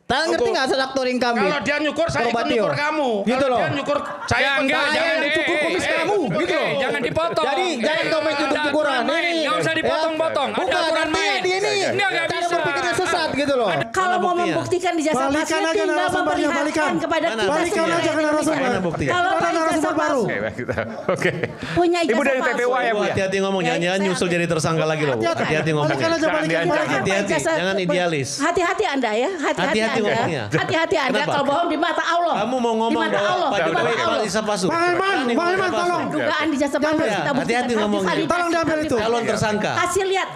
Ngerti nggak sedaktoring kami? Kalau dia nyukur, saya ikut nyukur kamu. Gitu Kalau loh. dia nyukur, saya enggak, jangan cukur kumis kamu. Gitu loh. Jangan dipotong. Jadi jangan kau cukur-cukuran. Ini nggak usah dipotong-potong. Ada Bukan, aturan artinya main. dia ini Nggak cara bisa. berpikirnya sesat gitu loh. Kalau mau membuktikan di jasa Balikan pasnya aja tinggal narasumbernya, memperlihatkan kepada kita Balikan semua. aja ke narasumber. Mana buktinya? Kalau Ada Pak narasumber ijazah baru. palsu, Oke. punya ijazah Ibu dari palsu. TPWA ya Bu ya? Hati-hati ngomong, jangan-jangan nyusul jadi tersangka lagi loh. Hati-hati ngomongnya. Balikan aja, balikan. Hati-hati, jangan idealis. Hati-hati Anda ya, Hati-hati hati-hati Anda. ngomongnya. Hati-hati Anda Kenapa? kalau bohong di mata Allah. Kamu mau Di ngomong mata bahwa Allah, Pak di mata Jokowi Allah. Isa palsu. Bang Iman, tolong. Dugaan di jasa palsu Ya, kita buktikan. hati-hati ngomongnya. Harus Tolong diambil validasi, itu. harus Calon tersangka. Kasih lihat.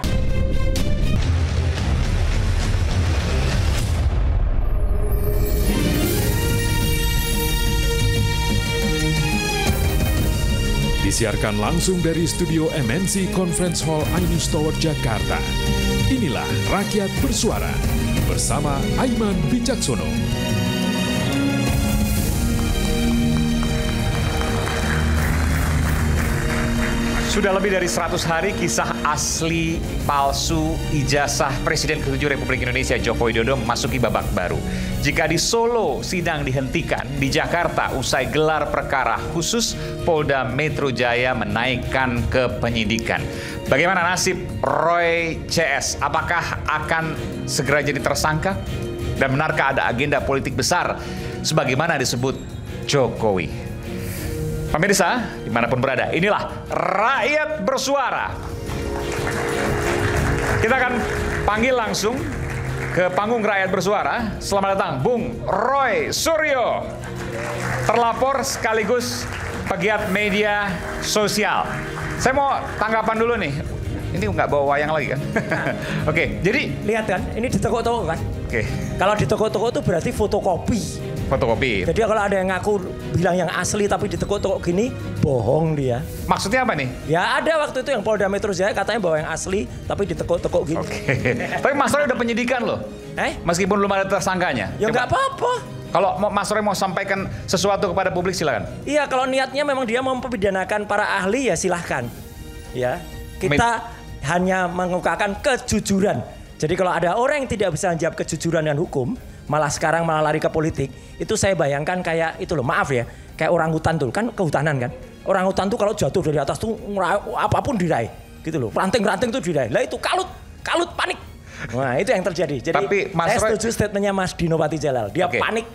Disiarkan langsung dari studio MNC Conference Hall Ainus Tower Jakarta. Inilah Rakyat Bersuara bersama Aiman Wicaksono. Sudah lebih dari 100 hari kisah asli palsu ijazah Presiden ke-7 Republik Indonesia Joko Widodo memasuki babak baru. Jika di Solo sidang dihentikan, di Jakarta usai gelar perkara khusus Polda Metro Jaya menaikkan ke penyidikan. Bagaimana nasib Roy CS? Apakah akan segera jadi tersangka? Dan benarkah ada agenda politik besar sebagaimana disebut Jokowi? Pemirsa, dimanapun berada, inilah Rakyat Bersuara. Kita akan panggil langsung ke panggung Rakyat Bersuara. Selamat datang, Bung Roy Suryo. Terlapor sekaligus pegiat media sosial. Saya mau tanggapan dulu nih. Ini nggak bawa wayang lagi kan? Oke, jadi Lihat kan, ini di toko-toko kan. Oke, Kalau di toko-toko itu berarti fotokopi. fotokopi. Jadi kalau ada yang ngaku bilang yang asli tapi di toko-toko gini, bohong dia. Maksudnya apa nih? Ya ada waktu itu yang Polda Metro Jaya katanya bahwa yang asli tapi di toko-toko gini. Oke. Tapi Mas Roy udah penyidikan loh. Meskipun belum ada tersangkanya. Ya nggak apa-apa. Kalau Mas Roy mau sampaikan sesuatu kepada publik silakan. Iya, kalau niatnya memang dia mau mempidanakan para ahli ya silahkan. Ya, kita hanya mengungkapkan kejujuran. Jadi kalau ada orang yang tidak bisa menjawab kejujuran dan hukum, malah sekarang malah lari ke politik, itu saya bayangkan kayak itu loh, maaf ya, kayak orang hutan tuh kan kehutanan kan. Orang hutan tuh kalau jatuh dari atas tuh apapun diraih, gitu loh. Ranting-ranting tuh diraih. Lah itu kalut panik. Nah itu yang terjadi. Jadi Tapi, Mas saya Roy, setuju statementnya Mas Dino Patijalal. Dia Oke. panik,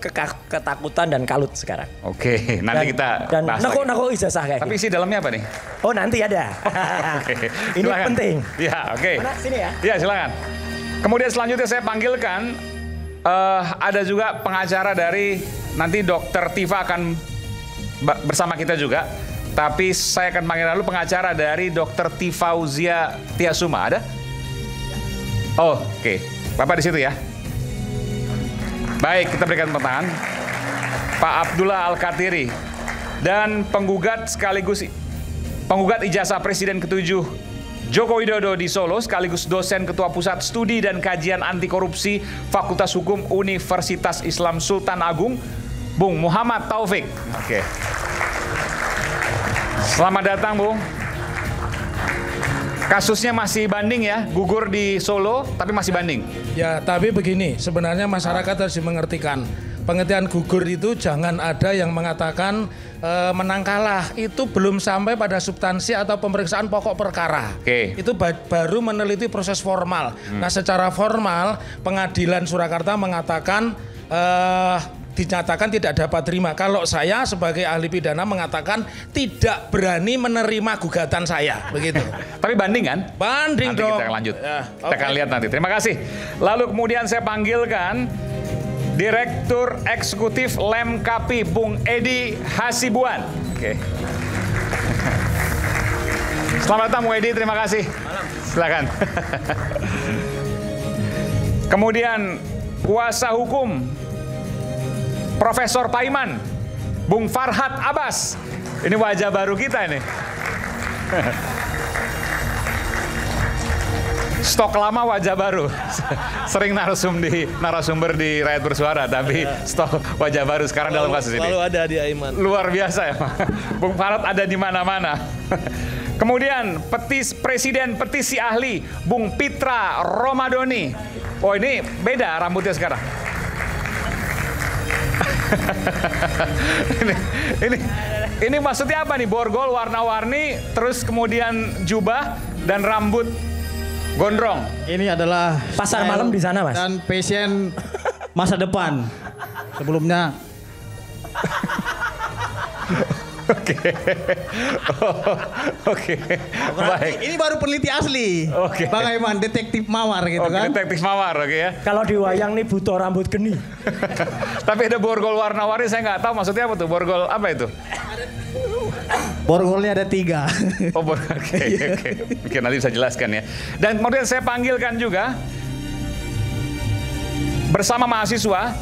ketakutan dan kalut sekarang. Oke, nanti kita dan bahas lagi. nako ijazah kayak Tapi gitu. isi dalamnya apa nih? Oh nanti ada. Oke, Ini silakan. penting. Ya, oke. Mana? Sini ya. Ya, silakan. Kemudian selanjutnya saya panggilkan ada juga pengacara dari nanti Dokter Tifa akan bersama kita juga. Tapi saya akan panggil dulu pengacara dari Dokter Tifauzia Tiasuma. Ada? Oh, oke. Bapak di situ ya. Baik, kita berikan tepuk tangan. Pak Abdullah Al-Katiri dan penggugat sekaligus penggugat ijazah Presiden ke-7 Joko Widodo di Solo sekaligus dosen Ketua Pusat Studi dan Kajian Anti Korupsi Fakultas Hukum Universitas Islam Sultan Agung, Bung Muhammad Taufik. Oke. Selamat datang, Bung. Kasusnya masih banding ya, gugur di Solo tapi masih banding. Ya, tapi begini, sebenarnya masyarakat harus mengertikan. Pengertian gugur itu jangan ada yang mengatakan menang kalah. Itu belum sampai pada substansi atau pemeriksaan pokok perkara. Oke. Itu baru meneliti proses formal. Nah, secara formal pengadilan Surakarta mengatakan dinyatakan tidak dapat terima. Kalau saya sebagai ahli pidana mengatakan tidak berani menerima gugatan saya, begitu. Tapi banding kan? Banding Nanti dong. kita lanjut. Ya, Kita akan lihat nanti. Terima kasih. Lalu kemudian saya panggilkan Direktur Eksekutif Lemkapi Bung Edi Hasibuan. Oke. Selamat datang Bung Edi, terima kasih. Silakan. Kemudian kuasa hukum Profesor Paiman, Bung Farhad Abbas. Ini wajah baru kita ini. Stok lama wajah baru. Sering narasumber di Rakyat Bersuara, tapi stok wajah baru sekarang dalam kasus ini. Selalu ada di Aiman. Luar biasa ya, Bung Farhad ada di mana-mana. Kemudian Presiden Petisi Ahli, Bung Pitra Romadoni. Oh ini beda rambutnya sekarang. ini maksudnya apa nih? Borgol warna-warni, terus kemudian jubah dan rambut gondrong. Ini adalah Pasar style malam di sana, Mas. Dan passion masa depan. Sebelumnya Oke. Baik. ini baru peneliti asli. Oke. Bang Aiman, detektif mawar gitu Oke, kan. detektif mawar, oke ya. Kalau di wayang nih butuh rambut geni. Tapi ada borgol warna-warni, saya nggak tahu maksudnya apa tuh. Borgol apa itu? Borgolnya ada 3. Oh, oke. Mungkin nanti bisa jelaskan ya. Dan kemudian saya panggilkan juga bersama mahasiswa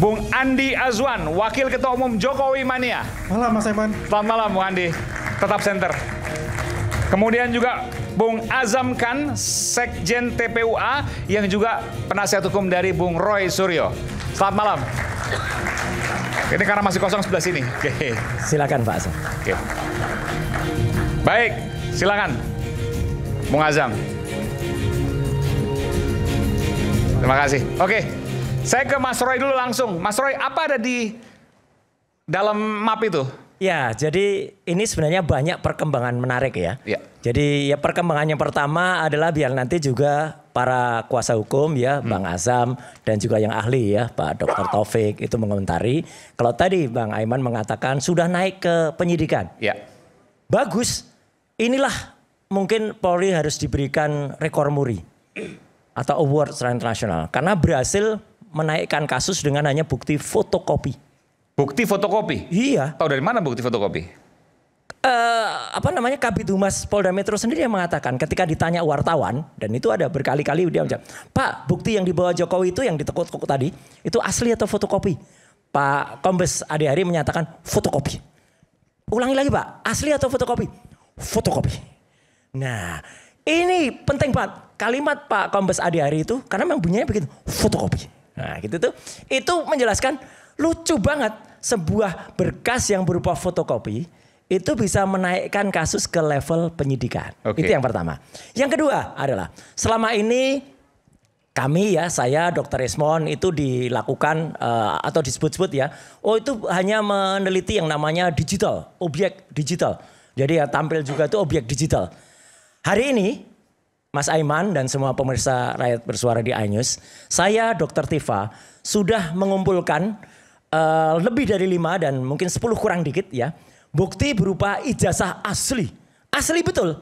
Bung Andi Azwan, Wakil Ketua Umum Jokowi Mania. Malam Mas Aiman. Selamat malam Bung Andi, tetap center. Kemudian juga Bung Azam Khan, Sekjen TPUA, yang juga penasihat hukum dari Bung Roy Suryo. Selamat malam. Ini karena masih kosong sebelah sini. Oke. Silakan Pak Azam. Oke. Baik, silakan Bung Azam. Terima kasih. Oke, saya ke Mas Roy dulu langsung. Mas Roy, apa ada di dalam map itu? Ya, jadi ini sebenarnya banyak perkembangan menarik ya. Ya. Jadi ya perkembangan yang pertama adalah biar nanti juga para kuasa hukum ya, Bang Azam dan juga yang ahli ya, Pak Dr. Taufik itu mengomentari. Kalau tadi Bang Aiman mengatakan sudah naik ke penyidikan. Ya. Bagus. Inilah mungkin Polri harus diberikan rekor muri atau award secara internasional karena berhasil menaikkan kasus dengan hanya bukti fotokopi. Bukti fotokopi? Iya. Tahu dari mana bukti fotokopi? Kabid Humas Polda Metro sendiri yang mengatakan ketika ditanya wartawan dan itu ada berkali-kali dia menjawab, Pak, bukti yang dibawa Jokowi itu yang ditekuk-tekuk tadi itu asli atau fotokopi? Pak Kombes Adi Hari menyatakan fotokopi. Ulangi lagi Pak, asli atau fotokopi? Fotokopi. Nah, ini penting Pak. Kalimat Pak Kombes Adi Hari itu karena memang bunyinya begitu, fotokopi. Nah, gitu tuh. Itu menjelaskan lucu banget sebuah berkas yang berupa fotokopi itu bisa menaikkan kasus ke level penyidikan. Oke. Itu yang pertama. Yang kedua adalah selama ini kami ya, saya Dr. Esmond itu dilakukan atau disebut-sebut ya. Oh itu hanya meneliti yang namanya digital, objek digital. Jadi ya tampil juga itu objek digital. Hari ini Mas Aiman dan semua pemirsa Rakyat Bersuara di iNews, saya Dr. Tifa sudah mengumpulkan lebih dari 5 dan mungkin 10 kurang dikit ya. Bukti berupa ijazah asli. Asli betul.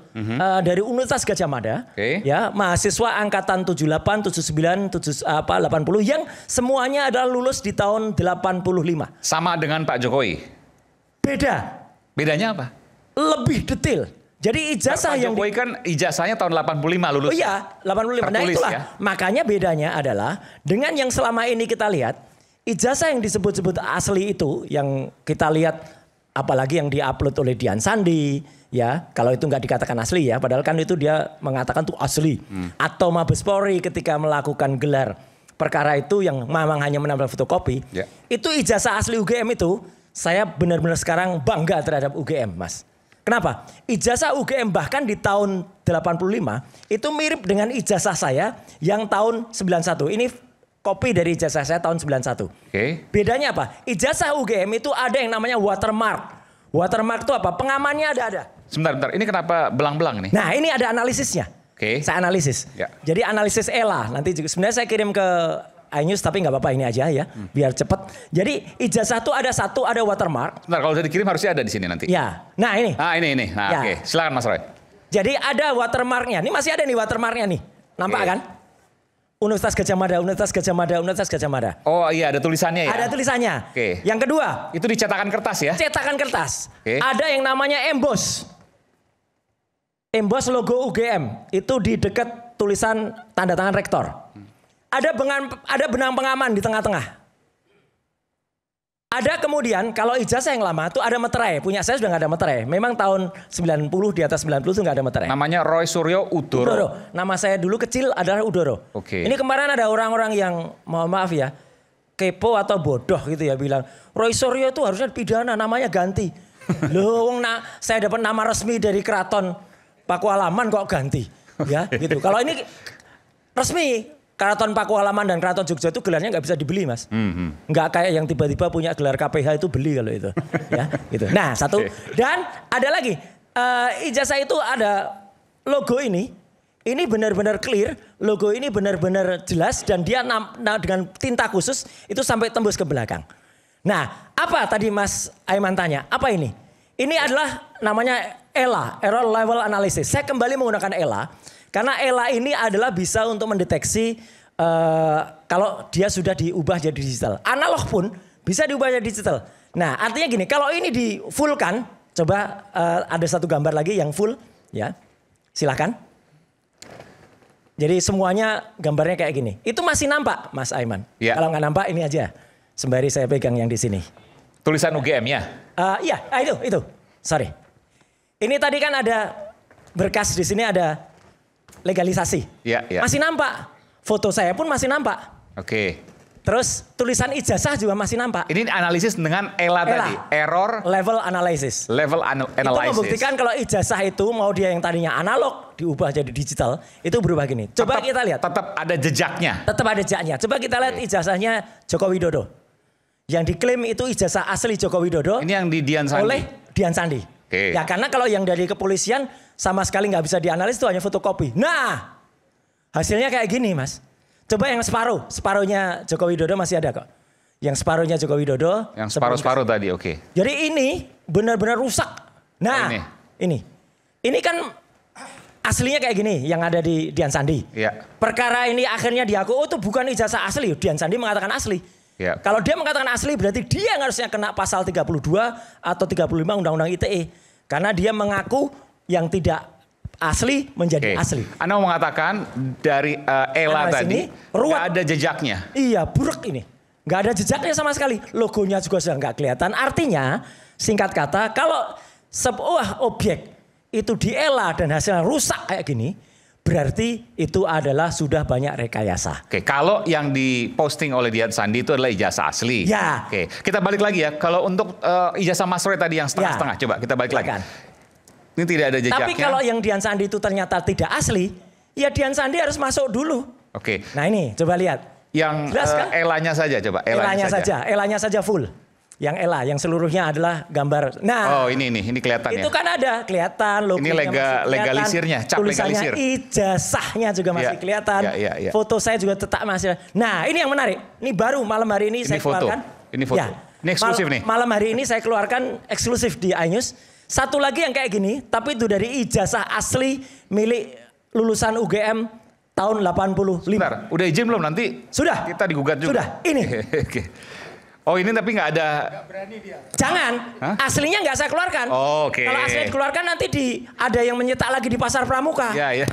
Dari Universitas Gadjah Mada. Okay. Ya, mahasiswa angkatan 78, 79, 80 yang semuanya adalah lulus di tahun 85. Sama dengan Pak Jokowi? Beda. Bedanya apa? Lebih detail. Jadi ijazah Pak yang Jokowi kan ijazahnya tahun 85 lulus. Oh iya, 85. Nah Tertulis, itulah. ya? Makanya bedanya adalah dengan yang selama ini kita lihat, ijazah yang disebut-sebut asli itu yang kita lihat apalagi yang diupload oleh Dian Sandi, ya kalau itu nggak dikatakan asli ya, padahal kan itu dia mengatakan tuh asli. Atau Mabes Polri ketika melakukan gelar perkara itu yang memang hanya menambah fotokopi, Ya. itu ijazah asli UGM itu saya benar-benar sekarang bangga terhadap UGM, Mas. Kenapa? Ijazah UGM bahkan di tahun 85 itu mirip dengan ijazah saya yang tahun 91. Ini kopi dari ijazah saya tahun 91. Oke. Bedanya apa? Ijazah UGM itu ada yang namanya watermark. Watermark itu apa? Pengamannya ada. Sebentar. Ini kenapa belang-belang nih? Nah ini ada analisisnya. Oke. Saya analisis. Ya. Jadi analisis ELA. Nanti juga sebenarnya saya kirim ke iNews tapi nggak apa-apa ini aja ya. Biar cepet. Jadi ijazah itu ada satu, ada watermark. Sebentar, kalau udah dikirim harusnya ada di sini nanti. Ya. Nah ini. Ah ini. Nah, Ya. oke. Silakan Mas Roy. Jadi ada watermarknya. Ini masih ada nih watermarknya nih. Nampak Oke. kan? Universitas Gadjah Mada, Universitas Gadjah Mada, Universitas Gadjah Mada. Oh iya, ada tulisannya ya. Ada tulisannya. Oke. Yang kedua, Itu dicetakan kertas ya? cetakan kertas. Oke. Ada yang namanya emboss. Emboss logo UGM. Itu di dekat tulisan tanda tangan rektor. Ada benang pengaman di tengah-tengah. Ada kemudian kalau ijazah yang lama tuh ada meterai. Punya saya sudah nggak ada meterai. Memang tahun 90 di atas 90 tuh nggak ada meterai. Namanya Roy Suryo Udoro. Udoro. Nama saya dulu kecil adalah Udoro. Oke. Ini kemarin ada orang-orang yang mohon maaf ya, kepo atau bodoh gitu ya bilang, Roy Suryo itu harusnya pidana, namanya ganti. Loh, saya dapat nama resmi dari Keraton Pakualaman kok ganti, ya gitu. Kalau ini resmi Keraton Pakualaman dan Keraton Jogja itu gelarnya nggak bisa dibeli, Mas. Nggak kayak yang tiba-tiba punya gelar KPH itu beli kalau itu. Ya, gitu. Nah, satu. Dan ada lagi, ijazah itu ada logo ini. Ini benar-benar clear, logo ini benar-benar jelas dan dia dengan tinta khusus itu sampai tembus ke belakang. Nah, apa tadi Mas Aiman tanya? Apa ini? Ini adalah namanya ELA, Error Level Analysis. Saya kembali menggunakan ELA. Karena ELA ini adalah bisa untuk mendeteksi kalau dia sudah diubah jadi digital. Analog pun bisa diubah jadi digital. Nah, artinya gini, kalau ini di full kan, coba ada satu gambar lagi yang full, ya. Silakan. Jadi semuanya gambarnya kayak gini. Itu masih nampak, Mas Aiman. Ya. Kalau nggak nampak ini aja. Sembari saya pegang yang di sini. Tulisan UGM ya? Iya, itu. Sorry. Ini tadi kan ada berkas di sini ada legalisasi. Ya. Masih nampak. Foto saya pun masih nampak. Oke. Terus tulisan ijazah juga masih nampak. Ini analisis dengan ELA tadi. Error Level Analysis. Level Analysis. Itu membuktikan kalau ijazah itu mau dia yang tadinya analog diubah jadi digital. Itu berubah gini. Coba kita lihat. Tetap ada jejaknya. Tetap ada jejaknya. Coba kita lihat ijazahnya Joko Widodo. Yang diklaim itu ijazah asli Joko Widodo. Ini yang di Dian Sandi. Oleh Dian Sandi. Oke. Ya karena kalau yang dari kepolisian sama sekali nggak bisa dianalisis itu hanya fotokopi. Nah hasilnya kayak gini Mas. Coba yang separuhnya Joko Widodo masih ada kok. Yang separuhnya Joko Widodo. Yang separuh tadi oke. Jadi ini benar-benar rusak. Nah ini kan aslinya kayak gini yang ada di Dian Sandi. Ya. Perkara ini akhirnya diaku itu bukan ijazah asli. Dian Sandi mengatakan asli. Ya. Kalau dia mengatakan asli berarti dia yang harusnya kena pasal 32 atau 35 Undang-Undang ITE. Karena dia mengaku yang tidak asli menjadi asli. Anda mau mengatakan dari ELA tadi nggak ada jejaknya? Iya, buruk ini. Nggak ada jejaknya sama sekali. Logonya juga sudah nggak kelihatan. Artinya, singkat kata, kalau sebuah objek itu di ELA dan hasilnya rusak kayak gini, berarti itu adalah sudah banyak rekayasa. Oke, kalau yang diposting oleh Dian Sandi itu adalah ijazah asli. Ya. Oke, kita balik lagi ya. Kalau untuk ijazah Mas Roy tadi yang setengah-setengah, coba kita balik lagi. Ini tidak ada jejaknya. Tapi kalau yang Dian Sandi itu ternyata tidak asli, ya Dian Sandi harus masuk dulu. Oke. Nah ini, coba lihat. Yang ELA-nya saja coba. ELA-nya saja full. Yang ELA, yang seluruhnya adalah gambar. Nah, ini kelihatan ya. Itu kan ada, kelihatan logonya ini legalisirnya, cap legalisir. Ijazahnya juga masih kelihatan. Ya. Foto saya juga tetap masih. Nah, ini yang menarik. Ini baru malam hari ini saya keluarkan. Ini foto. Ya. Ini eksklusif nih. Malam hari ini saya keluarkan eksklusif di iNews. Satu lagi yang kayak gini, tapi itu dari ijazah asli milik lulusan UGM tahun 85. Sebentar, udah izin belum nanti? Sudah. Kita digugat juga. Sudah, ini. Oke. Oh ini tapi nggak ada. Gak berani dia. Jangan, aslinya nggak saya keluarkan. Oke. Kalau aslinya dikeluarkan nanti ada yang menyetak lagi di pasar Pramuka. Iya.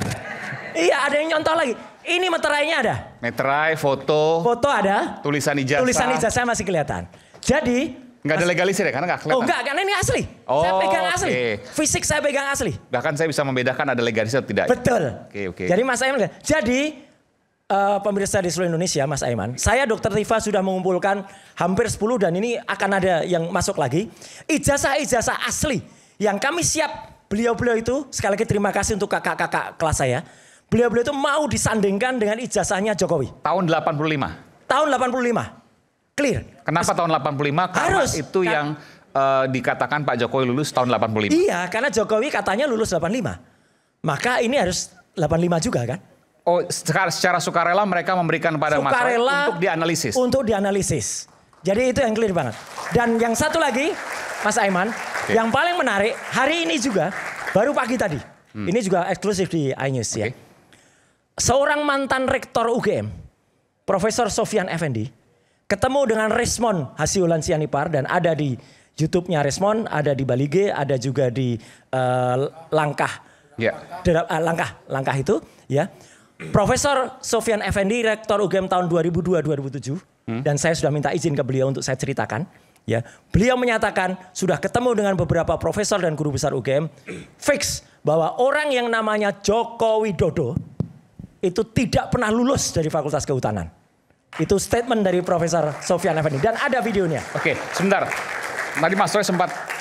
Iya, ada yang nyontoh lagi. Ini meterainya ada. Meterai, foto. Foto ada. Tulisan ijazah. Tulisan ijazah masih kelihatan. Jadi nggak ada legalisir ya karena nggak kelihatan. Oh enggak, karena ini asli. Saya pegang asli. Fisik saya pegang asli. Bahkan saya bisa membedakan ada legalisir atau tidak. Betul. Oke. Jadi Mas Aiman, pemirsa di seluruh Indonesia, Mas Aiman, saya Dr. Tifa sudah mengumpulkan hampir 10 dan ini akan ada yang masuk lagi. Ijazah-ijazah asli yang kami siap. Beliau-beliau itu, sekali lagi terima kasih untuk kakak-kakak kelas saya. Beliau-beliau itu mau disandingkan dengan ijazahnya Jokowi. Tahun 85. Tahun 85. Clear. Kenapa tahun 85? Karena harus, itu yang dikatakan Pak Jokowi lulus tahun 85. Iya, karena Jokowi katanya lulus 85. Maka ini harus 85 juga kan? Oh, secara sukarela mereka memberikan pada Mas Roy untuk dianalisis. Untuk dianalisis. Jadi itu yang clear banget. Dan yang satu lagi, Mas Aiman, yang paling menarik hari ini juga baru pagi tadi. Ini juga eksklusif di iNews ya. Seorang mantan rektor UGM, Profesor Sofyan Effendi, ketemu dengan Resmond Hasyiulan Sianipar dan ada di YouTube-nya Resmond, ada di Balige, ada juga di Langkah. Langkah itu ya. Profesor Sofyan Effendi, Rektor UGM tahun 2002-2007 dan saya sudah minta izin ke beliau untuk saya ceritakan. Ya, beliau menyatakan sudah ketemu dengan beberapa profesor dan guru besar UGM, fix bahwa orang yang namanya Joko Widodo itu tidak pernah lulus dari Fakultas Kehutanan. Itu statement dari Profesor Sofyan Effendi dan ada videonya. Oke, sebentar. Tadi Mas Roy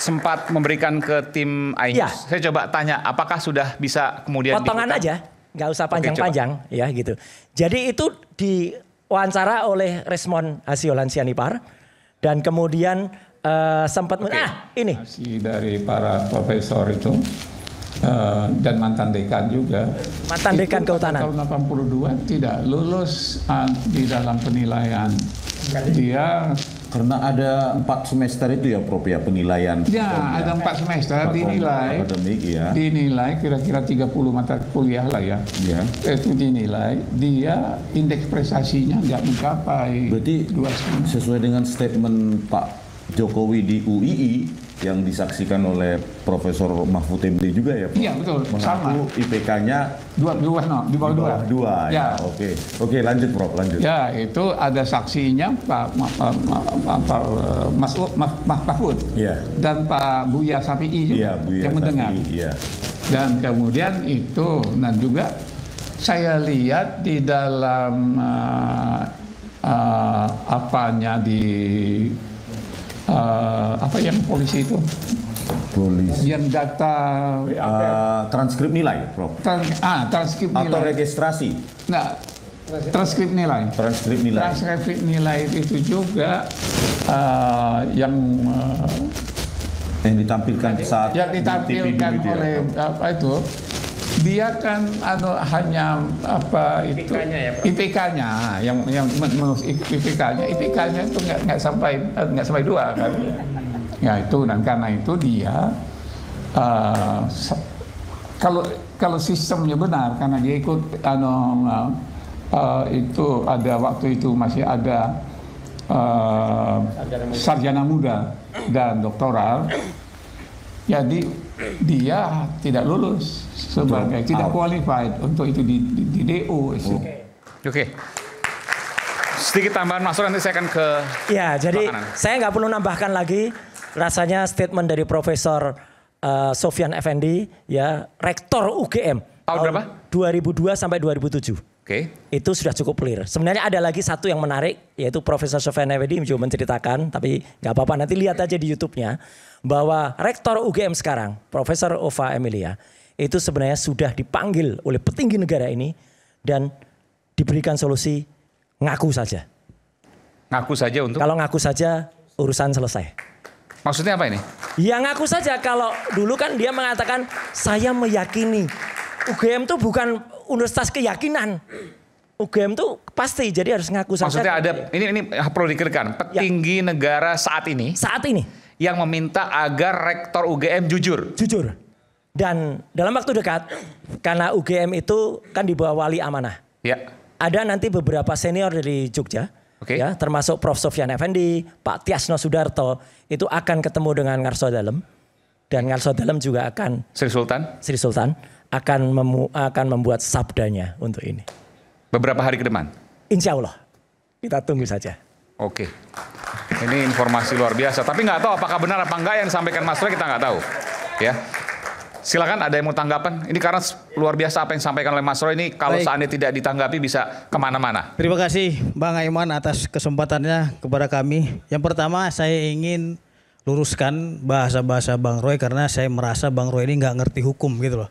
sempat memberikan ke tim iNews. Ya. Saya coba tanya, apakah sudah bisa kemudian potongan dibuka? Aja. nggak usah panjang-panjang ya gitu. Jadi itu diwawancara oleh Resmond Hasiolan Sianipar dan kemudian sempat ini dari para profesor itu dan mantan dekan juga. Mantan dekan Kehutanan. Tahun 82 tidak lulus di dalam penilaian. Dia karena ada 4 semester itu ya Prof ya penilaian. Ya, ada 4 semester dinilai. Akademik ya. Dinilai kira-kira 30 mata kuliah lah ya. Ya. Itu dinilai, dia indeks prestasinya nggak mencapai. Berarti 2,5. sesuai dengan statement Pak Jokowi di UII yang disaksikan oleh Profesor Mahfud MD juga ya Pak? Iya betul, sama. Mengaku IPK-nya di bawah 2. Ya. Oke, lanjut Prof, lanjut. Ya, itu ada saksinya Pak Mas Mahfud dan Pak Buya Safi'i juga yang mendengar. Dan kemudian itu, dan juga saya lihat di dalam apanya di apa yang polisi itu? Polisi. Yang data transkrip nilai, Prof. Transkrip nilai. Atau registrasi. Nah, transkrip nilai. Transkrip nilai. Transkrip nilai itu juga yang ditampilkan saat yang ditampilkan oleh apa itu, dia kan hanya apa itu IPK-nya yang menurut IPK-nya itu nggak sampai 2 kan. Ya itu, dan karena itu dia kalau sistemnya benar, karena dia ikut itu ada waktu itu masih ada sarjana muda dan doktoral, jadi dia tidak lulus sebagai tidak qualified untuk itu di DO. Oke. Sedikit tambahan Mas Roy, nanti saya akan ke jadi makanan. saya nggak perlu nambahkan lagi. Rasanya statement dari Profesor Sofyan Effendi, ya Rektor UGM tahun berapa? 2002 sampai 2007. Itu sudah cukup clear. Sebenarnya ada lagi satu yang menarik, yaitu Profesor Sofyan Effendi juga menceritakan, tapi nggak apa-apa, nanti lihat aja di YouTube-nya, bahwa Rektor UGM sekarang, Profesor Ova Emilia, itu sebenarnya sudah dipanggil oleh petinggi negara ini dan diberikan solusi ngaku saja. Ngaku saja untuk? Kalau ngaku saja urusan selesai. Maksudnya apa ini? Ya ngaku saja. Kalau dulu kan dia mengatakan saya meyakini UGM itu bukan universitas keyakinan. UGM itu pasti, jadi harus ngaku saja. Maksudnya ada ini perlu dikirkan petinggi negara saat ini yang meminta agar Rektor UGM jujur. Dan dalam waktu dekat, karena UGM itu kan di bawah wali amanah. Ya. Ada nanti beberapa senior dari Jogja, ya, termasuk Prof. Sofyan Effendi, Pak Tiasno Sudarto, itu akan ketemu dengan Ngarso Dalem, dan Ngarso Dalem juga akan Sri Sultan akan membuat sabdanya untuk ini. Beberapa hari ke depan? Insya Allah, kita tunggu saja. Oke, ini informasi luar biasa. Tapi nggak tahu apakah benar apa enggak yang disampaikan Mas Roy, kita nggak tahu. Ya. Silakan, ada yang mau tanggapan? Ini karena luar biasa apa yang disampaikan oleh Mas Roy ini. Kalau seandainya tidak ditanggapi bisa kemana-mana. Terima kasih Bang Aiman atas kesempatannya kepada kami. Yang pertama saya ingin luruskan bahasa-bahasa Bang Roy, karena saya merasa Bang Roy ini nggak ngerti hukum gitu loh.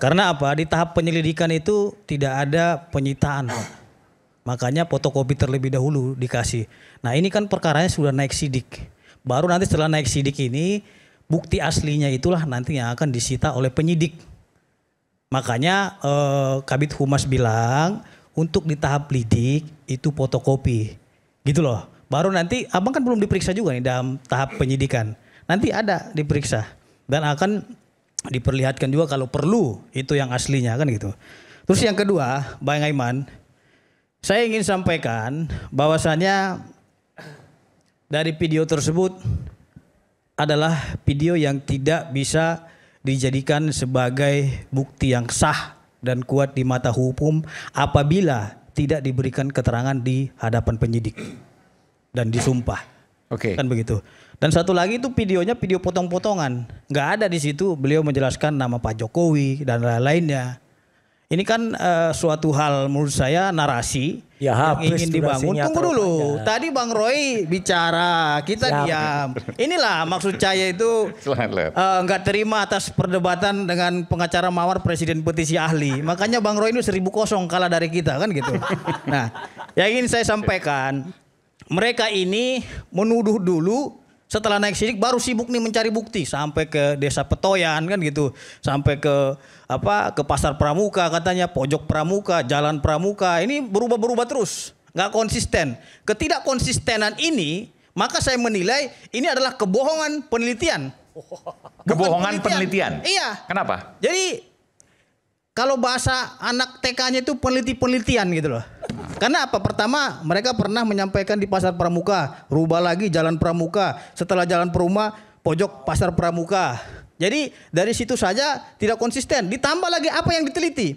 Karena apa? Di tahap penyelidikan itu tidak ada penyitaan, Pak. Makanya fotokopi terlebih dahulu dikasih. Nah ini kan perkaranya sudah naik sidik. Baru nanti setelah naik sidik ini, bukti aslinya itulah nanti yang akan disita oleh penyidik. Makanya Kabid Humas bilang untuk di tahap lidik itu fotokopi. Gitu loh. Baru nanti abang kan belum diperiksa juga nih dalam tahap penyidikan. Nanti ada diperiksa dan akan diperlihatkan juga kalau perlu itu yang aslinya kan gitu. Terus yang kedua, Bang Aiman, saya ingin sampaikan bahwasannya dari video tersebut adalah video yang tidak bisa dijadikan sebagai bukti yang sah dan kuat di mata hukum apabila tidak diberikan keterangan di hadapan penyidik dan disumpah. Kan begitu. Dan satu lagi itu videonya video potong-potongan. Nggak ada di situ beliau menjelaskan nama Pak Jokowi dan lain-lainnya. Ini kan suatu hal menurut saya narasi Ya, yang habis ingin dibangun. durasinya Tunggu terlalu dulu. panjang. Tadi Bang Roy bicara, kita Siap. diam. Inilah maksud saya itu nggak terima atas perdebatan dengan pengacara mawar presiden petisi ahli. Makanya Bang Roy ini 1000 kalah dari kita kan gitu. Nah, yang ingin saya sampaikan, mereka ini menuduh dulu. Setelah naik sidik baru sibuk nih mencari bukti sampai ke desa Petoyan kan gitu, sampai ke pasar Pramuka katanya, pojok Pramuka, jalan Pramuka, ini berubah-berubah terus, nggak konsisten. Ketidakkonsistenan ini maka saya menilai ini adalah kebohongan penelitian. Kebohongan penelitian. Iya. Kenapa? Jadi kalau bahasa anak TK-nya itu penelitian gitu loh. Karena apa? Pertama, mereka pernah menyampaikan di pasar Pramuka, rubah lagi jalan Pramuka. Setelah jalan Pramuka, pojok pasar Pramuka. Jadi dari situ saja tidak konsisten. Ditambah lagi apa yang diteliti.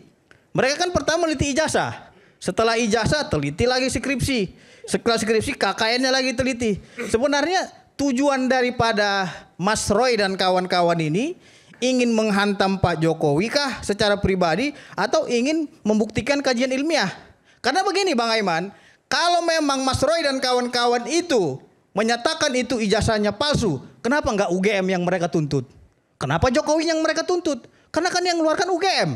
Mereka kan pertama meneliti ijazah. Setelah ijazah teliti lagi skripsi. Setelah skripsi KKN-nya lagi teliti. Sebenarnya tujuan daripada Mas Roy dan kawan-kawan ini ingin menghantam Pak Jokowi kah secara pribadi atau ingin membuktikan kajian ilmiah? Karena begini Bang Aiman, kalau memang Mas Roy dan kawan-kawan itu menyatakan itu ijazahnya palsu, kenapa nggak UGM yang mereka tuntut? Kenapa Jokowi yang mereka tuntut? Karena kan yang mengeluarkan UGM.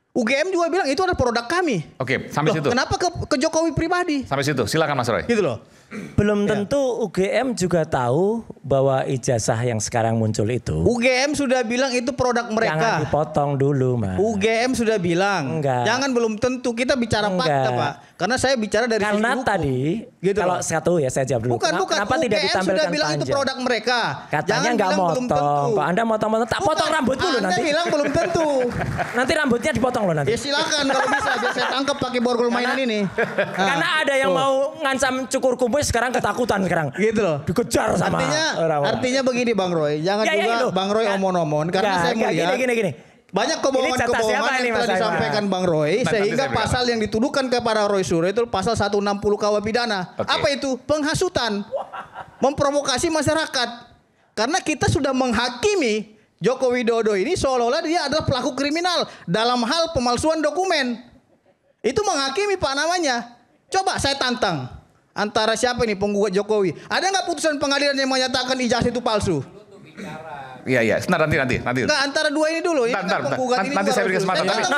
UGM juga bilang itu adalah produk kami. Oke, sampai situ. Kenapa ke Jokowi pribadi? Sampai situ, silakan Mas Roy. Gitu loh. Belum tentu UGM juga tahu bahwa ijazah yang sekarang muncul itu. UGM sudah bilang itu produk mereka. Jangan dipotong dulu, Mas. UGM sudah bilang. Enggak. Jangan belum tentu, kita bicara fakta, Pak. Karena saya bicara dari sisi Karena hukum. tadi Gitu kalau loh. satu ya saya jawab dulu. Bukan. Kenapa UGM tidak ditampilkan sudah bilang panjang? itu produk mereka. Katanya Jangan nggak bilang belum tentu. motong. Kok Anda motong-motong? Tak potong rambut dulu Anda nanti. bilang belum tentu. Nanti rambutnya dipotong loh nanti. Ya silakan kalau bisa biar saya tangkap pakai borgol mainan ini. Karena ada yang mau ngancam cukur kumis sekarang ketakutan sekarang. Gitu loh. Dikejar sama orang-orang. Artinya begini Bang Roy, jangan Ya, juga itu. Bang Roy omon-omon karena saya melihat Gini. banyak Ini jatah siapa kebohongan ini, yang Mas telah Aiman? disampaikan Bang Roy Nanti sehingga saya bilang. pasal yang dituduhkan kepada Roy Suryo itu pasal 160 KUH pidana. Oke. Apa itu? Penghasutan. Memprovokasi masyarakat. Karena kita sudah menghakimi Joko Widodo ini seolah-olah dia adalah pelaku kriminal dalam hal pemalsuan dokumen. Itu menghakimi Pak namanya. Coba saya tantang. Antara siapa ini penggugat Jokowi? Ada nggak putusan pengadilan yang menyatakan ijazah itu palsu? Iya, sebentar nanti. Enggak, antara dua ini dulu. Ini Bentar. kan penggugat ini Nanti juga saya beri Roy Suryo. kesempatan.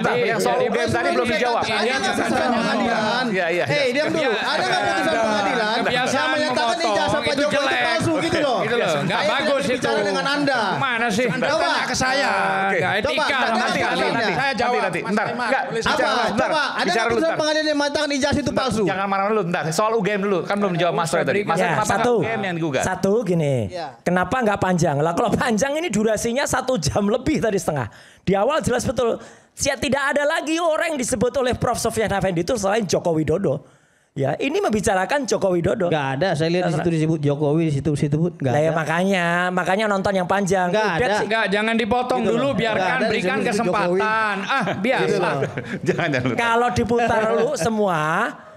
Saya Yang soal UGM tadi belum dijawab. Ada nggak putusan pengadilan? Iya. Hei, diam dulu. Ada nggak putusan pengadilan yang menyatakan ijazah Pak Jokowi itu palsu gitu loh? Gitu loh. Nggak Saya bagus tidak bicara itu. dengan Anda. Mana sih? Anda Coba. tanya ke saya. Nggak Coba, etika. ada Nanti. Saya jawab. Nanti. Mas Bentar. Aiman, Enggak. boleh saya Apa? jawab? Bentar. Coba, ada Bicara nggak dulu, putusan bentar. pengadilan yang menyatakan ijazah itu palsu? Jangan marah-marah dulu, bentar. Soal UGM dulu, kan belum dijawab Mas Roy tadi. Mas Ya, kenapa satu, UGM yang digugat? satu gini, Ya. kenapa nggak panjang? Lah kalau panjang ini durasinya 1 jam lebih tadi setengah. Di awal jelas betul, tidak ada lagi orang yang disebut oleh Prof. Sofyan Effendi itu selain Joko Widodo. Ya, ini membicarakan Joko Widodo. Enggak ada, saya lihat di situ disebut Jokowi, di situ enggak Lah ya ada. makanya nonton yang panjang. Nggak Udah ada. sih. Enggak, jangan dipotong Gitu dulu, loh. biarkan Nggak ada berikan disebut kesempatan. Biasa. Jangan dulu. Kalau diputar dulu semua,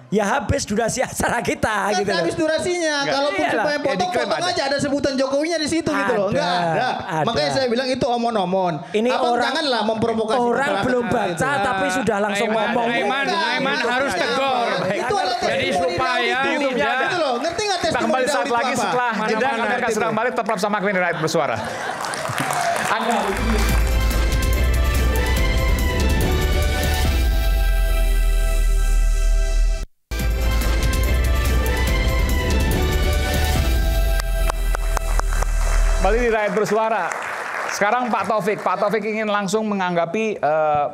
ya habis durasi acara kita Kan gitu loh. habis durasinya. Kalaupun Iyalah. supaya potong-potong aja ada sebutan Jokowinya di situ gitu loh. Enggak ada. Ada. Makanya saya bilang itu omon-omon. Ini Abang orang- janganlah memprovokasi. Orang masyarakat belum seperti baca itu. tapi sudah langsung ngomong. Aiman Bukan. harus Itu tegur. Itu adalah Jadi testimoni supaya Daud itu. tidak- Gitu loh. Ngerti nggak Kita testimoni kembali Daud saat itu lagi apa? setelah jeda kami akan sedang balik tetap bersama kami di Rakyat Bersuara. Anda kembali di Rakyat Bersuara. Sekarang Pak Taufik ingin langsung menanggapi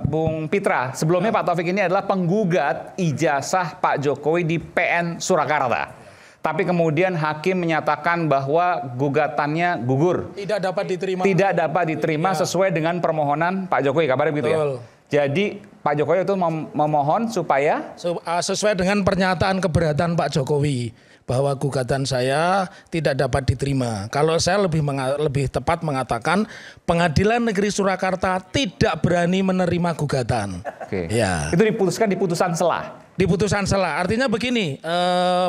Bung Pitra. Sebelumnya Pak Taufik ini adalah penggugat ijazah Pak Jokowi di PN Surakarta. Tapi kemudian hakim menyatakan bahwa gugatannya gugur. Tidak dapat diterima. Tidak dapat diterima sesuai dengan permohonan Pak Jokowi. Kabarnya begitu ya? Betul. Jadi Pak Jokowi itu memohon supaya Sesuai dengan pernyataan keberatan Pak Jokowi bahwa gugatan saya tidak dapat diterima. Kalau saya lebih tepat mengatakan Pengadilan Negeri Surakarta tidak berani menerima gugatan. Oke. Ya. Itu diputuskan di putusan selah. Di putusan selah. Artinya begini,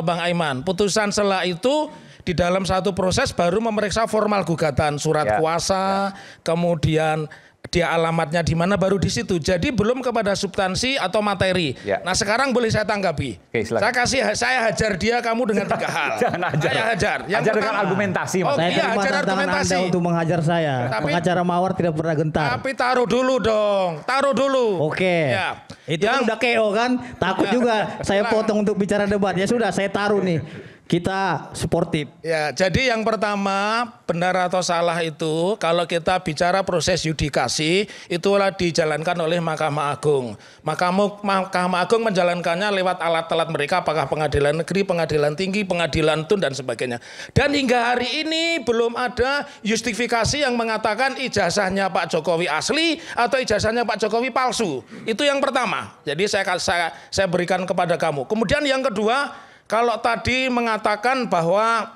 Bang Aiman, putusan selah itu di dalam satu proses baru memeriksa formal gugatan, surat Ya. kuasa, kemudian dia alamatnya di mana baru di situ. Jadi belum kepada substansi atau materi. Ya. Nah sekarang boleh saya tanggapi. Oke, silakan. Saya hajar dia kamu dengan 3 hal. Jangan hajar. Saya hajar. Hajar dengan argumentasi, Mas. Saya iya, terima hajar tantangan argumentasi. Anda untuk menghajar saya. Pengacara Mawar tidak pernah gentar. Tapi taruh dulu dong. Taruh dulu. Oke. Ya. Itu kan udah KO kan? Takut juga saya potong untuk bicara debat. Ya sudah, saya taruh nih. Kita sportif. Ya, jadi yang pertama, benar atau salah itu kalau kita bicara proses yudikasi itulah dijalankan oleh Mahkamah Agung. Mahkamah Agung menjalankannya lewat alat-alat mereka, apakah pengadilan negeri, pengadilan tinggi, pengadilan tun dan sebagainya. Dan hingga hari ini belum ada justifikasi yang mengatakan ijazahnya Pak Jokowi asli atau ijazahnya Pak Jokowi palsu. Itu yang pertama. Jadi saya berikan kepada kamu. Kemudian yang kedua, kalau tadi mengatakan bahwa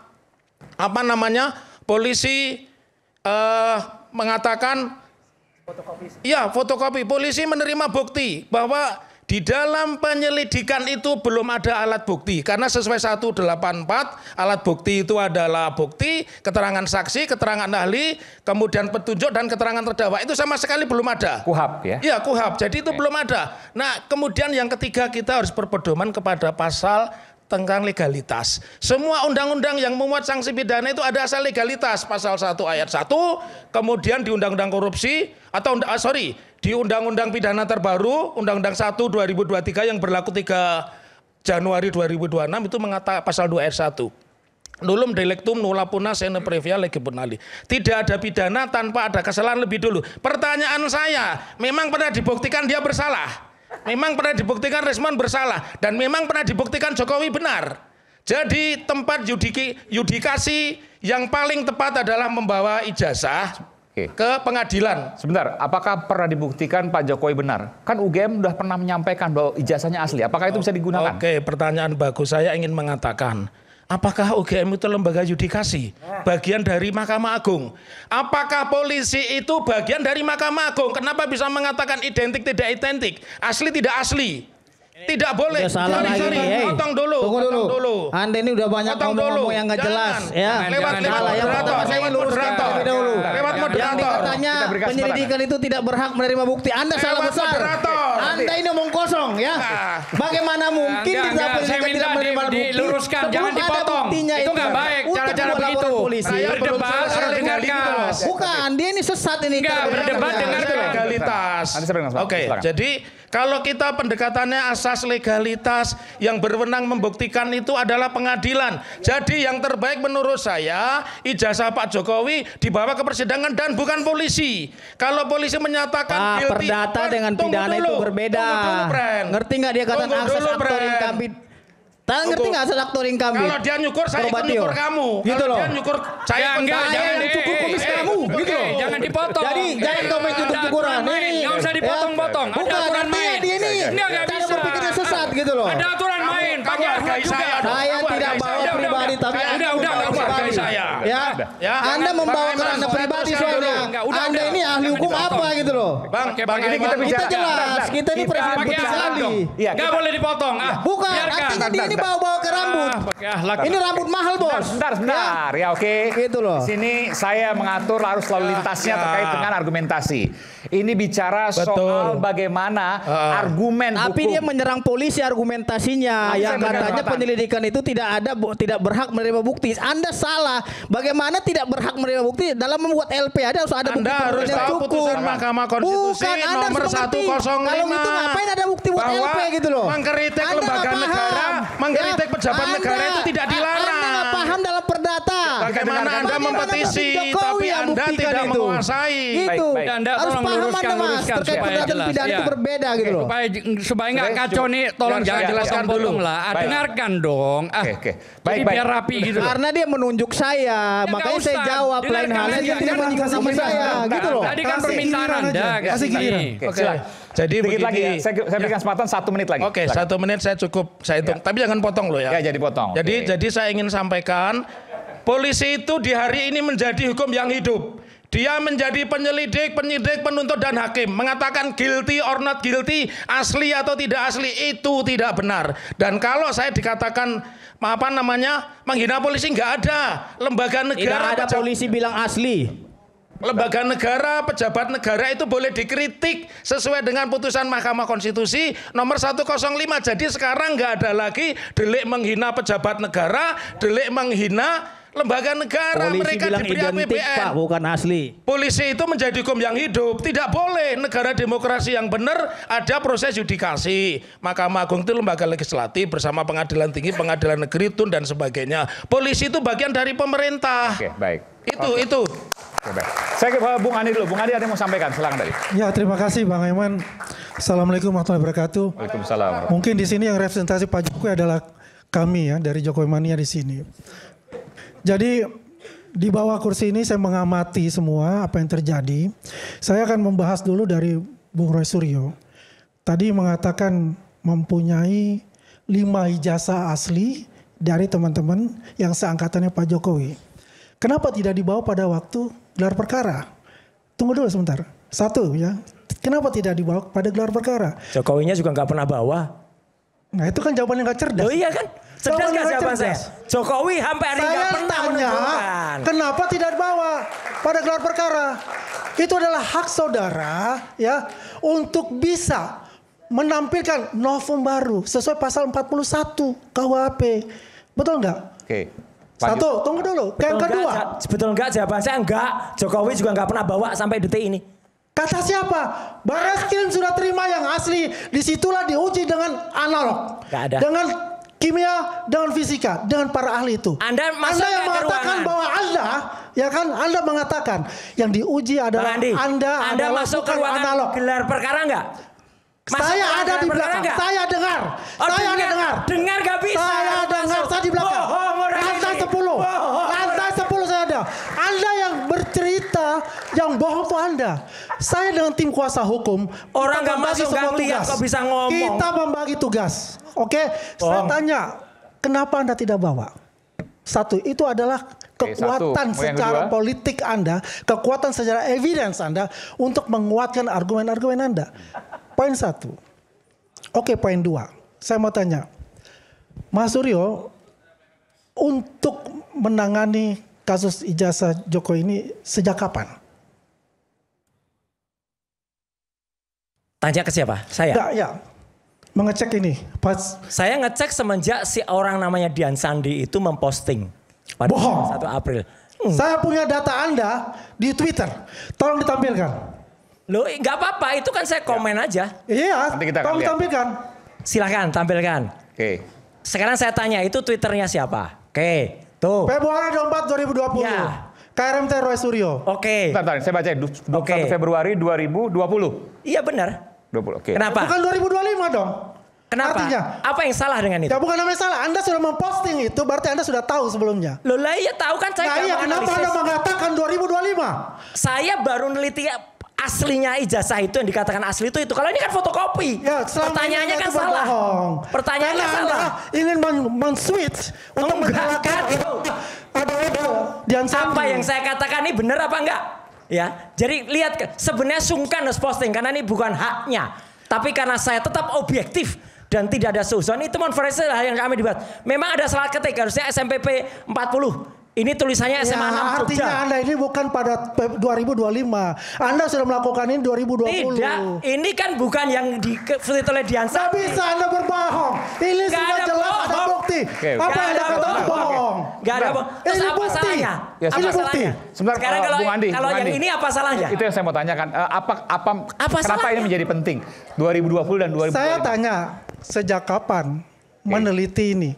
polisi mengatakan fotokopi. Polisi menerima bukti bahwa di dalam penyelidikan itu belum ada alat bukti karena sesuai 184 alat bukti itu adalah bukti, keterangan saksi, keterangan ahli, kemudian petunjuk dan keterangan terdakwa itu sama sekali belum ada. Kuhap ya? Iya, kuhap. Jadi itu belum ada. Nah, kemudian yang ketiga kita harus berpedoman kepada pasal tentang legalitas. Semua undang-undang yang memuat sanksi pidana itu ada asal legalitas. Pasal 1 ayat 1, kemudian di Undang-Undang Korupsi atau di Undang-Undang Pidana terbaru Undang-Undang 1 2023 yang berlaku 3 Januari 2026 itu mengatakan pasal 2 ayat 1. Nullum delictum nulla puna sine previa lege penali. Tidak ada pidana tanpa ada kesalahan lebih dulu. Pertanyaan saya, memang pernah dibuktikan dia bersalah? Memang pernah dibuktikan Rismon bersalah dan memang pernah dibuktikan Jokowi benar. Jadi tempat yudikasi yang paling tepat adalah membawa ijazah ke pengadilan. Sebentar, apakah pernah dibuktikan Pak Jokowi benar? Kan UGM sudah pernah menyampaikan bahwa ijazahnya asli. Apakah itu bisa digunakan? Oke, pertanyaan bagus. Saya ingin mengatakan, apakah UGM itu lembaga yudikasi? Bagian dari Mahkamah Agung. Apakah polisi itu bagian dari Mahkamah Agung? Kenapa bisa mengatakan identik tidak identik? Asli tidak asli? Tidak boleh. Sorry. Potong dulu. Tunggu dulu. Anda ini udah banyak ngomong-ngomong yang nggak jelas. Ya. Lewat Yang pertama saya ingin luruskan terlebih dahulu. Lewat moderator. Yang katanya penyelidikan itu tidak berhak menerima bukti. Anda salah besar. Anda ini omong kosong ya. Bagaimana mungkin di dalam penyelidikan tidak menerima bukti? Diluruskan, jangan dipotong. Itu nggak baik cara-cara begitu. Berdebat harus dengarkan. Bukan, dia ini sesat ini. Enggak, berdebat dengarkan. Legalitas. Oke, jadi kalau kita pendekatannya asas legalitas yang berwenang membuktikan itu adalah pengadilan. Jadi yang terbaik menurut saya ijazah Pak Jokowi dibawa ke persidangan dan bukan polisi. Kalau polisi menyatakan guilty, perdata dengan pidana itu berbeda. Ngerti nggak dia kata asas aktor incambit? Ngerti nggak asas aktor incambit? Kalau dia nyukur saya ikut nyukur kamu. Gitu loh. Dia nyukur saya jangan dicukur kumis kamu. Gitu loh. Jangan dipotong. Jadi jangan kau main cukur-cukuran. Nggak usah dipotong-potong. Ada aturan main. Dia ini cara berpikirnya sesat gitu loh. Ada aturan main. Pakai hargai saya. Saya tidak bawa pribadi tapi udah hargai saya. Ya. Anda membawa kerana pribadi soalnya. Anda ini ahli hukum apa gitu loh. Bang, ini kita jelas. Kita ini presiden putih sekali. Nggak boleh dipotong. Bukan. Artinya dia ini bawa ke rambut. Ini rambut mahal bos. Sebentar. Ya oke. Gitu loh. Di sini saya mengatur arus lalu lintasnya terkait dengan argumentasi. Ini bicara soal bagaimana argumen hukum. Tapi dia menyerang polisi argumentasinya yang katanya penyelidikan itu tidak berhak menerima bukti. Anda salah. Bagaimana tidak berhak menerima bukti dalam membuat LP ada harus ada bukti harus yang tahu cukup. Putusan Mahkamah Konstitusi nomor 105. Kalau itu ngapain ada bukti buat LP gitu loh. Mengkritik lembaga negara, mengkritik pejabat negara itu tidak dilarang. Anda nggak paham dalam perdata. Bagaimana Anda mempetisi tapi Anda tidak menguasai. Gitu. Anda harus tolong luruskan terkait perdata pidana itu berbeda gitu loh. Supaya nggak kacau nih, tolong jangan jelaskan dulu lah. Dengarkan dong. Baik, biar rapi gitu. Karena dia menunjuk saya, makanya saya jawab lain halnya dia tidak menyinggung sama saya gitu loh. Tadi kan permintaan Anda. Kasih giliran. Oke. Jadi sedikit lagi ya. Saya berikan kesempatan 1 menit lagi. Oke, 1 menit saya cukup saya hitung. Tapi jangan potong loh ya. Ya, jadi potong. Jadi saya ingin sampaikan polisi itu di hari ini menjadi hukum yang hidup. Dia menjadi penyelidik, penyidik, penuntut dan hakim. Mengatakan guilty or not guilty, asli atau tidak asli, itu tidak benar. Dan kalau saya dikatakan menghina polisi, nggak ada lembaga negara. Tidak ada polisi bilang asli. Lembaga negara, pejabat negara itu boleh dikritik sesuai dengan putusan Mahkamah Konstitusi nomor 105. Jadi sekarang nggak ada lagi delik menghina pejabat negara, delik menghina lembaga negara. Polisi Mereka bilang diberi identik, APBN. Pak, bukan asli. Polisi itu menjadi hukum yang hidup. Tidak boleh. Negara demokrasi yang benar ada proses yudikasi. Mahkamah Agung itu lembaga legislatif bersama pengadilan tinggi, pengadilan negeri, tun dan sebagainya. Polisi itu bagian dari pemerintah. Oke, baik. Itu. Oke, baik. Saya ke Bung Andi dulu. Bung Andi ada yang mau sampaikan, silakan tadi. Ya, terima kasih Bang Aiman. Assalamualaikum warahmatullahi wabarakatuh. Waalaikumsalam. Mungkin di sini yang representasi Pak Jokowi adalah kami ya dari Jokowi Mania di sini. Jadi di bawah kursi ini saya mengamati semua apa yang terjadi. Saya akan membahas dulu dari Bung Roy Suryo. Tadi mengatakan mempunyai 5 ijazah asli dari teman-teman yang seangkatannya Pak Jokowi. Kenapa tidak dibawa pada waktu gelar perkara? Tunggu dulu sebentar. Satu ya, kenapa tidak dibawa pada gelar perkara? Jokowinya juga nggak pernah bawa. Nah itu kan jawaban yang gak cerdas. Oh iya kan? Cerdas gak jawaban saya? Jokowi sampai hari ini nggak pernah menunjukkan. Kenapa tidak dibawa pada gelar perkara? Itu adalah hak saudara ya untuk bisa menampilkan novum baru sesuai pasal 41 KUHP. Betul nggak? Oke. Satu, tunggu dulu. Yang kedua. Betul enggak? Jawaban saya enggak. Jokowi juga enggak pernah bawa sampai detik ini. Kata siapa? Barreskrim sudah terima yang asli. Disitulah diuji dengan analog. Enggak ada. Dengan kimia, dengan fisika, dengan para ahli itu. Anda masuk yang ke mengatakan ruangan. bahwa Anda, ya kan? Anda mengatakan yang diuji adalah Bang Andi, Anda adalah masuk ke bukan ruangan analog. gelar perkara enggak? Saya ada di belakang. Saya dengar. Saya ada dengar. Dengar gak bisa. Saya dengar. Saya di belakang. Lantai 10. Lantai 10 saya ada. Anda yang bercerita, yang bohong itu Anda. Saya dengan tim kuasa hukum. Orang gak masuk, gak lihat kok bisa ngomong. Kita membagi tugas. Oke. Saya tanya, kenapa Anda tidak bawa? Satu, itu adalah kekuatan secara politik Anda, kekuatan secara evidence Anda untuk menguatkan argumen-argumen Anda. Poin 1. Oke, poin 2. Saya mau tanya. Mas Suryo, untuk menangani kasus ijazah Jokowi ini sejak kapan? Tanya ke siapa? Saya? Enggak, ya. Mengecek ini. Saya ngecek semenjak si orang namanya Dian Sandi itu memposting. Pada 1 April. Saya punya data Anda di Twitter. Tolong ditampilkan. Loh, nggak apa-apa, itu kan saya komen aja. Iya, tolong tampilkan. Silahkan, tampilkan. Oke. Sekarang saya tanya, itu Twitternya siapa? Oke, tuh. Februari 24, 2020. Ya. KRMT Roy Suryo. Oke. Bentar, saya baca 21 Februari 2020. Iya benar. 20, oke. Kenapa? Bukan 2025 dong. Kenapa? Artinya, apa yang salah dengan itu? Ya bukan namanya salah. Anda sudah memposting itu, berarti Anda sudah tahu sebelumnya. Loh lah iya tahu kan saya. Nah iya, kenapa Anda mengatakan 2025? Saya baru neliti aslinya ijazah itu yang dikatakan asli itu. Kalau ini kan fotokopi. Ya, pertanyaannya kan salah. Pertanyaannya salah. Ingin men-switch untuk menggalakan apa yang saya katakan ini benar apa enggak? Ya, jadi lihat sebenarnya sungkan harus posting karena ini bukan haknya. Tapi karena saya tetap objektif dan tidak ada suuzon, itu konferensi yang kami dibuat. Memang ada salah ketik, harusnya SMPP 40. Ini tulisannya SMA 6 Jogja. Artinya Anda ini bukan pada 2025. Anda sudah melakukan ini 2020. Tidak, ini kan bukan yang ditulis oleh Dian Sandi. Tidak bisa Anda berbohong. Ini sudah jelas ada bukti. Apa yang Anda katakan bohong? Gak ada bohong. Terus ini apa bukti. salahnya? Ya, apa salahnya? Sebentar, sekarang Bung Andi, kalau yang ini apa salahnya? Itu yang saya mau tanyakan. Kenapa salahnya? ini menjadi penting? 2020 dan 2025. Saya tanya, sejak kapan meneliti ini?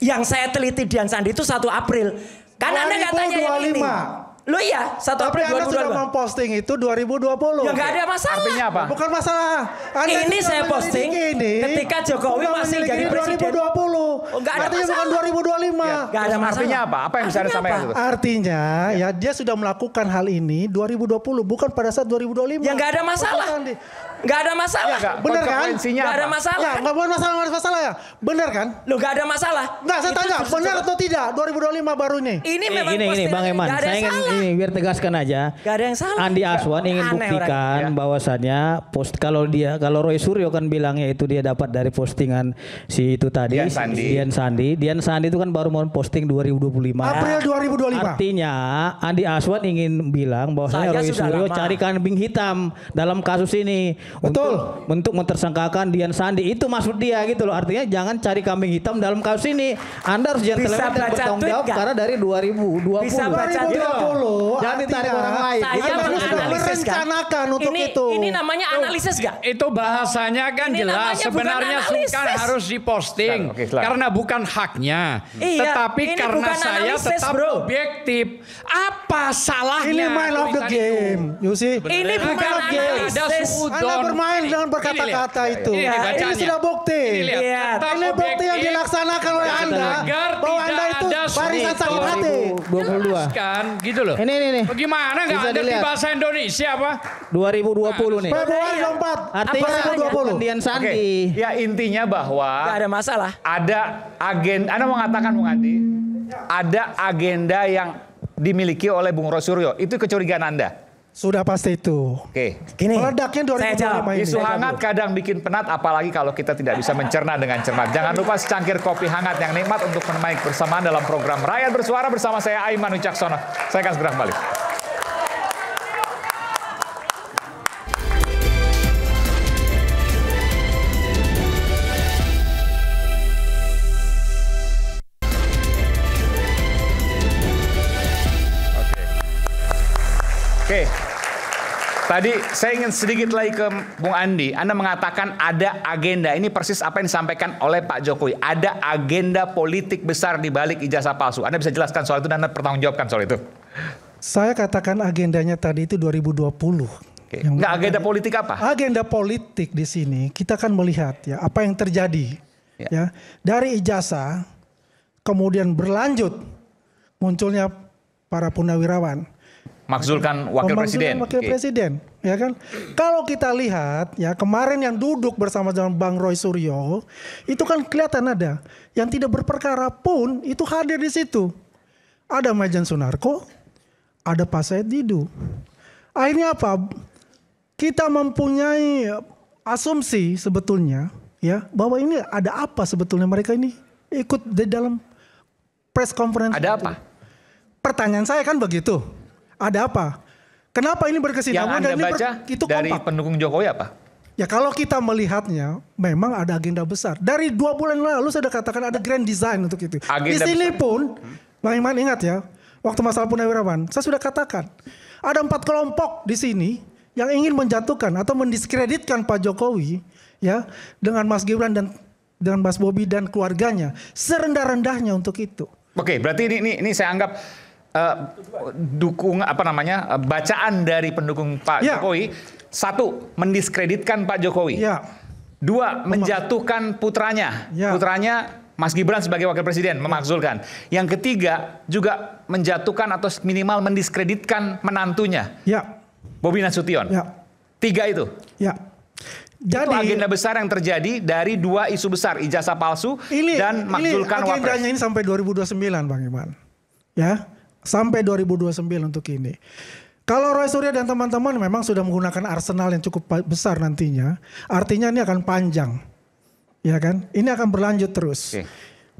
Yang saya teliti Dian Sandi itu 1 April. Kan Anda nggak tanya yang ini. Loh iya, 1 April 2022. Anda sudah memposting itu 2020. Ya nggak ada masalah. Artinya apa? Bukan masalah. Ini saya posting ketika Jokowi masih jadi presiden. 2020. Nggak ada artinya masalah. bukan 2025. Nggak ada masalah. Artinya apa? Apa yang bisa Anda sampaikan itu? Artinya ya dia sudah melakukan hal ini 2020, bukan pada saat 2025. Ya nggak ada masalah. Nggak ada masalah. Ya, bener kan? Nggak ada masalah. Ya, nggak masalah ya. Bener kan? Lo nggak ada masalah. Nggak, saya tanya, benar atau tidak 2025 baru ini? Ini memang ini Bang Eman, nggak ada saya yang ingin salah. ini biar tegaskan aja. Nggak ada yang salah. Andi Aswan ingin Aneh buktikan bahwasannya kalau Roy Suryo kan bilangnya itu dia dapat dari postingan si itu tadi Dian Sandi itu kan baru mau posting 2025. April 2025. Artinya Andi Aswan ingin bilang bahwasanya Roy Suryo cari kambing hitam dalam kasus ini. Betul. Untuk mentersangkakan Dian Sandi, itu maksud dia gitu loh. Artinya jangan cari kambing hitam dalam kasus ini. Anda harus gentleman dan bertanggung jawab karena dari 2020. Bisa baca 2020. Jangan ditarik orang lain. Saya merencanakan untuk itu. Ini namanya analisis gak? Itu bahasanya kan Ini jelas. namanya Sebenarnya bukan analisis. kan harus diposting karena bukan haknya. Iya, Tetapi ini karena bukan saya analisis, tetap bro. objektif. Apa salahnya? Ini mind of the game, you see. Ini bukan analisis. Anda bermain dengan berkata-kata itu. Ini sudah bukti. Ini bukti yang dilaksanakan oleh Anda bahwa Anda itu barisan sakit hati. 2022. Kan gitu loh. Ini. Bagaimana nggak Bisa ada di dilihat. bahasa Indonesia apa? 2020 nih. Februari 24. Artinya 2020. Dian Sandi. Ya intinya bahwa Nggak ada masalah. ada agenda, Anda mengatakan Bung Andi, ada agenda yang dimiliki oleh Bung Roy Suryo. Itu kecurigaan Anda? Sudah pasti itu. Oke. Gini, Meledaknya 2025 ini. Isu hangat kadang bikin penat, apalagi kalau kita tidak bisa mencerna dengan cermat. Jangan lupa secangkir kopi hangat yang nikmat untuk menemani bersamaan dalam program Rakyat Bersuara bersama saya Aiman Wicaksono. Saya akan segera kembali. Oke, tadi saya ingin sedikit lagi ke Bung Andi. Anda mengatakan ada agenda. Ini persis apa yang disampaikan oleh Pak Jokowi. Ada agenda politik besar di balik ijazah palsu. Anda bisa jelaskan soal itu dan Anda bertanggungjawabkan soal itu. Saya katakan agendanya tadi itu 2020. Oke. Nggak agenda politik apa? Agenda politik di sini kita kan melihat ya apa yang terjadi ya dari ijazah kemudian berlanjut munculnya para purnawirawan. Makzulkan wakil presiden. Wakil presiden, ya kan? Kalau kita lihat ya kemarin yang duduk bersama dengan Bang Roy Suryo, itu kan kelihatan ada yang tidak berperkara pun itu hadir di situ. Ada Majan Sunarko, ada Pak Said Didu. Akhirnya apa? Kita mempunyai asumsi sebetulnya ya bahwa ini ada apa sebetulnya mereka ini ikut di dalam press conference. Ada apa? Pertanyaan saya kan begitu. Ada apa? Kenapa ini berkesinambungan? Yang Anda baca itu dari kompak. pendukung Jokowi apa? Ya kalau kita melihatnya memang ada agenda besar. Dari 2 bulan lalu saya sudah katakan ada grand design untuk itu. Di sini pun, Bang Iman ingat ya, waktu masalah Purnawirawan, saya sudah katakan ada 4 kelompok di sini yang ingin menjatuhkan atau mendiskreditkan Pak Jokowi ya dengan Mas Gibran dan dengan Mas Bobi dan keluarganya serendah-rendahnya untuk itu. Oke, berarti ini saya anggap bacaan dari pendukung Pak Jokowi. 1, mendiskreditkan Pak Jokowi. 2, menjatuhkan putranya. Putranya Mas Gibran sebagai wakil presiden, memakzulkan. Yang ketiga juga menjatuhkan atau minimal mendiskreditkan menantunya. Bobi Nasution. 3 itu. Jadi, itu agenda besar yang terjadi dari 2 isu besar, ijazah palsu dan makzulkan wapres. Agendanya ini sampai 2029 Bang Iman. Ya, sampai 2029 untuk ini. Kalau Roy Suryo dan teman-teman memang sudah menggunakan arsenal yang cukup besar nantinya, artinya ini akan panjang. Ya kan? Ini akan berlanjut terus.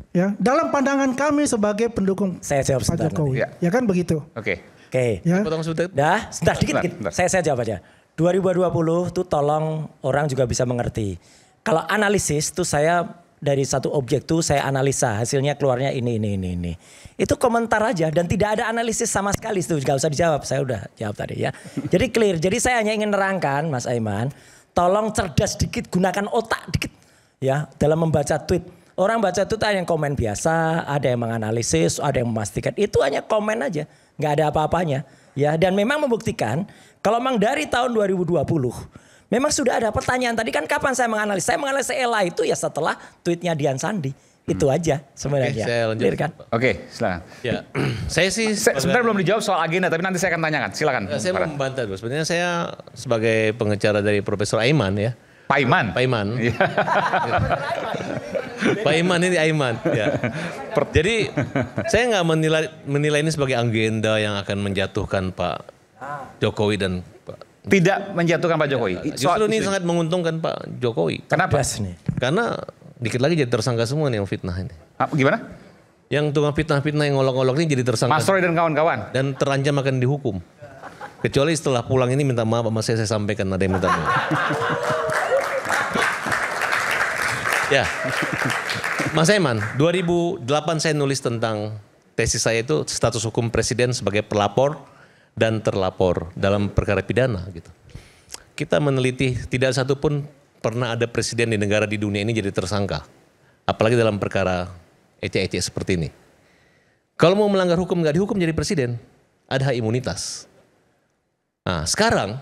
Ya, dalam pandangan kami sebagai pendukung Pak Jokowi. Ya kan begitu? Oke. Ya. Dah, sebentar dikit. Saya jawab aja. 2020 tuh tolong orang juga bisa mengerti. Kalau analisis tuh saya dari satu objek tuh saya analisa, hasilnya keluarnya ini. Itu komentar aja dan tidak ada analisis sama sekali, itu gak usah dijawab, saya udah jawab tadi ya. Jadi clear, jadi saya hanya ingin nerangkan Mas Aiman, tolong cerdas dikit, gunakan otak dikit ya dalam membaca tweet. Orang baca tweet ada yang komen biasa, ada yang menganalisis, ada yang memastikan, itu hanya komen aja, gak ada apa-apanya. Ya, dan memang membuktikan kalau memang dari tahun 2020 memang sudah ada pertanyaan tadi kan kapan saya menganalisis? Saya menganalisis Ella itu ya setelah tweetnya Dian Sandi. Itu aja sebenarnya. Oke, saya lanjut. Clear kan? Oke, silakan. Ya, saya sih Sebentar belum dijawab soal agenda, tapi nanti saya akan tanyakan. Silakan. Saya mau membantah dulu. Sebenarnya saya sebagai pengacara dari Profesor Aiman ya. Pak Iman. Pak Iman. Pak Iman ini Aiman. Ya. Jadi saya nggak menilai ini sebagai agenda yang akan menjatuhkan Pak Jokowi dan Pak. Tidak menjatuhkan Pak Jokowi. Justru ini sangat menguntungkan Pak Jokowi. Kenapa? Karena dikit lagi jadi tersangka semua nih yang fitnah ini. Gimana? Yang tukang fitnah-fitnah yang ngolok-ngolok ini jadi tersangka. Mas Roy dan kawan-kawan. Dan terancam akan dihukum. Kecuali setelah pulang ini minta maaf sama saya sampaikan ada yang minta maaf. Ya, Mas Aiman, 2008 saya nulis tentang tesis saya itu status hukum presiden sebagai pelapor dan terlapor dalam perkara pidana gitu. Kita meneliti tidak satu pun pernah ada presiden di negara di dunia ini jadi tersangka. Apalagi dalam perkara ecek-ecek seperti ini. Kalau mau melanggar hukum nggak dihukum jadi presiden, ada hak imunitas. Nah sekarang,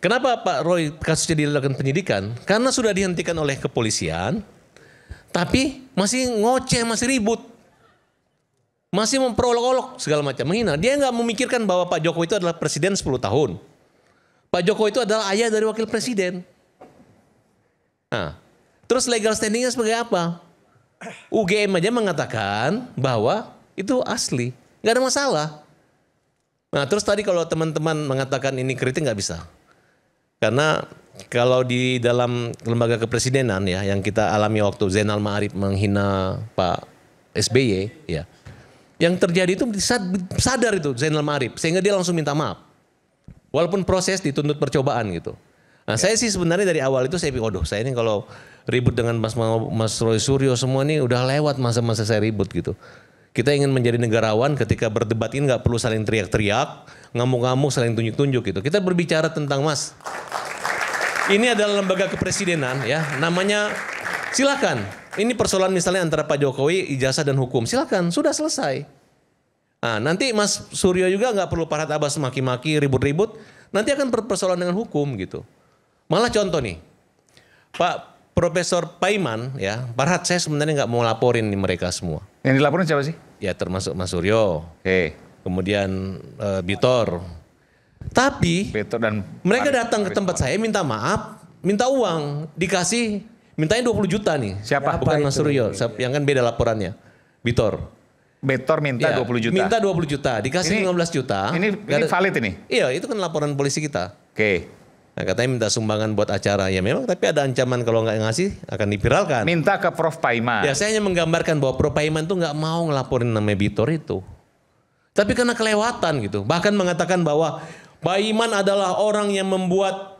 kenapa Pak Roy kasusnya dilakukan penyidikan? Karena sudah dihentikan oleh kepolisian, tapi masih ngoceh, masih ribut. Masih memperolok-olok segala macam, menghina. Dia nggak memikirkan bahwa Pak Jokowi itu adalah presiden 10 tahun. Pak Jokowi itu adalah ayah dari wakil presiden. Nah, terus legal standingnya sebagai apa? UGM aja mengatakan bahwa itu asli, nggak ada masalah. Nah terus tadi kalau teman-teman mengatakan ini kritik nggak bisa. Karena kalau di dalam lembaga kepresidenan ya yang kita alami waktu Zainal Ma'arif menghina Pak SBY ya. Yang terjadi itu sadar itu Zainal Ma'arif sehingga dia langsung minta maaf. Walaupun proses dituntut percobaan gitu. Nah saya sih sebenarnya dari awal itu saya pikir, waduh saya ini kalau ribut dengan Mas Roy Suryo semua ini udah lewat masa-masa saya ribut gitu. Kita ingin menjadi negarawan ketika berdebat ini nggak perlu saling teriak-teriak, ngamuk-ngamuk, saling tunjuk-tunjuk gitu. Kita berbicara tentang Mas. Ini adalah lembaga kepresidenan ya, namanya silakan. Ini persoalan misalnya antara Pak Jokowi, ijazah dan hukum, silakan, sudah selesai. Nah, nanti Mas Suryo juga nggak perlu Farhad Abbas maki-maki, ribut-ribut, nanti akan persoalan dengan hukum gitu. Malah contoh nih, Pak Profesor Paiman ya, Farhad saya sebenarnya nggak mau laporin nih mereka semua. Yang dilaporin siapa sih? Ya termasuk Mas Suryo, kemudian Bitor. Tapi dan mereka datang ke tempat saya minta maaf, minta uang, dikasih, mintanya 20 juta nih. Siapa? Bukan Mas Suryo, yang kan beda laporannya. Bitor. Bitor minta 20 juta. Minta 20 juta, dikasih 15 juta. Ini valid ini? Iya, itu kan laporan polisi kita. Oke. Nah, katanya minta sumbangan buat acara. Ya memang, tapi ada ancaman kalau nggak ngasih akan dipiralkan. Minta ke Prof Paiman. Ya saya hanya menggambarkan bahwa Prof Paiman tuh nggak mau ngelaporin namanya Bitor itu. Tapi karena kelewatan gitu. Bahkan mengatakan bahwa Paiman adalah orang yang membuat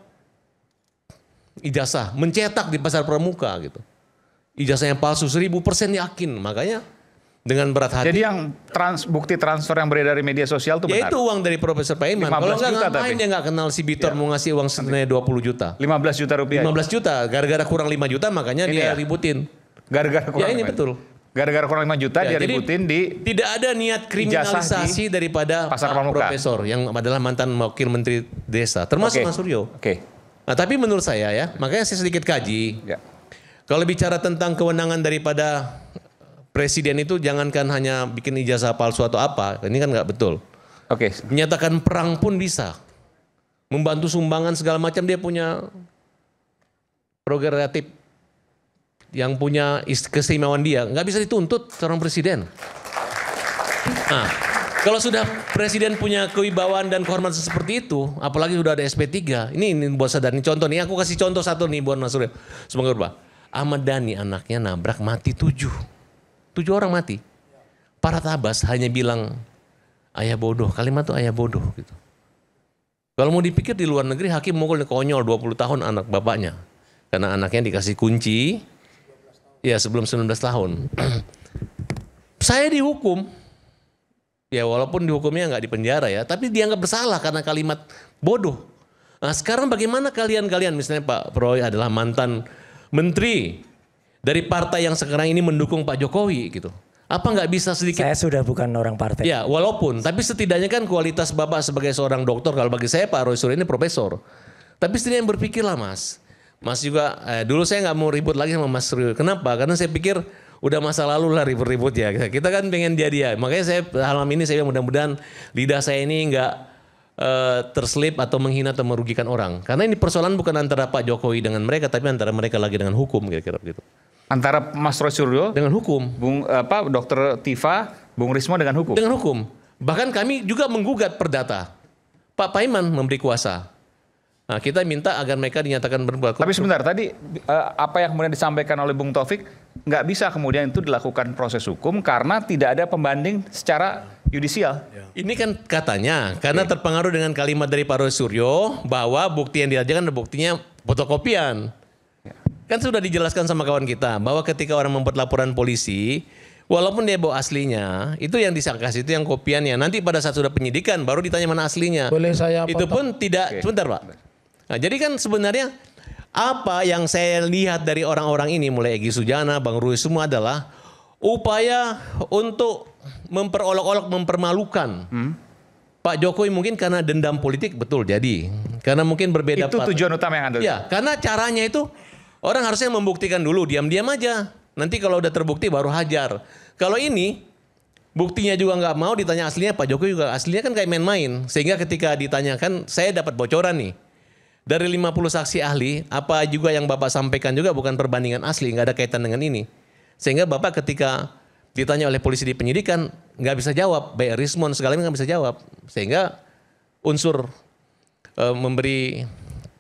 ijazah, mencetak di pasar pramuka gitu. Ijazah yang palsu 1000% yakin. Makanya dengan berat hati. Jadi yang bukti transfer yang beredar dari media sosial itu benar? Ya itu uang dari Profesor Paiman. Kalau nggak ngapain dia nggak kenal si Bitor mau ngasih uang senilai 20 juta. 15 juta rupiah. 15 juta. Gara-gara kurang 5 juta makanya ini dia ya? ributin. Gara-gara kurang ya ini betul. Gara-gara kurang 5 juta dia ributin di tidak ada niat kriminalisasi daripada pasar pramuka. Profesor yang adalah mantan wakil menteri desa. Termasuk Mas Suryo. Nah tapi menurut saya ya, makanya saya sedikit kaji. Kalau bicara tentang kewenangan daripada presiden itu jangankan hanya bikin ijazah palsu atau apa, ini kan nggak betul. Menyatakan perang pun bisa, membantu sumbangan segala macam dia punya prerogatif, yang punya keistimewaan dia, nggak bisa dituntut seorang presiden. Nah, kalau sudah presiden punya kewibawaan dan kehormatan seperti itu, apalagi sudah ada SP3, ini buat sadar nih contoh nih, aku kasih contoh satu nih buat Mas Suryo, semoga berubah. Ahmad Dhani anaknya nabrak mati 7 orang mati. Farhad Abbas hanya bilang ayah bodoh, kalimat itu ayah bodoh gitu. Kalau mau dipikir di luar negeri hakim mukul konyol 20 tahun anak bapaknya. Karena anaknya dikasih kunci ya sebelum 19 tahun. Saya dihukum. Ya walaupun dihukumnya nggak di penjara ya, tapi dianggap bersalah karena kalimat bodoh. Nah sekarang bagaimana kalian misalnya Pak Roy adalah mantan menteri dari partai yang sekarang ini mendukung Pak Jokowi gitu. Apa nggak bisa sedikit? Saya sudah bukan orang partai. Ya walaupun, tapi setidaknya kan kualitas Bapak sebagai seorang dokter, kalau bagi saya Pak Roy Suryo ini profesor. Tapi setidaknya berpikirlah Mas. Mas juga, dulu saya nggak mau ribut lagi sama Mas Suryo. Kenapa? Karena saya pikir udah masa lalu lah ribut-ribut ya. Kita kan pengen dia. Makanya saya malam ini saya mudah-mudahan lidah saya ini nggak terselip atau menghina atau merugikan orang. Karena ini persoalan bukan antara Pak Jokowi dengan mereka, tapi antara mereka lagi dengan hukum kira-kira begitu. Antara Mas Roy Suryo dengan hukum, Dr. Tifa, Bung Rismo dengan hukum. Dengan hukum. Bahkan kami juga menggugat perdata. Pak Paiman memberi kuasa. Nah, kita minta agar mereka dinyatakan berbuat. Tapi sebentar, tadi apa yang kemudian disampaikan oleh Bung Taufik, nggak bisa kemudian itu dilakukan proses hukum karena tidak ada pembanding secara yudisial. Ini kan katanya, karena terpengaruh dengan kalimat dari Pak Roy Suryo bahwa bukti yang diajukan buktinya fotokopian. Kan sudah dijelaskan sama kawan kita bahwa ketika orang membuat laporan polisi, walaupun dia bawa aslinya, itu yang disangkas itu yang kopiannya. Nanti pada saat sudah penyidikan baru ditanya mana aslinya. Boleh saya potong? Itu pun tidak, sebentar Pak. Nah, jadi kan sebenarnya apa yang saya lihat dari orang-orang ini mulai Egy Sujana, Bang Ruy semua adalah upaya untuk memperolok-olok, mempermalukan Pak Jokowi mungkin karena dendam politik betul jadi. Karena mungkin berbeda. Itu tujuan utama yang Anda. Ya, karena caranya itu orang harusnya membuktikan dulu, diam-diam aja. Nanti kalau udah terbukti baru hajar. Kalau ini buktinya juga nggak mau ditanya aslinya, Pak Jokowi juga aslinya kan kayak main-main. Sehingga ketika ditanyakan, saya dapat bocoran nih. Dari 50 saksi ahli, apa juga yang Bapak sampaikan juga bukan perbandingan asli, nggak ada kaitan dengan ini. Sehingga Bapak ketika ditanya oleh polisi di penyidikan, nggak bisa jawab. Baik Rismon segalanya nggak bisa jawab. Sehingga unsur memberi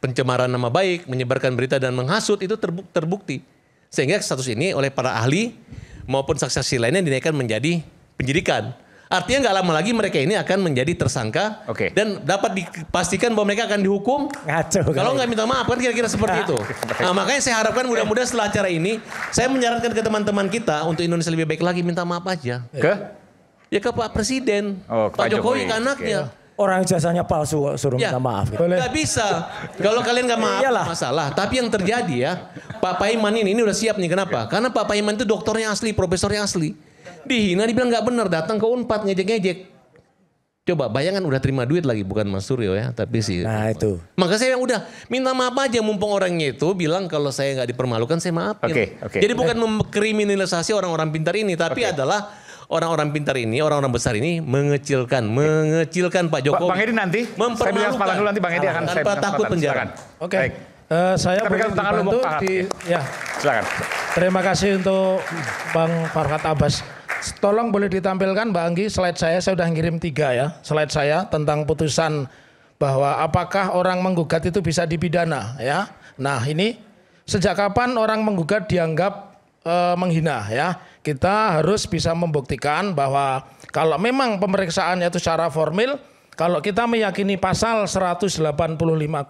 pencemaran nama baik, menyebarkan berita dan menghasut itu terbukti. Sehingga status ini oleh para ahli maupun saksi-saksi lainnya dinaikkan menjadi penyidikan. Artinya nggak lama lagi mereka ini akan menjadi tersangka dan dapat dipastikan bahwa mereka akan dihukum. Kalau nggak minta maaf kan kira-kira seperti itu. Nah, makanya saya harapkan mudah-mudahan setelah acara ini saya menyarankan ke teman-teman kita untuk Indonesia lebih baik lagi minta maaf aja. Ya ke Pak Presiden, Pak Jokowi ke anaknya. Orang jasanya palsu suruh minta maaf. Gitu. Nggak bisa. Kalau kalian nggak maaf masalah. Tapi yang terjadi ya, Pak Paiman ini udah siap nih. Kenapa? Karena Pak Paiman itu doktornya asli, profesornya asli. Dihina, dibilang nggak benar, datang ke Unpad ngejek-ngejek. Coba bayangkan udah terima duit lagi, bukan Mas Suryo ya, tapi sih. Nah itu. Maka saya yang udah minta maaf aja, mumpung orangnya itu bilang kalau saya nggak dipermalukan saya maafin. Jadi bukan mengkriminalisasi orang-orang pintar ini, tapi adalah orang-orang pintar ini, orang-orang besar ini mengecilkan Pak Jokowi. Bang Edi nanti, saya bilang kesempatan dulu nanti Bang Edi akan tanpa takut penjara. Oke. Saya boleh dibantu ya. Silakan. Terima kasih untuk Bang Farhat Abbas. Tolong boleh ditampilkan Mbak Anggi slide saya udah ngirim 3 ya. Slide saya tentang putusan bahwa apakah orang menggugat itu bisa dipidana ya. Nah ini sejak kapan orang menggugat dianggap menghina ya. Kita harus bisa membuktikan bahwa kalau memang pemeriksaannya itu secara formil, kalau kita meyakini pasal 185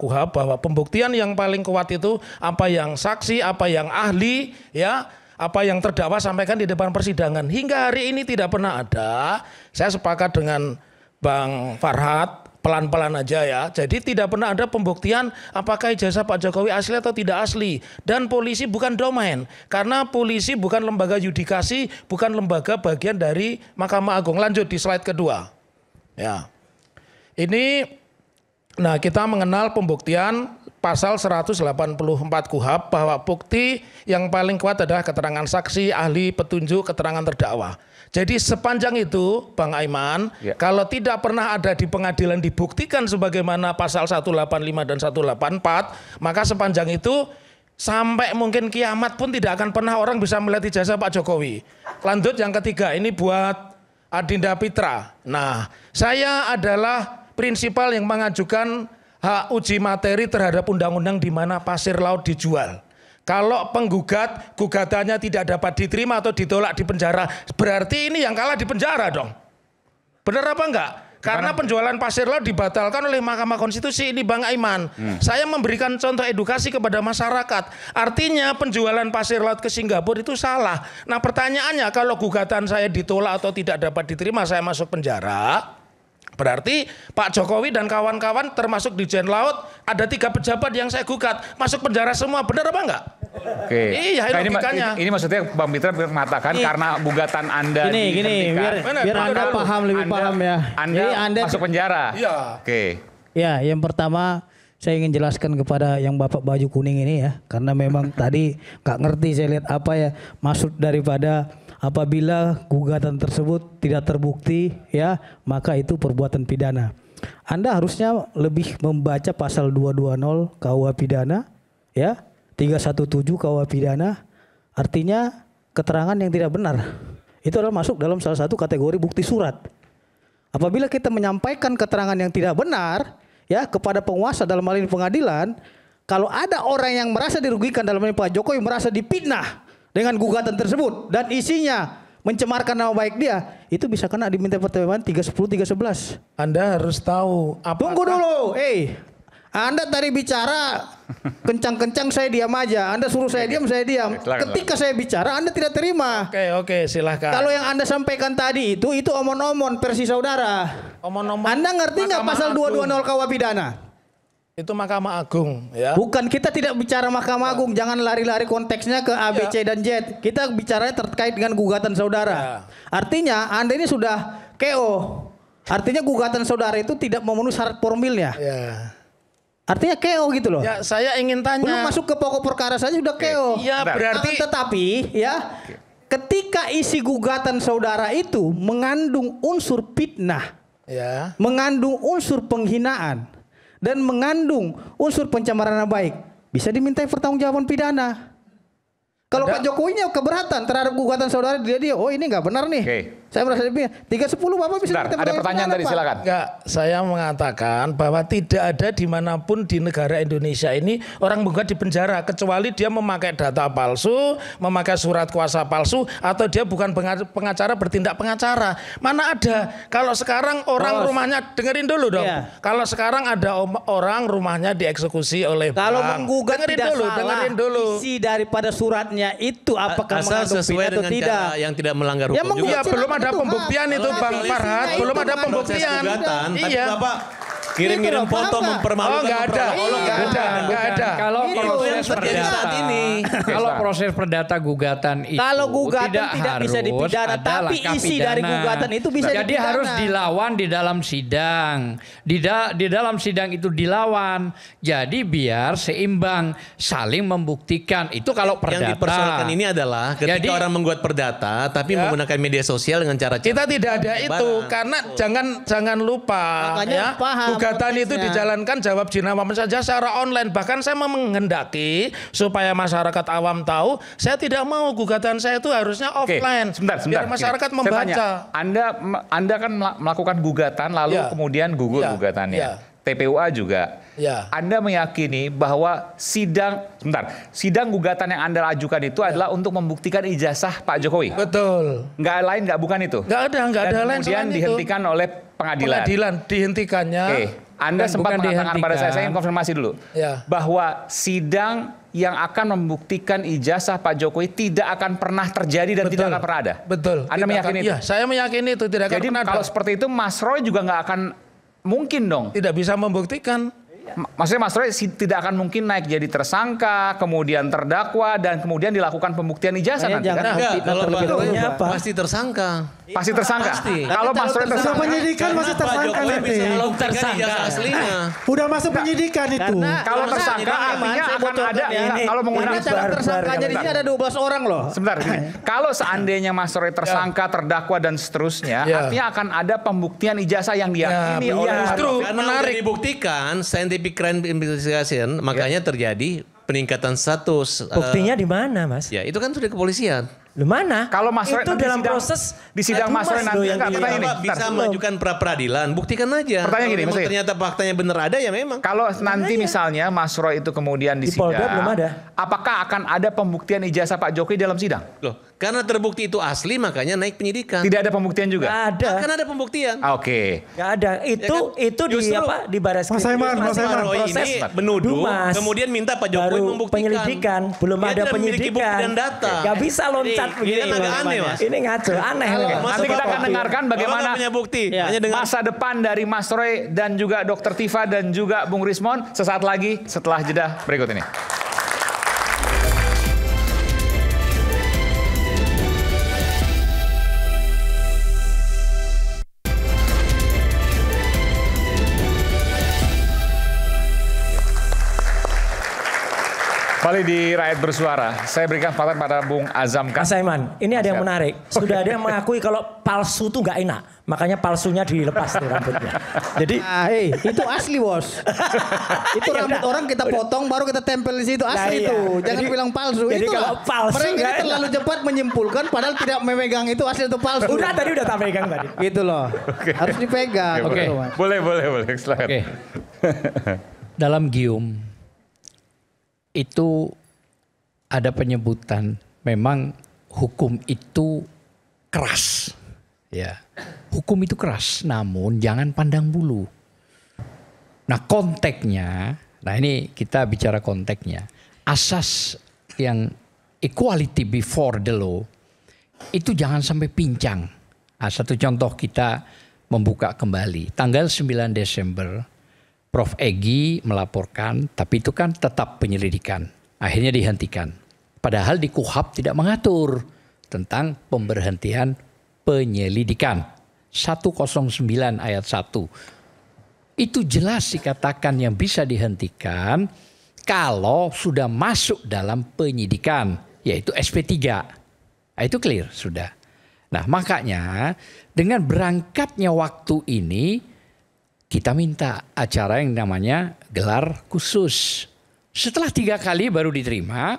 KUHP bahwa pembuktian yang paling kuat itu apa yang saksi, apa yang ahli ya, apa yang terdakwa sampaikan di depan persidangan. Hingga hari ini tidak pernah ada. Saya sepakat dengan Bang Farhat, pelan-pelan aja ya. Jadi tidak pernah ada pembuktian apakah ijazah Pak Jokowi asli atau tidak asli. Dan polisi bukan domain. Karena polisi bukan lembaga yudikasi, bukan lembaga bagian dari Mahkamah Agung. Lanjut di slide kedua. Ya. Ini, nah kita mengenal pembuktian pasal 184 KUHP bahwa bukti yang paling kuat adalah keterangan saksi, ahli, petunjuk, keterangan terdakwa. Jadi sepanjang itu Bang Aiman, kalau tidak pernah ada di pengadilan dibuktikan sebagaimana pasal 185 dan 184, maka sepanjang itu sampai mungkin kiamat pun tidak akan pernah orang bisa melihat ijazah Pak Jokowi. Lanjut yang ketiga, ini buat Adinda Pitra. Nah, saya adalah prinsipal yang mengajukan hak uji materi terhadap undang-undang di mana pasir laut dijual. Kalau penggugat gugatannya tidak dapat diterima atau ditolak di penjara, berarti ini yang kalah di penjara dong. Benar apa enggak? Karena penjualan pasir laut dibatalkan oleh Mahkamah Konstitusi ini Bang Aiman. Saya memberikan contoh edukasi kepada masyarakat. Artinya penjualan pasir laut ke Singapura itu salah. Nah pertanyaannya kalau gugatan saya ditolak atau tidak dapat diterima saya masuk penjara. Berarti Pak Jokowi dan kawan-kawan termasuk Dirjen Laut ada 3 pejabat yang saya gugat masuk penjara semua, benar apa enggak? Oke. Iya, logikanya. Ini maksudnya Bang Mitra mengatakan karena gugatan Anda gini, biar Anda paham lebih paham ya. Anda masuk penjara. Iya. Oke. Ya, yang pertama saya ingin jelaskan kepada yang Bapak baju kuning ini ya, karena memang tadi nggak ngerti saya lihat apa ya maksud daripada apabila gugatan tersebut tidak terbukti ya, maka itu perbuatan pidana. Anda harusnya lebih membaca pasal 220 KUH pidana ya, 317 KUH pidana, artinya keterangan yang tidak benar. Itu adalah masuk dalam salah satu kategori bukti surat. Apabila kita menyampaikan keterangan yang tidak benar ya kepada penguasa dalam hal ini pengadilan, kalau ada orang yang merasa dirugikan dalam hal ini Pak Jokowi merasa dipitnah dengan gugatan tersebut dan isinya mencemarkan nama baik dia, itu bisa kena diminta pertimbangan 310 311. Anda harus tahu Tunggu dulu. Anda tadi bicara kencang-kencang, saya diam aja. Anda suruh saya diam, saya diam. Ketika saya bicara Anda tidak terima. Oke, silahkan. Kalau yang Anda sampaikan tadi itu omon-omon versi saudara. Omon-omon. Anda ngerti nggak pasal 220 KUH pidana? Itu Mahkamah Agung ya. Bukan, kita tidak bicara Mahkamah Agung. Jangan lari-lari konteksnya ke A, B, C, dan Z. Kita bicaranya terkait dengan gugatan saudara. Artinya Anda ini sudah KO. Artinya gugatan saudara itu tidak memenuhi syarat formilnya. Artinya KO gitu loh. Ya, saya ingin tanya. Belum masuk ke pokok perkara saja sudah KO. Iya, berarti tetapi ya, ketika isi gugatan saudara itu mengandung unsur fitnah, mengandung unsur penghinaan, dan mengandung unsur pencemaran nama baik, bisa dimintai pertanggungjawaban pidana. Kalau Pak Jokowinya keberatan terhadap gugatan saudara, dia oh ini nggak benar nih. Saya merasa dipilih. 310 Bapak bisa. Ada pertanyaan tadi, silakan. Enggak, saya mengatakan bahwa tidak ada dimanapun di negara Indonesia ini orang menggugat di penjara kecuali dia memakai data palsu, memakai surat kuasa palsu, atau dia bukan pengacara bertindak pengacara. Mana ada? Kalau sekarang orang rumahnya, dengerin dulu dong. Kalau sekarang ada orang rumahnya dieksekusi oleh kalau bank. menggugat dengerin dulu. Isi daripada suratnya itu apakah asal sesuai dengan cara yang tidak melanggar hukum juga. Belum ada pembuktian itu Bang Farhad, belum ada pembuktian. Tapi Bapak kirim-kirim foto mempermalukan. Enggak ada. Kalau proses perdata ini, kalau proses perdata gugatan itu kalau gugatan tidak bisa dipidana, tapi isi dari gugatan itu bisa dipidana. Jadi harus dilawan di dalam sidang. Di dalam sidang itu dilawan. Jadi biar seimbang, saling membuktikan. Itu kalau perdata. Yang dipersoalkan ini adalah ketika orang membuat perdata tapi menggunakan media sosial dengan cara kita tidak ada itu karena jangan lupa ya. Gugatan itu dijalankan jawab jinawam saja secara online. Bahkan saya menghendaki supaya masyarakat awam tahu, saya tidak mau gugatan saya itu harusnya offline. Sebentar. Biar masyarakat membaca. Anda kan melakukan gugatan lalu kemudian gugur gugatannya. TPUA juga. Anda meyakini bahwa sidang gugatan yang Anda ajukan itu adalah untuk membuktikan ijazah Pak Jokowi. Betul. Bukan itu. Nggak ada lain. Kemudian dihentikan oleh pengadilan. Dihentikannya. Anda sempat mengatakan pada saya ingin konfirmasi dulu bahwa sidang yang akan membuktikan ijazah Pak Jokowi tidak akan pernah terjadi dan tidak akan pernah ada. Betul. Anda meyakini itu? Iya, saya meyakini itu tidak akan pernah ada. Jadi kalau seperti itu Mas Roy juga nggak akan mungkin dong. Tidak bisa membuktikan. Maksudnya Mas Roy tidak akan mungkin naik jadi tersangka, kemudian terdakwa, dan kemudian dilakukan pembuktian ijazah nanti. Kalau pasti tersangka. Pasti tersangka. Kalau Mas Roy tersangka. Penyidikan masih tersangka nanti. Tersangka aslinya. Udah masuk penyidikan itu. Kalau tersangka artinya akan ada. Kalau menggunakan tersangkanya di sini ada 12 orang loh. Sebentar. Kalau seandainya Mas Roy tersangka, terdakwa dan seterusnya, artinya akan ada pembuktian ijazah yang diyakini oleh justru menarik dibuktikan scientific crime investigation, makanya terjadi peningkatan status. Buktinya di mana, Mas? Ya, itu kan sudah kepolisian. Di mana? Kalau Mas Roy itu dalam proses di sidang Mas Roy nanti bisa mengajukan pra peradilan, buktikan aja. Pertanyaan gini, kalau ternyata faktanya benar ada ya memang. Kalau nanti misalnya Mas Roy itu kemudian di sidang, belum ada. Apakah akan ada pembuktian ijazah Pak Jokowi dalam sidang? Loh, karena terbukti itu asli makanya naik penyidikan. Tidak ada pembuktian juga. Nggak ada. Akan ada pembuktian. Oke. Nggak ada. Itu di Baris Krim. Mas Aiman ini menuduh, kemudian minta Pak Jokowi membuktikan. Penyelidikan, belum ada penyelidikan. Dan data. Nggak bisa loncat begini. Aneh, Mas. Ini ngaco, aneh. Nanti kita akan dengarkan bagaimana masa depan dari Mas Roy dan juga Dr. Tifa dan juga Bung Rismon sesaat lagi setelah jeda berikut ini. Kembali di Rakyat Bersuara, saya berikan kesempatan pada Bung Azam. Mas Aiman, ini ada yang menarik. Sudah ada yang mengakui kalau palsu tuh nggak enak. Makanya palsunya dilepas tuh rambutnya. Jadi, itu asli bos. Itu rambut orang kita potong baru kita tempel di situ asli tuh. Jangan bilang palsu. Jadi kalau palsu mereka ini terlalu cepat menyimpulkan padahal tidak memegang itu asli atau palsu. Udah tak pegang tadi. Gitu loh. Harus dipegang. Oke. Boleh. Silakan. Oke. Dalam Gium itu ada penyebutan memang hukum itu keras. Ya. Hukum itu keras, namun jangan pandang bulu. Nah, konteksnya, nah ini kita bicara konteksnya. Asas yang equality before the law itu jangan sampai pincang. Nah, satu contoh kita membuka kembali. Tanggal 9 Desember Prof. Egy melaporkan, tapi itu kan tetap penyelidikan. Akhirnya dihentikan. Padahal di KUHP tidak mengatur tentang pemberhentian penyelidikan. 109 ayat 1. Itu jelas dikatakan yang bisa dihentikan kalau sudah masuk dalam penyidikan, yaitu SP3. Nah, itu clear sudah. Nah, makanya dengan berangkatnya waktu ini, kita minta acara yang namanya gelar khusus. Setelah 3 kali baru diterima,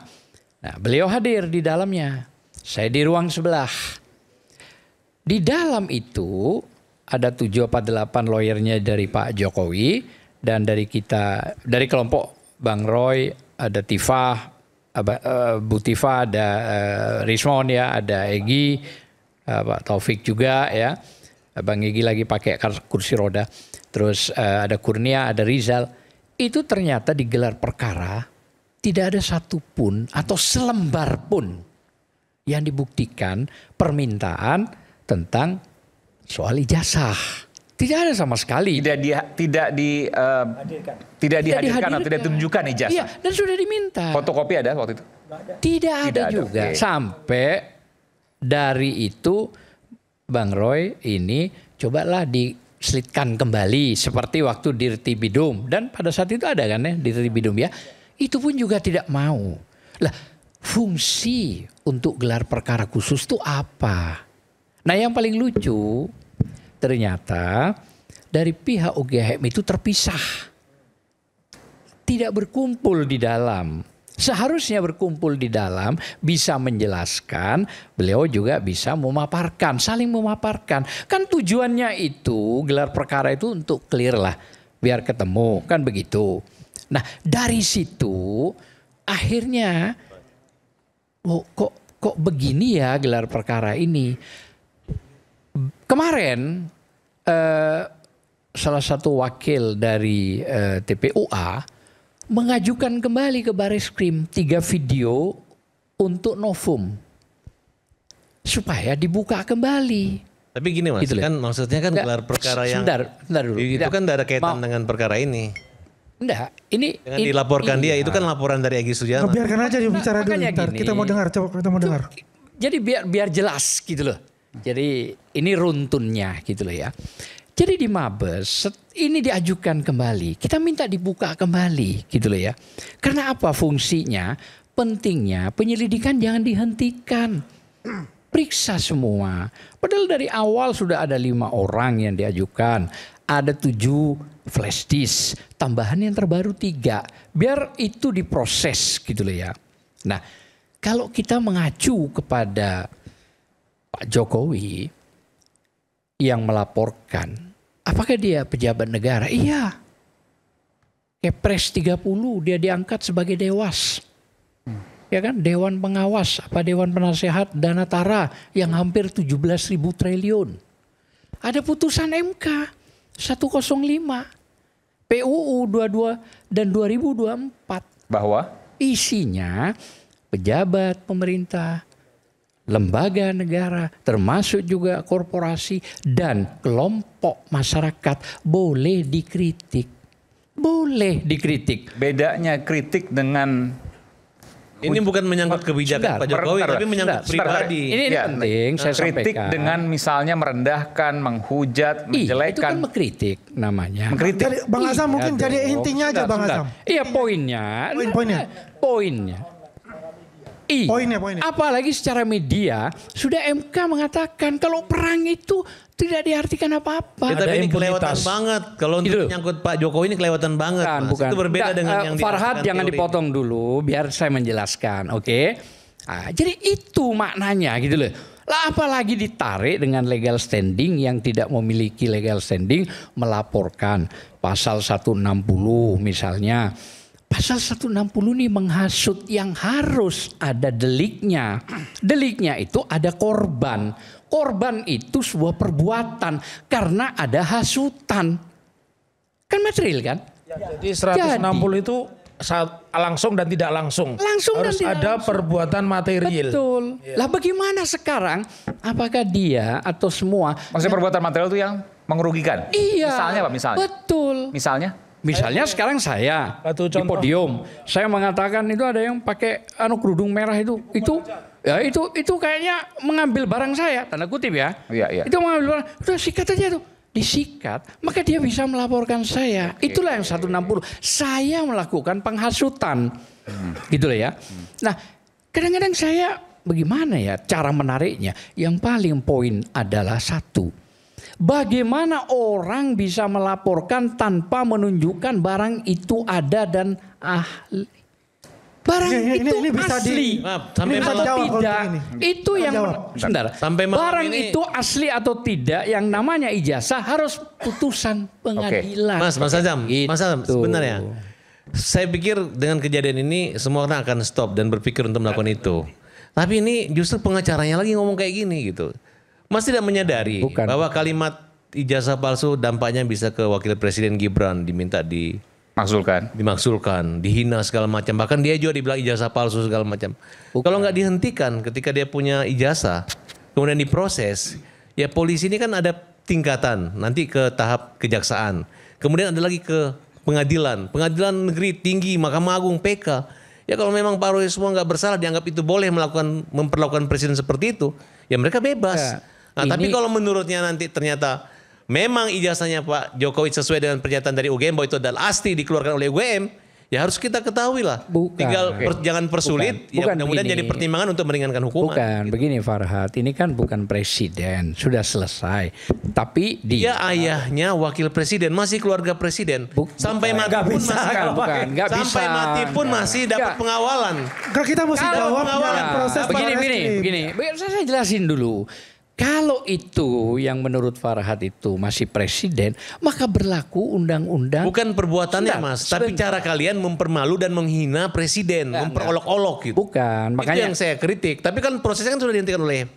nah beliau hadir di dalamnya. Saya di ruang sebelah. Di dalam itu ada 7 atau 8 lawyernya dari Pak Jokowi. Dan dari kita, dari kelompok Bang Roy, ada Tifa, Bu Tifa, ada Rismon ya, ada Egy, Pak Taufik juga ya. Bang Egy lagi pakai kursi roda. Terus ada Kurnia, ada Rizal. Itu ternyata di gelar perkara tidak ada satupun atau selembar pun yang dibuktikan permintaan tentang soal ijazah. Tidak ada sama sekali. Tidak dihadirkan atau tidak ditunjukkan ijazah. Iya, dan sudah diminta. Fotokopi ada waktu itu? Tidak ada juga. Okay. Sampai dari itu Bang Roy ini cobalah diselitkan kembali seperti waktu Dirti Bidum, dan pada saat itu ada kan ya Dirti Bidum ya, itu pun juga tidak mau. Lah, fungsi untuk gelar perkara khusus itu apa? Nah, yang paling lucu ternyata dari pihak UGM itu terpisah, tidak berkumpul di dalam. Seharusnya berkumpul di dalam, bisa menjelaskan, beliau juga bisa memaparkan, saling memaparkan. Kan tujuannya itu, gelar perkara itu untuk clear lah, biar ketemu, kan begitu. Nah, dari situ akhirnya kok begini ya gelar perkara ini. Kemarin salah satu wakil dari TPUA mengajukan kembali ke Bareskrim 3 video untuk novum supaya dibuka kembali. Tapi gini Mas, gitu kan maksudnya kan gelar perkara yang sebentar dulu. Itu kan tidak ada kaitan dengan perkara ini. Enggak, ini dengan dilaporkan dia, itu kan laporan dari Egy Sujana. Biarkan aja dia bicara dulu, ntar kita mau dengar, coba kita mau dengar. Jadi biar jelas gitu loh. Jadi ini runtunnya gitu loh ya. Jadi di Mabes ini diajukan kembali. Kita minta dibuka kembali gitu loh ya. Karena apa fungsinya? Pentingnya penyelidikan jangan dihentikan. Periksa semua. Padahal dari awal sudah ada 5 orang yang diajukan. Ada 7 flash disk. Tambahan yang terbaru 3. Biar itu diproses gitu loh ya. Nah, kalau kita mengacu kepada Pak Jokowi yang melaporkan, apakah dia pejabat negara? Iya. Kepres 30 dia diangkat sebagai dewas. Ya kan, Dewan Pengawas, apa Dewan Penasehat Dana Tara yang hampir 17.000 triliun. Ada putusan MK 105, PUU 22 dan 2024. Bahwa? Isinya pejabat pemerintah, lembaga negara, termasuk juga korporasi dan kelompok masyarakat boleh dikritik. Boleh dikritik. Bedanya kritik dengan Ini bukan menyangkut kebijakan Pak Jokowi, tapi menyangkut pribadi. Ini penting saya kritik sampaikan. dengan misalnya merendahkan, menghujat, menjelekan. Itu kan mengkritik namanya. Mengkritik. Jadi, Bang Azam mungkin jadi intinya aja Bang Azam. Iya poinnya. Poinnya. Poinnya. Apalagi secara media sudah MK mengatakan kalau perang itu tidak diartikan apa-apa. Ya, tapi ini kelewatan banget. Kalau untuk menyangkut Pak Jokowi ini kelewatan banget. Bukan. Itu berbeda dengan yang Farhad jangan dipotong dulu biar saya menjelaskan. Oke. Nah, jadi itu maknanya gitu loh. Lah apalagi ditarik dengan legal standing yang tidak memiliki legal standing melaporkan pasal 160 misalnya. Pasal 160 ini menghasut yang harus ada deliknya. Deliknya itu ada korban. Korban itu sebuah perbuatan karena ada hasutan. Kan material kan? Jadi 160 itu langsung dan tidak langsung. Harus ada perbuatan material. Betul. Lah bagaimana sekarang? Apakah dia atau semua? Maksudnya perbuatan material itu yang mengerugikan? Iya. Misalnya Pak, misalnya? Betul. Misalnya sekarang saya di podium, saya mengatakan itu ada yang pakai kerudung merah itu kayaknya mengambil barang saya, tanda kutip ya. Iya. Itu mengambil barang, udah sikat aja tuh. Disikat, maka dia bisa melaporkan saya. Itulah yang 160. Saya melakukan penghasutan. Gitu loh ya. Nah, kadang-kadang saya bagaimana ya cara menariknya? Yang paling poin adalah satu. Bagaimana orang bisa melaporkan tanpa menunjukkan barang itu ada dan ahli? Barang itu bisa asli sampai atau tidak? Itu yang sebentar. Barang itu asli atau tidak? Yang namanya ijazah harus putusan pengadilan. Mas Azam, sebenarnya saya pikir dengan kejadian ini semua orang akan stop dan berpikir untuk melakukan itu. Tapi ini justru pengacaranya lagi ngomong kayak gini gitu. Mas tidak menyadari bahwa kalimat ijazah palsu dampaknya bisa ke Wakil Presiden Gibran diminta dimaksulkan, dihina segala macam. Bahkan dia juga dibilang ijazah palsu segala macam. Kalau nggak dihentikan ketika dia punya ijazah, kemudian diproses, ya polisi ini kan ada tingkatan, nanti ke tahap kejaksaan. Kemudian ada lagi ke pengadilan negeri tinggi, Mahkamah Agung, PK. Ya kalau memang Pak Roy semua nggak bersalah, dianggap itu boleh memperlakukan presiden seperti itu, ya mereka bebas. Nah, tapi kalau menurutnya nanti ternyata memang ijazahnya Pak Jokowi sesuai dengan pernyataan dari UGM bahwa itu adalah asli dikeluarkan oleh UGM, ya harus kita ketahui lah. Tinggal jangan persulit, ya mudah-mudahan jadi pertimbangan untuk meringankan hukuman. Bukan, begini Farhad, ini kan bukan presiden, sudah selesai. Tapi dia ayahnya wakil presiden, masih keluarga presiden. Sampai mati pun sampai mati pun masih dapat pengawalan. Kita mesti jawab proses begini. Saya jelasin dulu. Kalau itu yang menurut Farhad itu masih presiden, maka berlaku undang-undang. Bukan perbuatannya Mas, tapi cara kalian mempermalu dan menghina presiden, memperolok-olok gitu. Bukan, makanya itu yang saya kritik. Tapi kan prosesnya kan sudah dihentikan oleh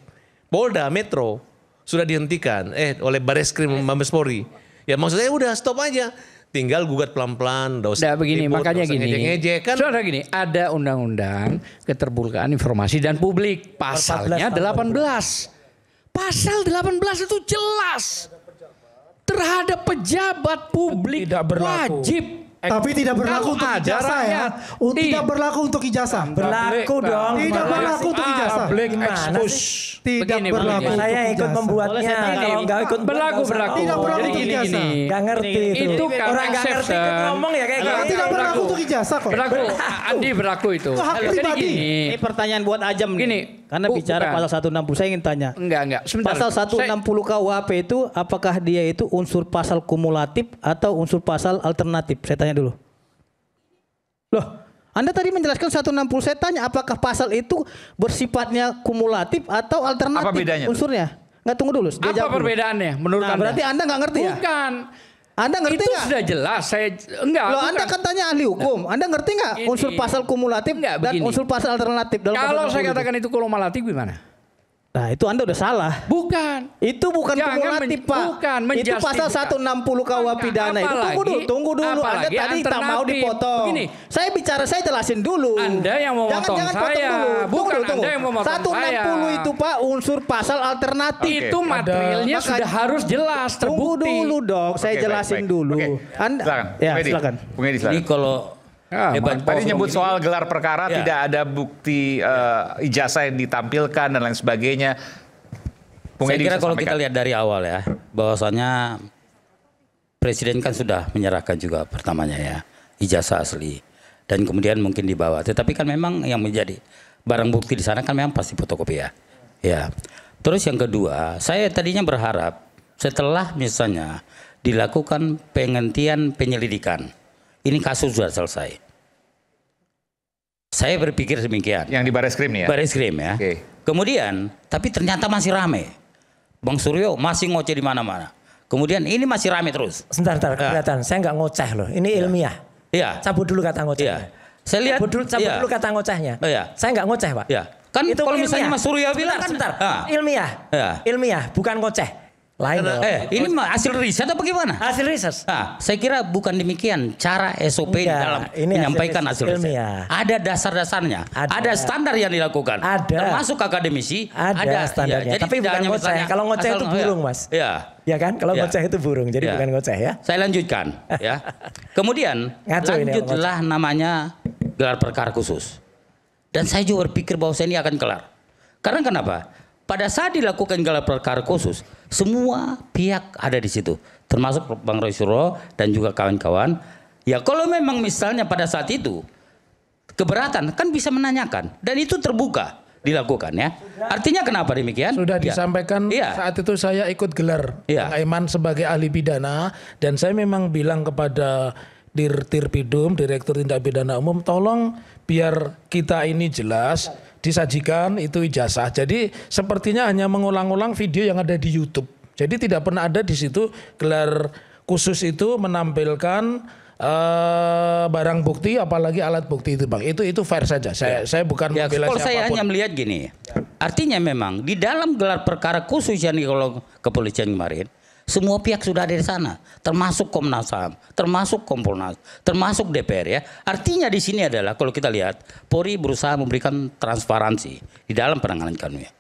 Polda Metro, sudah dihentikan oleh Bareskrim Mabes Polri. Ya maksudnya udah stop aja. Tinggal gugat pelan-pelan, begini, makanya gini. Kan? Saudara gini, ada undang-undang keterbukaan informasi dan publik, pasalnya 18. Pasal 18 itu jelas terhadap pejabat publik wajib. Tapi tidak berlaku untuk ijazah ya. Tidak berlaku untuk ijazah. Berlaku dong. Tidak berlaku untuk ijazah. Tidak berlaku. Saya ikut membuatnya. Kalau nggak ikut berlaku. Tidak berlaku untuk ijazah. Nggak ngerti itu. Orang nggak ngerti ikut ngomong ya kayak gitu. Tidak berlaku untuk ijazah kok. Berlaku. Andi berlaku itu. Ini pertanyaan buat Ajam gini. Karena bicara pasal 160 saya ingin tanya. Enggak. Sebentar. Pasal 160 KUHP itu apakah dia itu unsur pasal kumulatif atau unsur pasal alternatif? Saya tanya dulu. Loh, Anda tadi menjelaskan 160, saya tanya apakah pasal itu bersifatnya kumulatif atau alternatif? Apa bedanya unsurnya? Enggak, tunggu dulu. Apa perbedaannya menurut Anda? Berarti Anda enggak ngerti ya? Bukan. Anda ngerti itu gak? Sudah jelas. Saya enggak. Loh, Anda kan tanya ahli hukum. Anda ngerti nggak unsur pasal kumulatif dan unsur pasal alternatif dalam kalau saya katakan itu kumulatif gimana? Nah, itu Anda udah salah. Bukan. Itu bukan kumulatif, Pak. Bukan. Itu pasal 160 KUH pidana. Itu tunggu dulu. Anda tadi tak mau dipotong. Begini, saya jelasin dulu. Anda yang mau potong saya. Bukan Anda yang mau potong saya. 160 itu Pak unsur pasal alternatif. Itu materialnya sudah harus jelas terbukti. Tunggu dulu dong, saya jelasin dulu. Silakan. Ya, silakan. Bung Edi, silakan. Jadi kalau Tadi nyebut soal gelar perkara tidak ada bukti ijazah yang ditampilkan dan lain sebagainya. Saya kira kalau kita lihat dari awal ya, bahwasanya Presiden kan sudah menyerahkan juga pertamanya ya ijazah asli dan kemudian mungkin dibawa. Tetapi kan memang yang menjadi barang bukti di sana kan memang pasti fotokopi ya. Ya. Terus yang kedua, saya tadinya berharap setelah misalnya dilakukan penghentian penyelidikan, ini kasus sudah selesai. Saya berpikir demikian. Yang di Bareskrim nih ya? Bareskrim ya. Kemudian, tapi ternyata masih rame. Bang Suryo masih ngoceh di mana-mana. Kemudian ini masih rame terus. Sebentar, kelihatan. Saya nggak ngoceh loh. Ini ilmiah. Iya. Cabut dulu kata ngocehnya. Saya lihat. Cabut dulu kata ngocehnya. Saya nggak ngoceh, Pak. Iya. Kan itu kalau misalnya Mas Suryo bilang kan. Sebentar. Ilmiah, bukan ngoceh. Lain dong. Ini hasil riset atau bagaimana? Hasil riset. Saya kira bukan demikian cara SOP di dalam menyampaikan hasil riset. Ada dasar-dasarnya, ada standar yang dilakukan. Termasuk akademisi, ada standarnya. Jadi tapi bukan ngoceh. Kalau ngoceh itu burung, Mas. Ya kan? Kalau ngoceh itu burung, jadi bukan ngoceh ya. Saya lanjutkan ya. Kemudian lanjutlah namanya gelar perkara khusus. Dan saya juga berpikir bahwa ini akan kelar. Karena kenapa? Pada saat dilakukan gelar perkara khusus, semua pihak ada di situ, termasuk Bang Roy Suryo dan juga kawan-kawan. Ya kalau memang misalnya pada saat itu keberatan, kan bisa menanyakan dan itu terbuka dilakukan ya. Artinya kenapa demikian? Sudah disampaikan saat itu saya ikut gelar Bang Aiman sebagai ahli pidana dan saya memang bilang kepada Dirpidum, Direktur Tindak Pidana Umum, tolong biar kita ini jelas. Disajikan itu ijazah. Jadi sepertinya hanya mengulang-ulang video yang ada di YouTube. Jadi tidak pernah ada di situ gelar khusus itu menampilkan barang bukti apalagi alat bukti itu, Bang. Itu fair saja. Saya bukan membela siapapun. Saya hanya melihat gini. Artinya memang di dalam gelar perkara khusus yang kalau kepolisian kemarin semua pihak sudah ada di sana, termasuk Komnas HAM, termasuk Kompolnas, termasuk DPR ya. Artinya di sini adalah kalau kita lihat Polri berusaha memberikan transparansi di dalam penanganan kasusnya.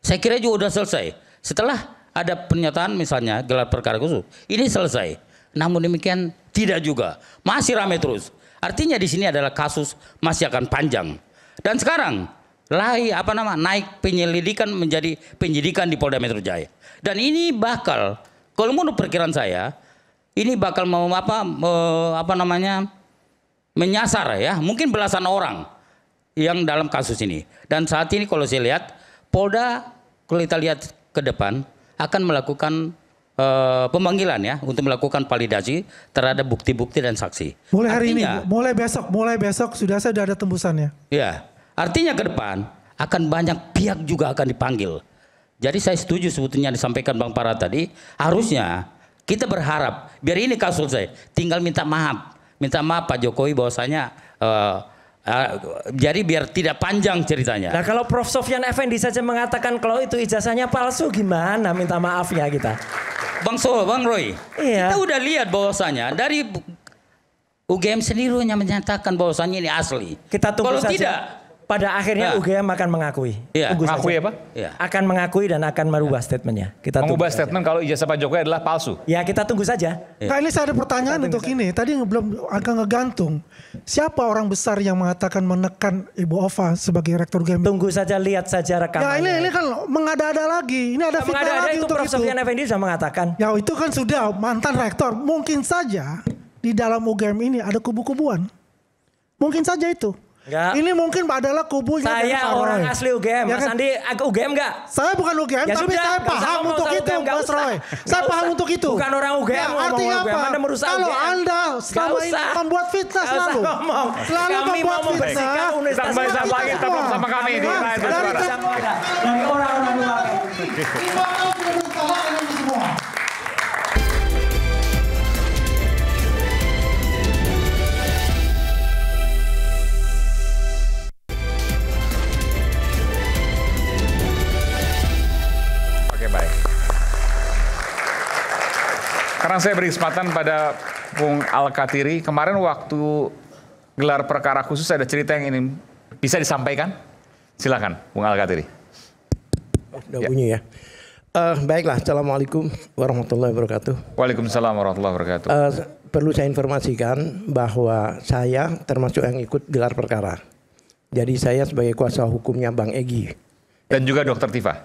Saya kira juga sudah selesai. Setelah ada pernyataan misalnya gelar perkara khusus, ini selesai. Namun demikian tidak juga, masih ramai terus. Artinya di sini adalah kasus masih akan panjang. Dan sekarang naik penyelidikan menjadi penyidikan di Polda Metro Jaya. Dan ini bakal kalau menurut perkiraan saya, ini bakal menyasar ya, mungkin belasan orang yang dalam kasus ini. Dan saat ini kalau saya lihat, Polda kalau kita lihat ke depan akan melakukan pemanggilan ya untuk melakukan validasi terhadap bukti-bukti dan saksi. Mulai hari ini, mulai besok sudah ada tembusannya. Ya, artinya ke depan akan banyak pihak juga akan dipanggil. Jadi saya setuju sebetulnya disampaikan Bang Farad tadi, harusnya kita berharap biar ini kasus selesai, tinggal minta maaf Pak Jokowi bahwasanya jadi biar tidak panjang ceritanya. Nah kalau Prof. Sofyan Effendi saja mengatakan kalau itu ijazahnya palsu, gimana minta maafnya kita? Bang Roy, kita udah lihat bahwasanya dari UGM sendiri hanya menyatakan bahwasanya ini asli. Kita tunggu kalau saja. Tidak, pada akhirnya UGM akan mengakui. Mengakui apa? Akan mengakui dan akan merubah statementnya. Kita mengubah statement kalau ijazah Pak Jokowi adalah palsu. Ya kita tunggu saja. Nah ini saya ada pertanyaan untuk ini. Tadi belum agak ngegantung. Siapa orang besar yang mengatakan menekan Ibu Ova sebagai rektor UGM? Tunggu saja, lihat saja rekamannya. Ya ini kan mengada-ada lagi. Ini ada fitnah lagi untuk Prof. Sofyan Effendi sudah mengatakan. Ya itu kan sudah mantan rektor. Mungkin saja di dalam UGM ini ada kubu-kubuan. Mungkin saja itu. Enggak. Ini mungkin adalah kubunya. Saya orang asli UGM, ya Mas kan? Andi UGM enggak? Saya bukan UGM, ya tapi sudah, saya paham untuk itu, Mas Roy. Saya paham untuk itu. Bukan orang UGM. Ya, artinya apa? Anda merusak kalau UGM. Anda selama ini membuat fitnah selalu. Selalu membuat fitnah. Kita kembali saat lagi tetap sama kami di Layar Bersuara. Dari orang-orang luar. Sekarang saya beri kesempatan pada Bung Al-Katiri. Kemarin waktu gelar perkara khusus ada cerita yang ini bisa disampaikan? Silakan, Bung Al-Katiri. Udah bunyi ya. Baiklah, Assalamualaikum warahmatullahi wabarakatuh. Waalaikumsalam warahmatullahi wabarakatuh. perlu saya informasikan bahwa saya termasuk yang ikut gelar perkara. Jadi saya sebagai kuasa hukumnya Bang Egy. Dan juga Dokter Tifa?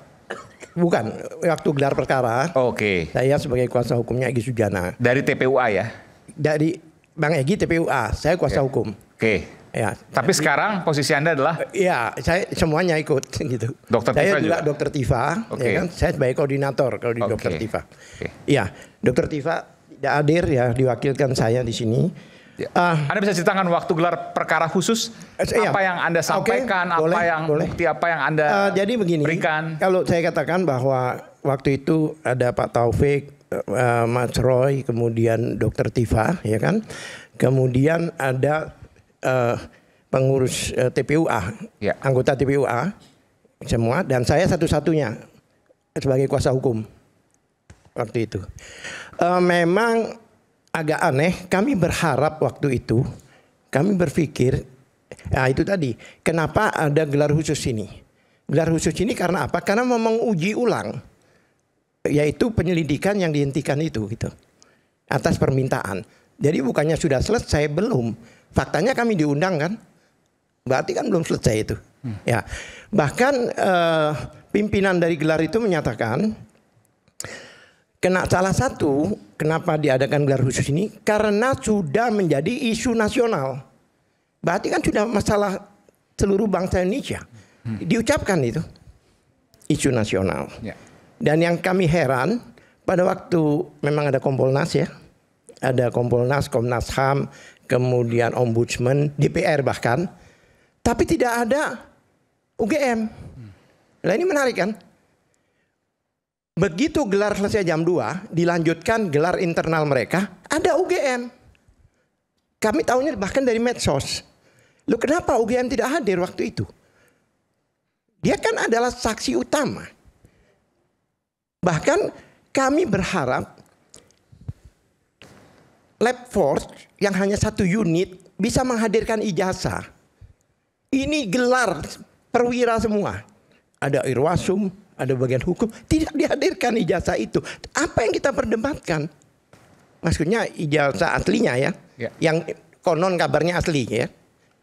Bukan, waktu gelar perkara. Oke. Saya sebagai kuasa hukumnya Egy Sujana. Dari TPUA ya? Dari Bang Egy TPUA, saya kuasa hukum. Oke. Ya. Tapi sekarang posisi Anda adalah? Iya, saya semuanya ikut gitu. Dokter Tifa juga? Dokter Tifa, ya kan? Saya sebagai koordinator kalau di Dokter Tifa. Iya, Dokter Tifa tidak hadir ya, diwakilkan saya di sini. Anda bisa ceritakan waktu gelar perkara khusus apa yang Anda sampaikan, bukti apa yang Anda jadi begini, berikan? Kalau saya katakan bahwa waktu itu ada Pak Taufik, Mas Roy, kemudian Dokter Tifa, ya kan, kemudian ada pengurus TPUA, anggota TPUA semua, dan saya satu-satunya sebagai kuasa hukum waktu itu. Memang agak aneh, kami berharap waktu itu, kami berpikir, itu tadi, kenapa ada gelar khusus ini? Gelar khusus ini karena apa? Karena mau menguji ulang, yaitu penyelidikan yang dihentikan itu, gitu, atas permintaan. Jadi bukannya sudah selesai, belum. Faktanya kami diundang kan, berarti kan belum selesai itu. Ya, bahkan pimpinan dari gelar itu menyatakan, salah satu kenapa diadakan gelar khusus ini karena sudah menjadi isu nasional. Berarti kan sudah masalah seluruh bangsa Indonesia. Diucapkan itu isu nasional. Dan yang kami heran pada waktu memang ada Kompolnas ya. Ada Kompolnas, Komnas HAM, kemudian Ombudsman, DPR bahkan. Tapi tidak ada UGM. Nah ini menarik kan? Begitu gelar selesai jam 2, dilanjutkan gelar internal mereka, ada UGM. Kami tahunya bahkan dari medsos. Loh kenapa UGM tidak hadir waktu itu? Dia kan adalah saksi utama. Bahkan kami berharap Lab Force yang hanya satu unit bisa menghadirkan ijazah. Ini gelar perwira semua. Ada Irwasum, ada bagian hukum, tidak dihadirkan ijazah itu. Apa yang kita perdebatkan? Maksudnya ijazah aslinya ya, yang konon kabarnya asli ya.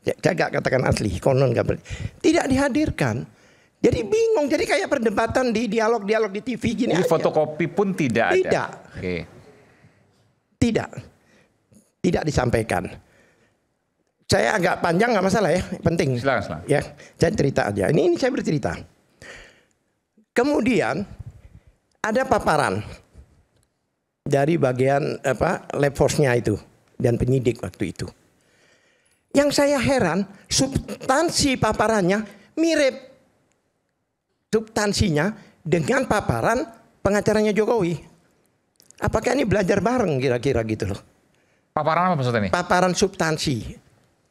Saya gak katakan asli, konon kabarnya. Tidak dihadirkan. Jadi bingung, jadi kayak perdebatan di dialog-dialog di TV gini Jadi aja. fotokopi pun tidak ada? Tidak. Tidak disampaikan. Saya agak panjang nggak masalah ya, penting. Silakan. Ya, saya cerita aja. Ini saya bercerita. Kemudian ada paparan dari bagian lab force-nya itu dan penyidik waktu itu. Yang saya heran, substansi paparannya mirip substansinya dengan paparan pengacaranya Jokowi. Apakah ini belajar bareng kira-kira gitu loh? Paparan apa maksudnya nih? Paparan substansi.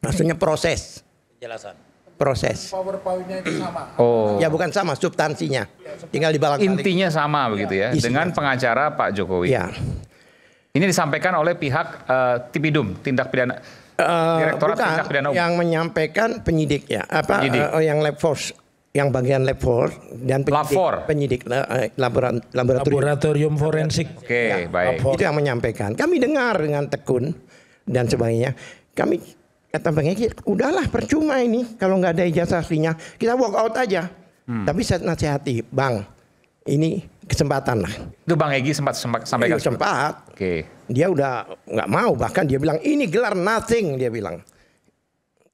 Maksudnya proses. Penjelasan. Proses. PowerPoint-nya itu sama. Ya bukan sama substansinya. Tinggal dibalang-balik. Intinya sama begitu ya. Dengan pengacara Pak Jokowi. Ya. Ini disampaikan oleh pihak Tipidum, tindak pidana Direktorat Tindak Pidana Umum. Yang menyampaikan penyidik ya. Yang lab force, yang bagian lab force dan penyidik laboratorium forensik. Oke, baik. Itu yang menyampaikan. Kami dengar dengan tekun dan sebagainya. Kami kata Bang Egy, udahlah percuma ini kalau nggak ada ijazah aslinya, kita walk out aja. Tapi saya nasihati, Bang, ini kesempatan lah. Itu Bang Egy sempat sampaikan? Sempat. Dia udah nggak mau, bahkan dia bilang ini gelar nothing, dia bilang.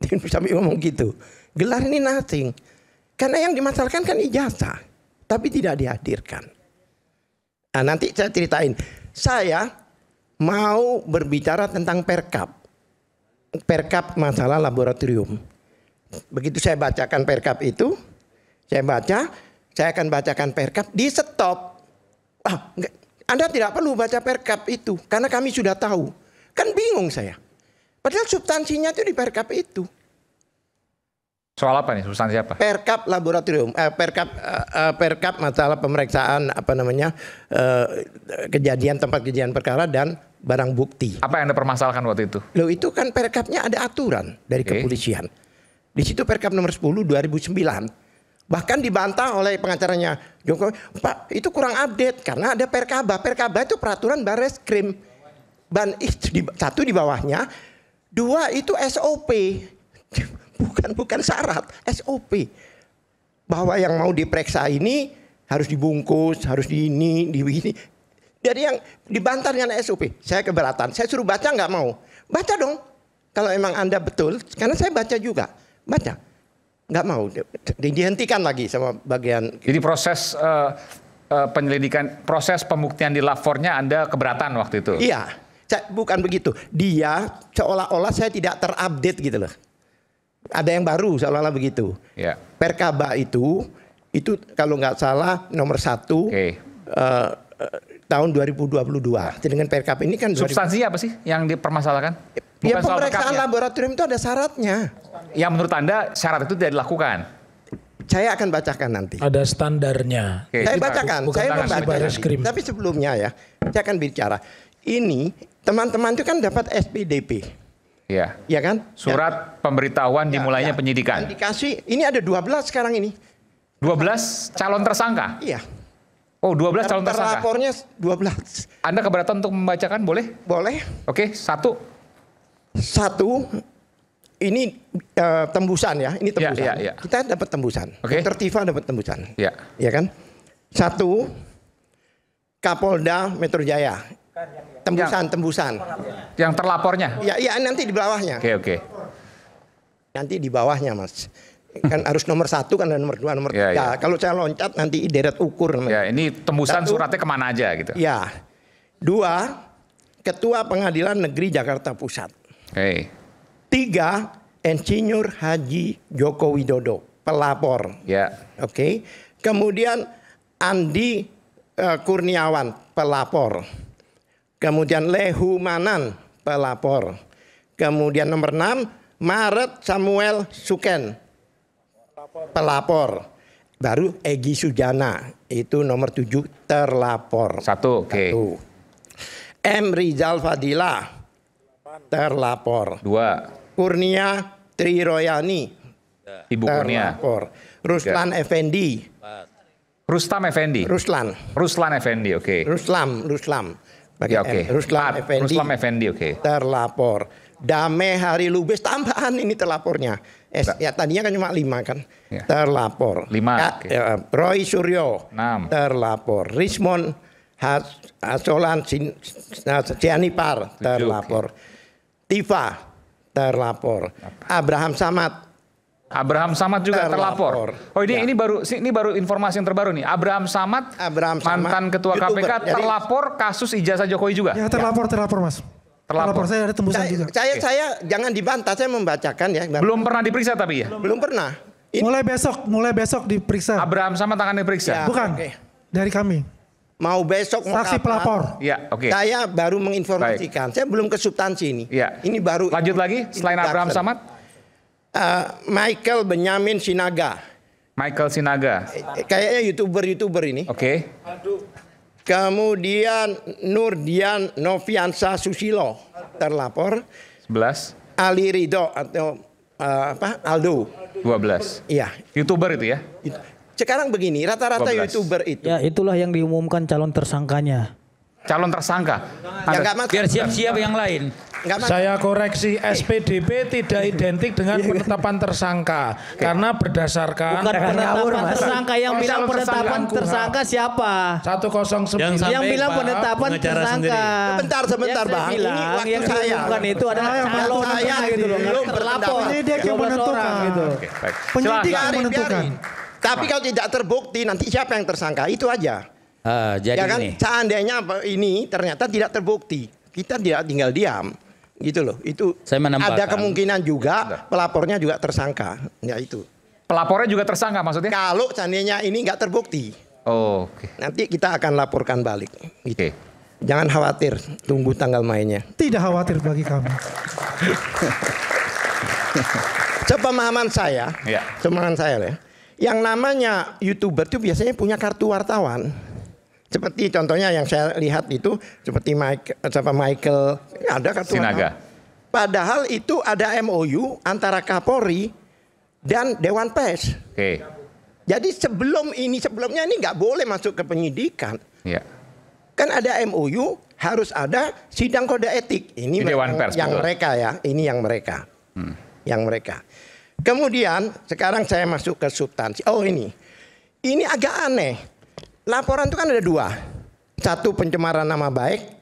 Dia sampai ngomong gitu, gelar ini nothing. Karena yang dimasalahkan kan ijazah, tapi tidak dihadirkan. Nah, nanti saya ceritain. Saya mau berbicara tentang perkap. Perkap masalah laboratorium. Begitu saya bacakan perkap itu, saya akan bacakan perkap, di stop. Anda tidak perlu baca perkap itu, karena kami sudah tahu. Kan bingung saya. Padahal substansinya itu di perkap itu. Soal apa nih, substansi apa? Perkap laboratorium, perkap masalah pemeriksaan kejadian tempat kejadian perkara dan barang bukti. Apa yang Anda permasalahkan waktu itu? Loh itu kan perkapnya ada aturan dari kepolisian. Di situ perkap nomor 10 2009. Bahkan dibantah oleh pengacaranya Jokowi, Pak itu kurang update karena ada perkaba. Perkaba itu peraturan Bareskrim. Satu di bawahnya, dua itu SOP, bukan syarat, SOP. Bahwa yang mau diperiksa ini harus dibungkus, harus di ini. Jadi yang dibantah dengan SOP, saya keberatan. Saya suruh baca nggak mau, baca dong. Kalau emang Anda betul, karena saya baca juga, baca. Nggak mau, dihentikan lagi sama bagian. Jadi proses penyelidikan, proses pembuktian di lapornya Anda keberatan waktu itu? Iya, bukan begitu. Dia seolah-olah saya tidak terupdate gitu loh. Ada yang baru seolah-olah begitu. Ya. Perkaba itu kalau nggak salah nomor 1 tahun 2022. Dengan Perkaba ini kan substansinya apa sih yang dipermasalahkan? Ya pemeriksaan laboratorium itu ada syaratnya. Yang menurut Anda syarat itu tidak dilakukan? Saya akan bacakan nanti. Ada standarnya. Saya bacakan, saya membaca. Tapi sebelumnya ya, saya akan bicara. Ini teman-teman itu kan dapat SPDP. Iya. Ya kan? Surat pemberitahuan dimulainya penyidikan. Dikasih, ini ada 12 sekarang ini. 12 calon tersangka? Iya. Oh, 12 calon tersangka. Terlapornya 12. Anda keberatan untuk membacakan, boleh? Boleh. Oke, satu, ini tembusan ya, ini tembusan. Ya. Kita dapat tembusan. Oke. Dr. Tifa dapat tembusan. Ya. Ya kan? 1, Kapolda Metro Jaya. Tembusan. Yang terlapornya? Ya, nanti di bawahnya. Oke. Nanti di bawahnya, Mas. Kan harus nomor 1, kan ada nomor 2, nomor 3. Ya. Kalau saya loncat nanti deret ukur. Ya, ini tembusan suratnya kemana aja gitu? Ya. 2, Ketua Pengadilan Negeri Jakarta Pusat. 3, Insinyur Haji Joko Widodo, pelapor. Ya. Oke. Kemudian Andi Kurniawan, pelapor. Kemudian Lehu Manan, pelapor. Kemudian nomor 6, Maret Samuel Suken, pelapor. Baru Egy Sujana, itu nomor 7, terlapor. 1, oke. M. Rizal Fadila, terlapor. 2, Kurnia Triroyani, Ibu Kurnia. terlapor. Ruslan Effendi. Rustam Effendi. Ruslan Effendi, oke. Ruslam. Ya, oke. Ruslam Effendi, oke. Terlapor. Dame Hari Lubis, tambahan ini terlapornya. Ya tadinya kan cuma 5 kan. Ya. Terlapor. 5. Roy Suryo. 6. Terlapor. Rismon Hasolan Sianipar, terlapor. Tifa, terlapor. Abraham Samad juga terlapor. Oh, ini baru informasi yang terbaru nih. Abraham Samad mantan ketua KPK terlapor kasus ijazah Jokowi juga. Ya, terlapor Mas. Terlapor, saya ada tembusan juga. Saya jangan dibantah, saya membacakan ya. Belum pernah diperiksa tapi ya? Belum pernah. Mulai besok diperiksa. Abraham Samad akan diperiksa? Ya, bukan. Dari kami. Mau besok saksi pelapor. Ya, oke. Saya baru menginformasikan. Saya belum ke substansi ini. Ya. Ini baru. Lanjut lagi selain Abraham Samad? Michael Benyamin Sinaga. Kayaknya YouTuber ini. Oke. Kemudian Nurdian Noviansa Susilo, terlapor. 11. Ali Ridho atau Aldo. 12. Iya. YouTuber itu ya? Sekarang begini, rata-rata YouTuber itu. Ya, itulah yang diumumkan calon tersangkanya. Calon tersangka. Biar siap-siap yang lain. Saya koreksi, SPDP tidak identik dengan penetapan tersangka karena berdasarkan bukan penetapan tersangka. Yang bilang penetapan tersangka siapa? 109 yang bilang penetapan tersangka. Sebentar Bang. Ini waktu saya. Bukan itu adalah calon saya gitu loh. Terlapor. Penyidik yang menentukan gitu. Penyidik yang menentukan. Tapi kalau tidak terbukti nanti siapa yang tersangka? Itu aja. Jadi ya kan, ini. seandainya ini ternyata tidak terbukti, kita tidak tinggal diam, gitu loh. Itu ada kemungkinan juga pelapornya juga tersangka, ya itu. Pelapornya juga tersangka maksudnya? Kalau seandainya ini nggak terbukti, oke. Nanti kita akan laporkan balik. Gitu. Jangan khawatir, tunggu tanggal mainnya. Tidak khawatir bagi kami. Sepemahaman saya, ya, yang namanya YouTuber itu biasanya punya kartu wartawan. Seperti contohnya yang saya lihat itu seperti Michael ada kartu wartawan. Padahal itu ada MOU antara Kapolri dan Dewan Pers. Oke. Jadi sebelumnya ini nggak boleh masuk ke penyidikan. Ya. Kan ada MOU, harus ada sidang kode etik. Ini Dewan Pers, yang betul. mereka ya, ini yang mereka. Yang mereka. Kemudian sekarang saya masuk ke substansi. Oh ini agak aneh. Laporan itu kan ada dua. Satu pencemaran nama baik.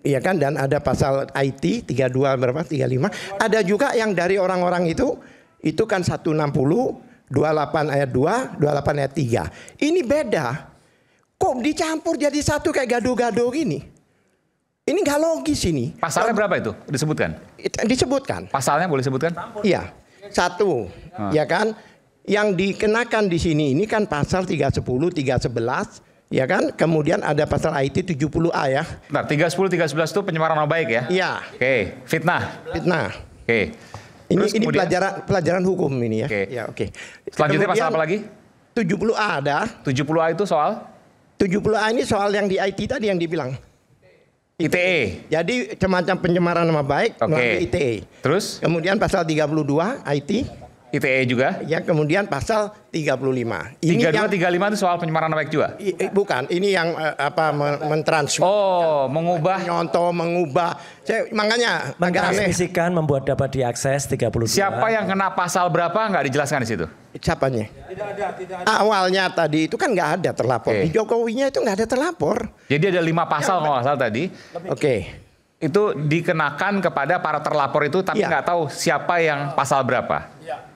Iya kan, dan ada pasal IT 32 berapa 35. Ada juga yang dari orang-orang itu kan 160, 28 ayat 2, 28 ayat 3. Ini beda. Kok dicampur jadi satu kayak gado-gado gini? Ini nggak logis ini. Pasalnya berapa itu? Disebutkan? Disebutkan. Pasalnya boleh sebutkan? Iya. Satu, ya kan? Yang dikenakan di sini ini kan pasal 310, 311. Ya kan, kemudian ada pasal IT 70A ya. Nah, 310, 311 itu pencemaran nama baik ya? Iya. Oke, fitnah. Fitnah. Oke. Ini pelajaran hukum ini ya. Oke. Ya, oke. Selanjutnya pasal apa lagi? 70A ada. 70A itu soal? 70A ini soal yang di IT tadi yang dibilang. ITE. Jadi semacam pencemaran nama baik melalui ITE. Terus? Kemudian pasal 32 IT. ITE juga? Ya, kemudian pasal 35. Ini 32, 35 itu soal pencemaran nama baik juga? Bukan, ini yang mentransfer. Oh, mengubah. Nyontoh, mengubah. Makanya agak aneh. Mentransmisikan membuat dapat diakses 32. Siapa yang kena pasal berapa nggak dijelaskan di situ? Siapanya? Tidak ada. Awalnya tadi itu kan nggak ada terlapor. Di Jokowinya itu nggak ada terlapor. Jadi ada 5 pasal kalau nggak salah tadi. Oke. Itu dikenakan kepada para terlapor itu, tapi nggak tahu siapa yang pasal berapa.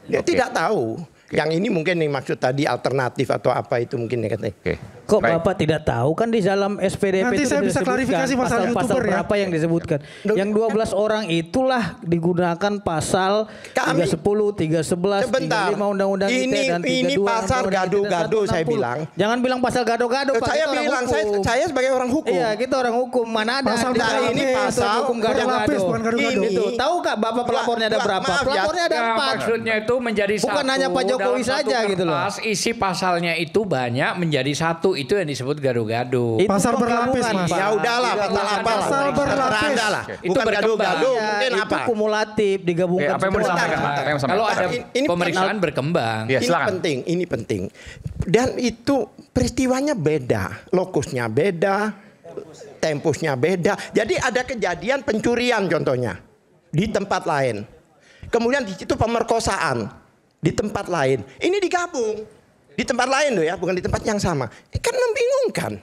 Dia tidak tahu. Yang ini mungkin yang maksud tadi alternatif atau apa itu mungkin ya katanya. Kok Bapak tidak tahu kan di dalam SPDP Nanti itu saya sudah bisa disebutkan klarifikasi pasal pasal-pasal YouTuber ya. berapa yang disebutkan. Yang 12 orang itulah digunakan pasal 310, 311, 35 Undang-Undang ITE dan 32. Ini pasal gado-gado saya bilang. Jangan bilang pasal gado-gado Pak. Saya kita orang bilang hukum. saya sebagai orang hukum. Iya, kita orang hukum. Mana ada Pasal di dalam ini pasal hukum gado-gado. Ini Itu tahu Kak Bapak pelapornya ada berapa? Pelapornya ada 4. Maksudnya itu menjadi Bukan satu. hanya Pak Jokowi dalam satu saja gitu loh. kertas, isi pasalnya itu banyak menjadi satu. Itu yang disebut gado-gado. Pasal berlapis, Mas. Ya udahlah, pasal apa? Pasal berlapis. Bukan gado-gado, mungkin itu apa? kumulatif digabungkan. Apa yang mau semua. disampaikan? Kalau ada Ini pemeriksaan berkembang. Ya, Ini silakan. penting, ini penting. Dan itu peristiwanya beda, lokusnya beda, tempusnya beda. Jadi ada kejadian pencurian contohnya di tempat lain. Kemudian di situ pemerkosaan di tempat lain. Ini digabung di tempat lain loh ya, bukan di tempat yang sama. Kan membingungkan.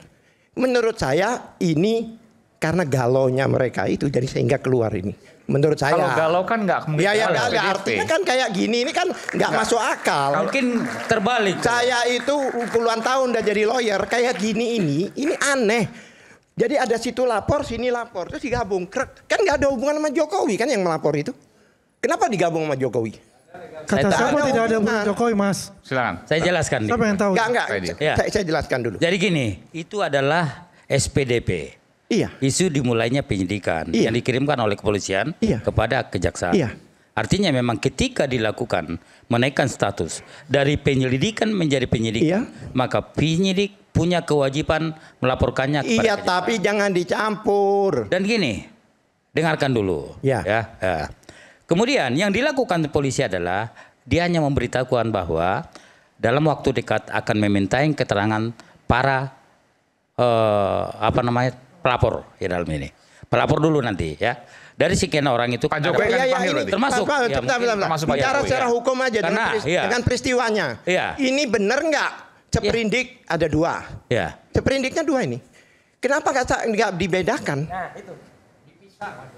Menurut saya ini karena galonya mereka itu jadi sehingga keluar ini. Menurut saya. Kalau galau kan nggak mungkin. Ya artinya kan kayak gini, ini kan nggak masuk akal. Mungkin terbalik. Saya itu puluhan tahun udah jadi lawyer, kayak gini ini aneh. Jadi ada situ lapor, sini lapor, terus digabung. Kan nggak ada hubungan sama Jokowi kan yang melapor itu. Kenapa digabung sama Jokowi? Kata siapa tidak ada hubungan Jokowi, Mas? Silakan. Saya jelaskan. Siapa yang tahu? Enggak. Ya. Saya jelaskan dulu. Jadi gini, itu adalah SPDP. Iya. Isu dimulainya penyidikan yang dikirimkan oleh kepolisian kepada kejaksaan. Iya. Artinya memang ketika dilakukan menaikkan status dari penyelidikan menjadi penyidikan, maka penyidik punya kewajiban melaporkannya kepada Iya, tapi jangan dicampur. Dan gini, dengarkan dulu. Ya. Kemudian yang dilakukan polisi adalah dia hanya memberitahukan bahwa dalam waktu dekat akan memintai keterangan para pelapor ya dalam ini. Pelapor dulu nanti ya. Dari sekian orang itu Pak Jokowi akan dipanggil berarti. termasuk Bicara secara hukum aja dengan peristiwanya. Iya. Ini benar nggak? Ceprindik ada 2. Ya. Ceprindiknya 2 ini. Kenapa nggak dibedakan?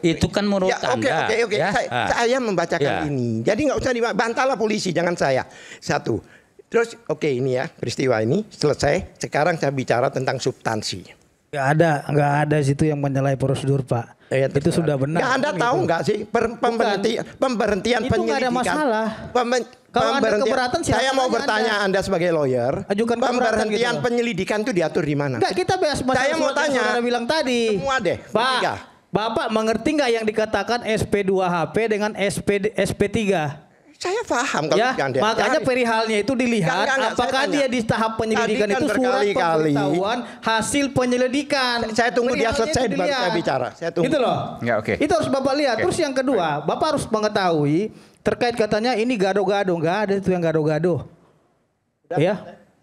Itu kan menurut Anda. Oke. Ya? Saya membacakan ini. Jadi nggak usah dibantahlah polisi, jangan saya. Satu. Terus ini ya peristiwa ini selesai. Sekarang saya bicara tentang substansi. Nggak ada situ yang menyalahi prosedur Pak. Itu sudah benar. Nggak, Anda tahu nggak sih pemberhentian itu penyelidikan? Nggak ada masalah. Kalau Anda keberatan saya mau bertanya Anda sebagai lawyer. Ajukan pemberhentian gitu. penyelidikan itu diatur di mana? Nggak, kita bahas masalah saya mau tanya. Saudara bilang tadi. Semua deh. Pak. Bapak mengerti nggak yang dikatakan SP2HP dengan SP3? Saya paham kalau ya, makanya perihalnya itu dilihat apakah dia di tahap penyelidikan itu surat pemberitahuan hasil penyelidikan. Saya tunggu dia selesai baru saya bicara. Saya tunggu. Itu loh. Ya, Itu harus Bapak lihat. Terus yang kedua, Bapak harus mengetahui terkait katanya ini gado-gado, nggak ada itu yang gado-gado. Ya.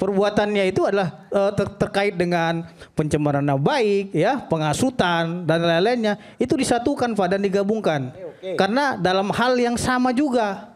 perbuatannya itu adalah terkait dengan pencemaran nama baik, ya, pengasutan dan lain-lainnya, itu disatukan Pak dan digabungkan. Karena dalam hal yang sama juga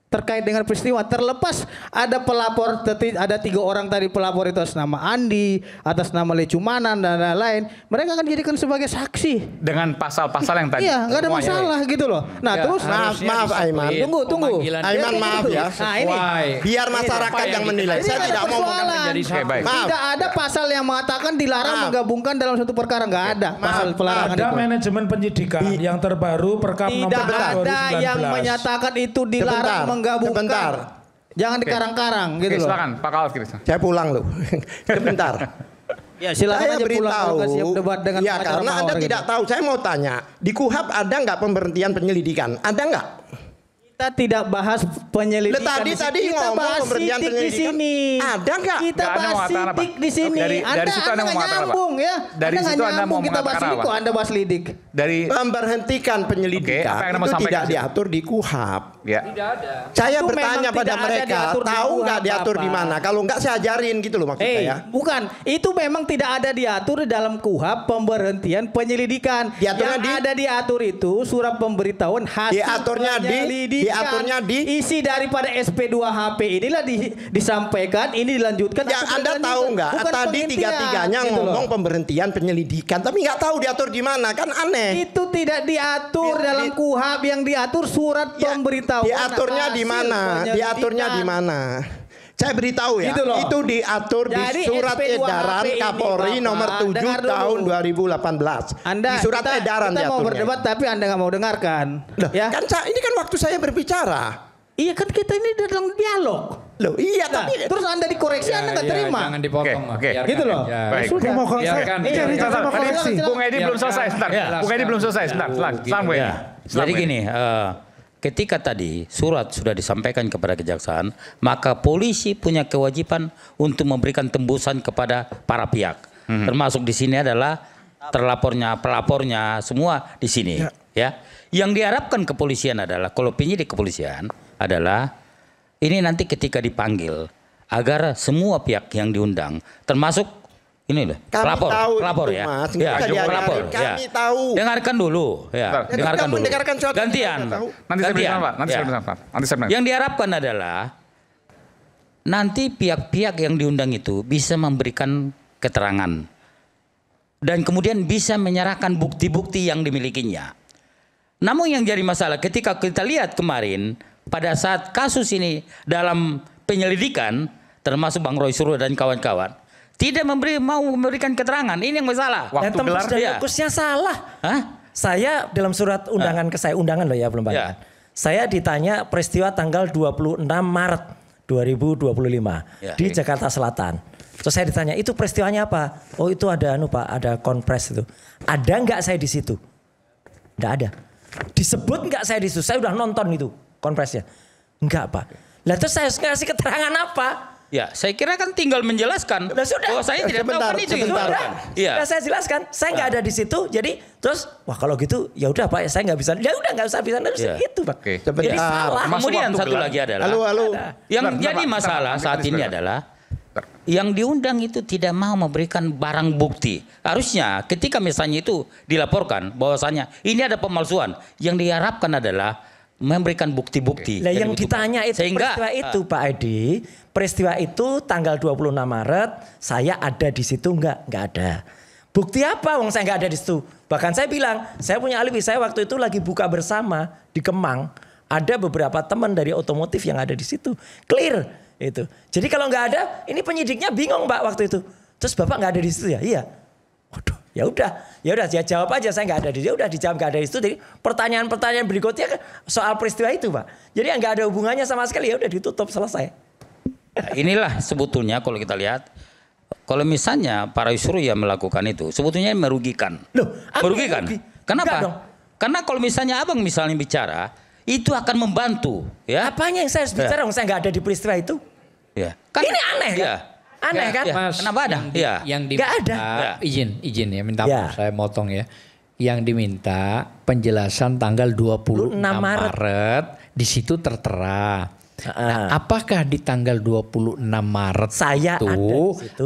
terkait dengan peristiwa, terlepas ada pelapor, ada 3 orang tadi pelapor itu atas nama Andi, atas nama Lecumanan dan lain-lain, mereka akan dijadikan sebagai saksi dengan pasal-pasal yang tadi. Iya, nggak ada masalah gitu loh. Nah ya, terus maaf Aiman, tunggu. Aiman maaf ya. Nah ini biar masyarakat yang menilai. Saya tidak mau menjadi tidak ada pasal yang mengatakan dilarang menggabungkan dalam satu perkara, nggak ada pasal pelarangan ada itu. manajemen penyidikan yang terbaru Perkap nomor Tidak 2019. ada yang menyatakan itu dilarang menggabungkan. Jangan dikarang-karang gitu loh. Silakan Pak Kalfi. Saya pulang loh. Sebentar. Ya silakan saya aja beritahu, pulang siap debat dengan ya karena Anda gitu. tidak tahu. Saya mau tanya, di KUHAP ada nggak pemberhentian penyelidikan? Ada nggak? Kita tidak bahas penyelidikan. Tadi kita ngomong bahas pemberhentian sidik di penyelidikan. sini. Ada nggak? Kita bahas sidik di sini. Dari situ Anda mau mengatakan apa? nyambung ya. Dari situ Anda mau kita bahas mengatakan sidik kok Anda bahas lidik. Dari memberhentikan penyelidikan apa yang Anda mau itu tidak sampaikan? diatur di KUHAP. Ya. Tidak ada. Saya Itu bertanya memang pada tidak ada mereka, diatur di tahu nggak KUHAP diatur di mana? Kalau nggak saya ajarin gitu loh maksud saya. Bukan, itu memang tidak ada diatur di dalam KUHAP pemberhentian penyelidikan. Diaturnya Yang ada diatur itu surat pemberitahuan hasil diaturnya di isi daripada SP2HP inilah disampaikan, ini dilanjutkan. Ya Anda tahu nggak? Tadi tiga-tiganya gitu ngomong pemberhentian penyelidikan, tapi nggak tahu diatur di mana, kan aneh. Itu tidak diatur dalam KUHAP, yang diatur surat pemberitahuan. Diaturnya di mana? Diaturnya di mana? Saya beritahu ya, Gitu loh. itu diatur Jadi di surat SP2HP edaran ini, Kapolri Bapak, nomor 7 dengar dulu. tahun 2018. Anda, Di surat edaran kita mau diaturnya. berdebat tapi Anda nggak mau dengarkan. Loh, Ya. kan ini kan waktu saya berbicara. Iya kan kita ini dalam dialog. Loh iya Nah, tapi terus Anda dikoreksi, Anda nggak terima. Jangan dipotong. Oke. Gitu loh. Baik. Sudah. Mau kok Biarkan. Bung Edi belum selesai. Sebentar. Bung Edi belum selesai. Sebentar. Silakan Bung Edi. Ya. Jadi gini, ketika tadi surat sudah disampaikan kepada kejaksaan, maka polisi punya kewajiban untuk memberikan tembusan kepada para pihak. Termasuk di sini adalah terlapornya, pelapornya, semua di sini. Ya. Yang diharapkan kepolisian adalah, kalau penyidik kepolisian adalah ini nanti ketika dipanggil agar semua pihak yang diundang, termasuk ini loh, pelapor itu, ya, Mas. ya, Nggak diajarin. pelapor, Kami tahu. Dengarkan dulu, ya, dengarkan dulu. Gantian, Nanti saya gantian. bersama, Nanti Ya. saya bersama. Nanti saya bersama. Yang diharapkan adalah nanti pihak-pihak yang diundang itu bisa memberikan keterangan dan kemudian bisa menyerahkan bukti-bukti yang dimilikinya. Namun yang jadi masalah ketika kita lihat kemarin pada saat kasus ini dalam penyelidikan, termasuk Bang Roy Suryo dan kawan-kawan, tidak mau memberikan keterangan. Ini yang masalah. Dan tembus dan fokusnya salah. Hah? Saya dalam surat undangan ke saya, undangan loh ya belum banyak. Saya ditanya peristiwa tanggal 26 Maret 2025 di Jakarta Selatan. Terus saya ditanya, itu peristiwanya apa? Oh itu ada Pak, ada konpres itu. Ada nggak saya di situ? Nggak ada. Disebut nggak saya di situ? Saya udah nonton itu konpresnya. Enggak Pak. Lah terus saya ngasih keterangan apa? Ya, saya kira kan tinggal menjelaskan. Nah, sudah. Bahwa saya tidak tahu kan itu. Sudah saya jelaskan, saya nggak ada di situ. Jadi terus, wah kalau gitu ya udah Pak, saya nggak bisa. Ya udah nggak usah bisa itu Pak. Jadi salah. Kemudian satu lagi adalah, yang jadi masalah saat ini adalah yang diundang itu tidak mau memberikan barang bukti. Harusnya ketika misalnya itu dilaporkan bahwasanya ini ada pemalsuan, yang diharapkan adalah memberikan bukti-bukti. Lah yang ditanya itu sehingga, peristiwa itu Pak Edi, peristiwa itu tanggal 26 Maret saya ada di situ enggak ada. Bukti apa wong saya enggak ada di situ. Bahkan saya bilang, saya punya alibi, saya waktu itu lagi buka bersama di Kemang, ada beberapa teman dari otomotif yang ada di situ. Clear itu. Jadi kalau enggak ada, ini penyidiknya bingung Pak waktu itu. Terus Bapak enggak ada di situ ya? Iya. Waduh, ya udah ya jawab aja saya nggak ada di situ. Udah dijawab nggak ada di situ. Jadi pertanyaan berikutnya soal peristiwa itu Pak. Jadi nggak ada hubungannya sama sekali, ya udah ditutup, selesai. Nah, inilah sebetulnya kalau kita lihat, kalau misalnya para Surya melakukan itu sebetulnya merugikan. Merugikan. Kenapa? Karena kalau misalnya abang misalnya bicara, itu akan membantu. Ya. Apanya yang saya harus bicara? Saya nggak ada di peristiwa itu. Ya. Ini aneh kan? Ya. Aneh kan? Mas, kenapa ada? Yang diminta, ada. Izin ya, minta maaf saya motong ya. Yang diminta penjelasan tanggal 26 Maret. Di situ tertera Nah, apakah di tanggal 26 Maret saya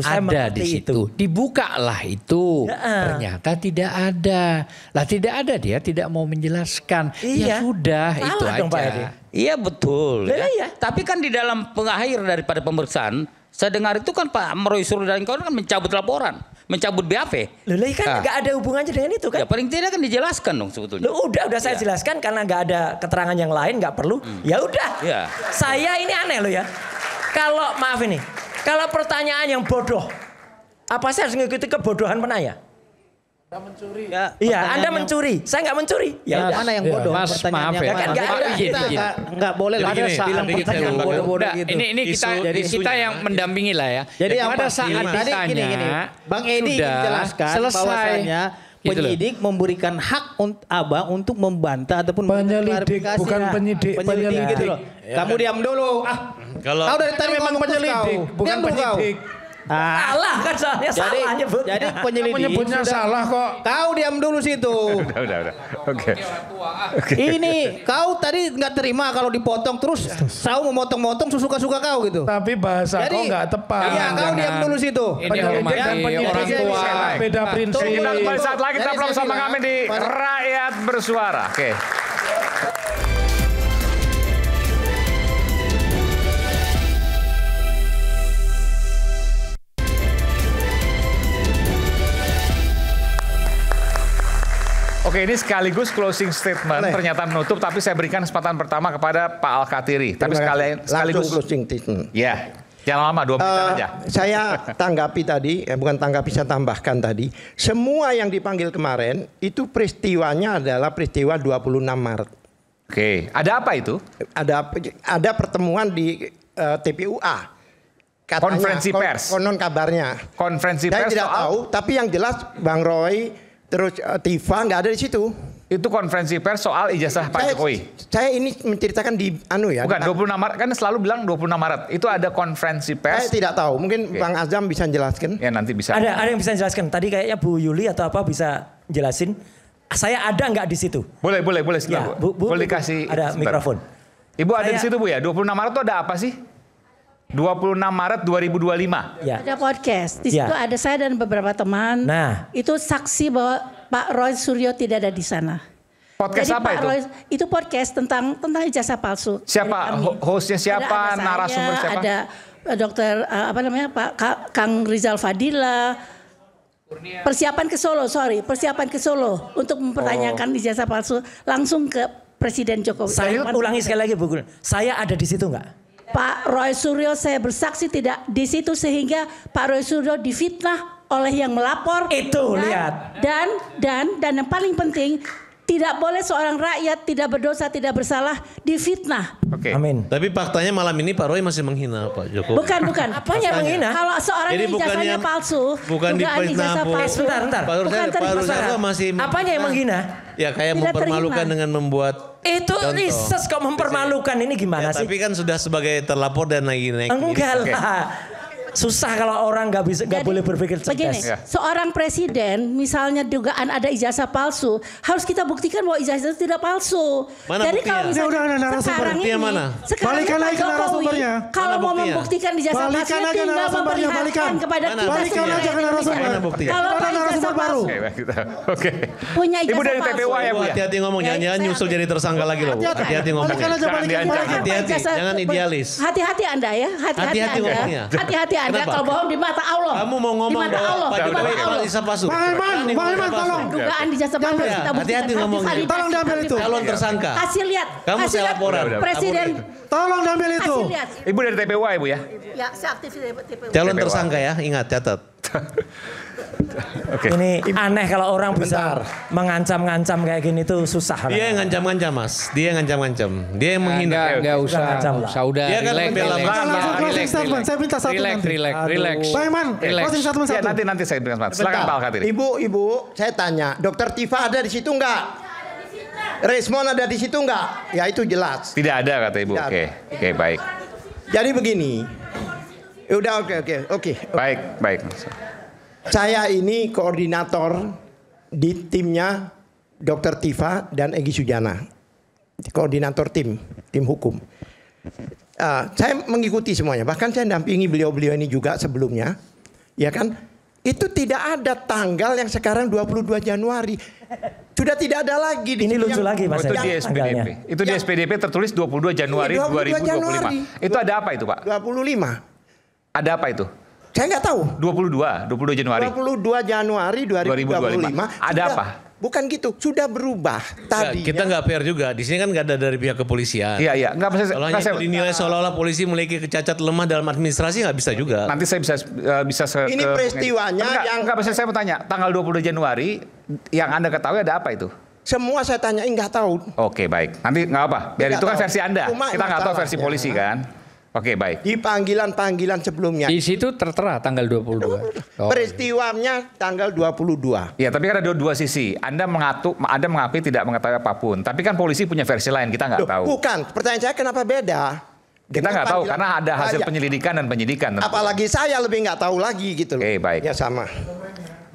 ada di situ? Dibukalah itu. Ternyata tidak ada. Lah tidak ada, dia tidak mau menjelaskan. Ya sudah, salah itu dong, Pak Edi. aja. Iya betul. Lah, Ya. iya. Tapi kan di dalam pengakhir daripada pemeriksaan, saya dengar itu kan Pak Roy Suryo dan kawan kan mencabut laporan, mencabut BAP. Loh, kan nggak ada hubungannya dengan itu kan? Ya paling tidak kan dijelaskan dong sebetulnya. Loh, udah saya jelaskan karena nggak ada keterangan yang lain, nggak perlu. Ya udah. Ya. Saya ini aneh loh ya. Kalau maaf ini, kalau pertanyaan yang bodoh, apa saya harus mengikuti kebodohan penanya? Anda mencuri. Iya, Anda mencuri. Saya nggak mencuri. Ya, mana yang bodoh? Mas, maaf ya. Kan Nggak boleh lah ada bilang pertanyaan bodoh-bodoh gitu. Ini kita yang mendampingi lah ya. Jadi yang pada pasti, saat tadi ditanya, gini, Bang Edi ingin jelaskan bahwasanya penyidik memberikan hak Abang untuk membantah ataupun penyelidik, mengklarifikasi. bukan penyidik. Penyelidik gitu loh. Kamu diam dulu. Kalau kau dari tadi memang penyelidik, bukan penyidik. Salah kan soalnya salah nyebutnya. Jadi penyelidik menyebutnya salah kok. Kau diam dulu situ. Udah. Oke. Ini kau tadi nggak terima kalau dipotong terus kau memotong-motong suka-suka kau gitu. Tapi bahasa kau nggak tepat. Iya, kau diam dulu situ. Ini hormati orang tua. Beda prinsip. Kita kembali saat lagi kita bersama kami di Rakyat Bersuara. Oke. Oke, ini sekaligus closing statement, pernyataan menutup, tapi saya berikan kesempatan pertama kepada Pak Al-Katiri. Tapi sekaligus closing statement. Ya, jangan lama, 2 menit aja. Saya tanggapi tadi, bukan tanggapi, saya tambahkan tadi. Semua yang dipanggil kemarin, itu peristiwanya adalah peristiwa 26 Maret. Oke, ada apa itu? Ada pertemuan di TPUA. Katanya, konferensi pers. Konon kabarnya. Konferensi saya pers tidak tahu, tapi yang jelas Bang Roy, terus Tifa nggak ada di situ. Itu konferensi pers soal ijazah Pak Jokowi. Saya ini menceritakan di Bukan 26 Maret, kan selalu bilang 26 Maret. Itu ada konferensi pers. Saya tidak tahu, mungkin Bang Azam bisa jelaskan. Ya nanti bisa. Ada yang bisa jelaskan. Tadi kayaknya Bu Yuli atau apa bisa jelasin. Saya ada nggak di situ? Boleh sebentar, Ya, Bu. Boleh kasih ada sebentar. mikrofon. Ibu ada di situ Bu ya? 26 Maret itu ada apa sih? 26 Maret 2025. Ya. Ada podcast. Di situ ada saya dan beberapa teman. Nah, itu saksi bahwa Pak Roy Suryo tidak ada di sana. Podcast Jadi apa Pak itu? Roy, itu podcast tentang ijazah palsu. Siapa hostnya, siapa narasumber siapa? Ada dokter Pak Kang Rizal Fadila. Persiapan ke Solo untuk mempertanyakan ijazah palsu langsung ke Presiden Jokowi. Saya ulangi sekali lagi Bu Gun. Saya ada di situ nggak? Pak Roy Suryo saya bersaksi tidak di situ sehingga Pak Roy Suryo difitnah oleh yang melapor. Itu lihat. Dan yang paling penting tidak boleh seorang rakyat tidak berdosa tidak bersalah difitnah. Oke. Amin. Tapi faktanya malam ini Pak Roy masih menghina Pak Jokowi. Bukan. Apanya yang menghina? Kalau seorang Jadi ijazahnya palsu, bukan dugaan difitnah, ijazah Bu. palsu. Sebentar. Pak Roy masih Apanya yang menghina? Ya kayak Tidak mempermalukan terima. dengan membuat Itu contoh. riset kok mempermalukan ini gimana sih? Tapi kan sudah sebagai terlapor dan lagi naik. Enggak lah. Susah kalau orang nggak boleh berpikir cerdas. Begini, seorang presiden misalnya dugaan ada ijazah palsu, harus kita buktikan bahwa ijazah itu tidak palsu. Mana Jadi buktinya? kalau misalnya Udah, narasumber. sekarang Buktinya ini, mana? sekarang Balikan Pak lagi ke Jokowi narasumbernya. kalau Mana mau buktinya? membuktikan ijazah Balikan palsu aja tinggal narasumbernya, memperlihatkan kepada Mana? kita Balikan semua. aja ke narasumber. Mana buktinya? Kalau Mana Pak narasumber ijazah baru? palsu, Oke. punya Ibu ijazah dari palsu. TPUA ya Bu ya? Hati-hati ngomong, jangan nyusul jadi tersangka lagi loh. Hati-hati ngomongnya. Balikan aja, balikan aja. Hati-hati, jangan idealis. Hati-hati Anda ya, Hati-hati Anda. ngomongnya. Hati-hati Anda Kenapa? kalau bohong di mata Allah. Kamu mau ngomong di mata bahwa Allah, Pak di mata Jokowi Allah. ijazah palsu. Bang Iman, tolong. Dugaan ijazah palsu Ya, kita buktikan. hati-hati ngomongnya. Tolong diambil itu. Calon tersangka. Kasih lihat. Kamu kasih saya lihat. laporan. Presiden. Tolong diambil itu. Kasih lihat. Ibu dari TPUA ya Bu ya? Ya, saya aktif di TPU. Calon tersangka ya, ingat catat. Ini aneh kalau orang bisa mengancam-ngancam kayak gini tuh susah. Dia yang ngancam-ngancam Mas. Dia yang ngancam-ngancam. Dia yang menghina. Enggak usah. Ngancam lah. Udah Dia kan relax, membela relax. Bang. Langsung closing Relax, statement. Saya minta satu nanti. Relax. Bang Iman, closing statement Ya satu. nanti saya berikan kesempatan. Silakan Pak Al-Katiri. Ibu, saya tanya, Dokter Tifa ada di situ enggak? Resmon ada di situ enggak? Ya itu jelas. Tidak ada kata Ibu. Tidak Oke. Oke, baik. Jadi begini. Udah oke. Baik. Saya ini koordinator di timnya Dokter Tifa dan Egy Sujana. Koordinator tim hukum. saya mengikuti semuanya. Bahkan saya dampingi beliau-beliau ini juga sebelumnya. Ya kan? Itu tidak ada tanggal yang sekarang 22 Januari. Sudah tidak ada lagi. Ini lucu lagi Mas. Itu di SPDP. Itu di SPDP tertulis 22 Januari 2025. Itu ada apa itu Pak? 25. Ada apa itu? Saya nggak tahu. 22 Januari. 22 Januari 2025. Ada apa? Bukan gitu, sudah berubah tadi. Kita nggak fair juga. Di sini kan nggak ada dari pihak kepolisian. Iya. Nggak bisa. Kalau hanya dinilai seolah-olah polisi memiliki kecacat lemah dalam administrasi nggak bisa juga. Nanti saya bisa ini peristiwanya yang nggak bisa saya mau tanya. Tanggal 22 Januari yang Anda ketahui ada apa itu? Semua saya tanyain nggak tahu. Oke baik. Nanti nggak apa. Biar itu kan versi Anda. Kita nggak tahu versi polisi kan. Oke baik. Di panggilan-panggilan sebelumnya. Di situ tertera tanggal 22. Peristiwanya tanggal 22. Ya tapi kan ada dua sisi. Anda mengakui tidak mengetahui apapun. Tapi kan polisi punya versi lain, kita nggak tahu. Bukan, pertanyaan saya kenapa beda? Kita nggak tahu karena ada hasil penyelidikan dan penyidikan. Apalagi saya lebih nggak tahu lagi gitu loh. Oke baik. Ya sama.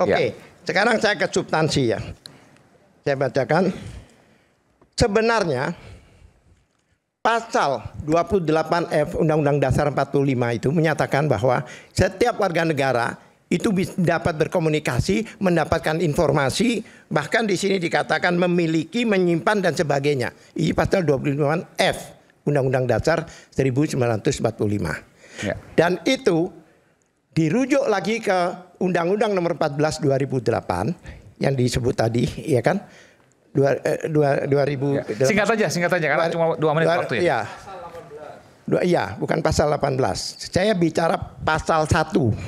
Oke, sekarang saya ke substansi ya. Saya bacakan. Sebenarnya Pasal 28F Undang-Undang Dasar 45 itu menyatakan bahwa setiap warga negara itu dapat berkomunikasi, mendapatkan informasi, bahkan di sini dikatakan memiliki, menyimpan dan sebagainya. Ini pasal 28F Undang-Undang Dasar 1945. Ya. Dan itu dirujuk lagi ke Undang-Undang Nomor 14 2008 yang disebut tadi, ya kan? 2000 ya. Singkat aja karena cuma 2 menit waktu ya. Iya, bukan pasal 18. Saya bicara pasal 1.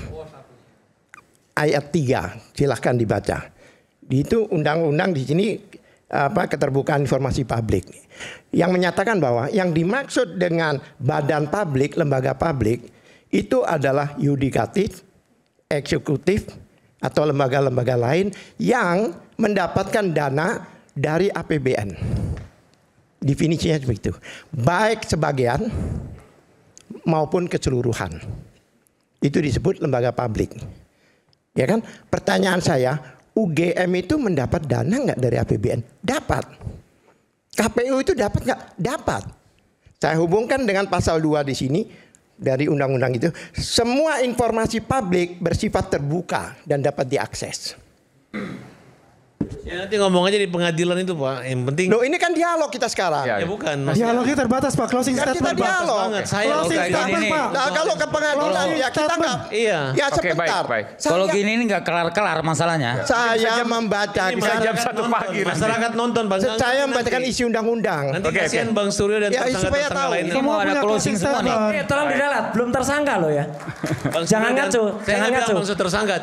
Ayat 3, silahkan dibaca. Itu undang-undang di sini keterbukaan informasi publik. Yang menyatakan bahwa yang dimaksud dengan badan publik, lembaga publik itu adalah yudikatif, eksekutif atau lembaga-lembaga lain yang mendapatkan dana dari APBN. Definisinya seperti itu. Baik sebagian maupun keseluruhan. Itu disebut lembaga publik. Ya kan? Pertanyaan saya, UGM itu mendapat dana nggak dari APBN? Dapat. KPU itu dapat nggak? Dapat. Saya hubungkan dengan pasal 2 di sini dari undang-undang itu. Semua informasi publik bersifat terbuka dan dapat diakses. Ya nanti ngomong aja di pengadilan itu Pak. Yang penting. Loh ini kan dialog kita sekarang. Ya bukan. Dialognya terbatas Pak. Closing kan statement kita dialog. Closing statement Pak. Nah, kalau ke pengadilan ya kita nggak. Iya. Ya sebentar. Baik. Kalau gini ini nggak kelar-kelar masalahnya. Saya membacakan. Jam 1 pagi. Masyarakat nonton Bang. Saya membacakan isi undang-undang. Nanti kasihan Bang Suryo dan tersangka-tersangka lain. Ini mau ada closing semua nih. Tolong diralat, belum tersangka loh ya. Jangan ngaco. Jangan ngaco. Maksud tersangka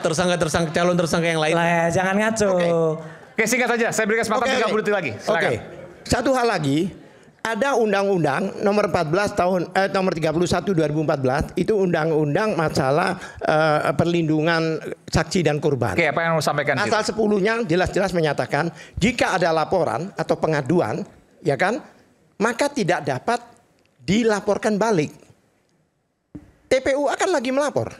calon tersangka yang lain. Lah, jangan ngaco. Oke, singkat saja. Saya berikan kesempatan 30 detik lagi. Silakan. Satu hal lagi, ada undang-undang nomor 14 nomor 31 2014 itu undang-undang masalah perlindungan saksi dan korban. Oke, apa yang mau sampaikan? Pasal 10-nya jelas-jelas menyatakan jika ada laporan atau pengaduan, ya kan, maka tidak dapat dilaporkan balik. TPU akan lagi melapor.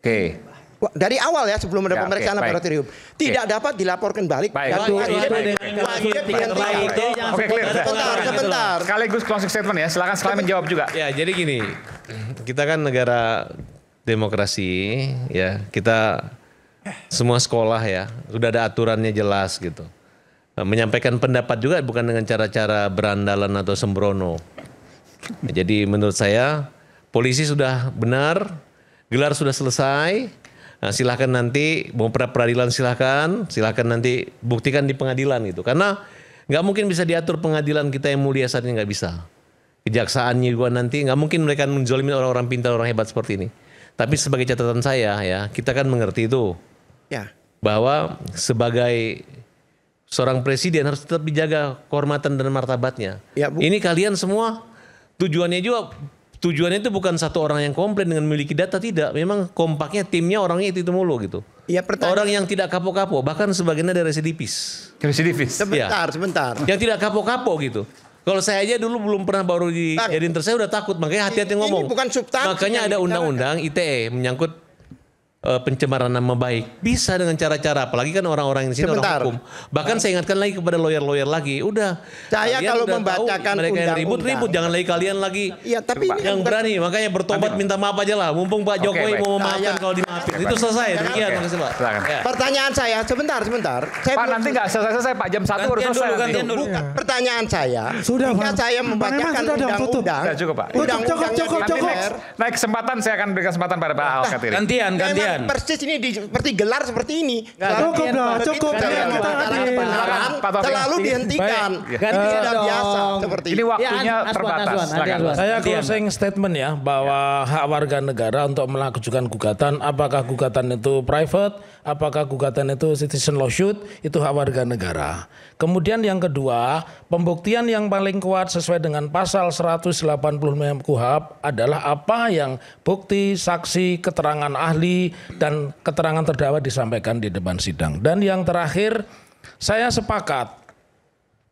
Oke. Dari awal ya sebelum ada pemeriksaan laboratorium tidak dapat dilaporkan balik. Sebentar. Sekaligus closing statement ya. Silakan sekalian menjawab juga. Ya jadi gini, kita kan negara demokrasi ya. Kita semua sekolah ya sudah ada aturannya jelas gitu. Menyampaikan pendapat juga bukan dengan cara-cara berandalan atau sembrono. Jadi menurut saya polisi sudah benar, gelar sudah selesai. Nah, silahkan nanti mau peradilan silahkan nanti buktikan di pengadilan gitu. Karena nggak mungkin bisa diatur pengadilan kita yang mulia saat ini, nggak bisa. Kejaksaannya juga nanti nggak mungkin mereka menzolimi orang-orang pintar, orang hebat seperti ini. Tapi sebagai catatan saya ya, kita kan mengerti itu bahwa sebagai seorang presiden harus tetap dijaga kehormatan dan martabatnya. Ini kalian semua tujuannya itu bukan satu orang yang komplain dengan memiliki data, tidak. Memang kompaknya timnya orangnya itu mulu gitu. Ya, orang yang tidak kapok-kapok, bahkan sebagiannya ada residivis. Sebentar. Yang tidak kapok-kapok gitu. Kalau saya aja dulu belum pernah baru dijadiin saya udah takut, makanya hati-hati ngomong. Ini bukan substansi. Makanya ada undang-undang ITE menyangkut pencemaran nama baik. Bisa dengan cara-cara, apalagi kan orang-orang yang di sini orang hukum. Bahkan saya ingatkan lagi kepada lawyer-lawyer lagi, udah. Saya kalau udah membacakan tahu, mereka yang undang-undang. ribut-ribut, jangan lagi kalian lagi Ya, tapi ini yang berani. Makanya bertobat minta maaf aja lah. Mumpung Pak Jokowi mau memaafkan kalau dimaafin. Itu selesai. Demikian, makasih Pak. Ya. Pertanyaan saya, sebentar. Pak, nanti nggak selesai Pak, jam 1 harus selesai. Gantian dulu. Bukan, pertanyaan saya, Sudah, jika Bang. saya membacakan undang-undang, Sudah cukup, Pak. Cukup. Naik kesempatan saya akan berikan kesempatan pada Pak Al-Katiri. Gantian. memang persis ini seperti gelar seperti ini. Cukup. Selalu dihentikan. Sudah biasa seperti ini. Waktunya terbatas. Saya closing statement ya, bahwa hak warga negara untuk melakukan gugatan, apakah gugatan itu private, apakah gugatan itu citizen lawsuit, itu hak warga negara. Kemudian yang kedua, pembuktian yang paling kuat sesuai dengan pasal 185 KUHP adalah apa yang bukti, saksi, keterangan ahli, dan keterangan terdakwa disampaikan di depan sidang. Dan yang terakhir, saya sepakat,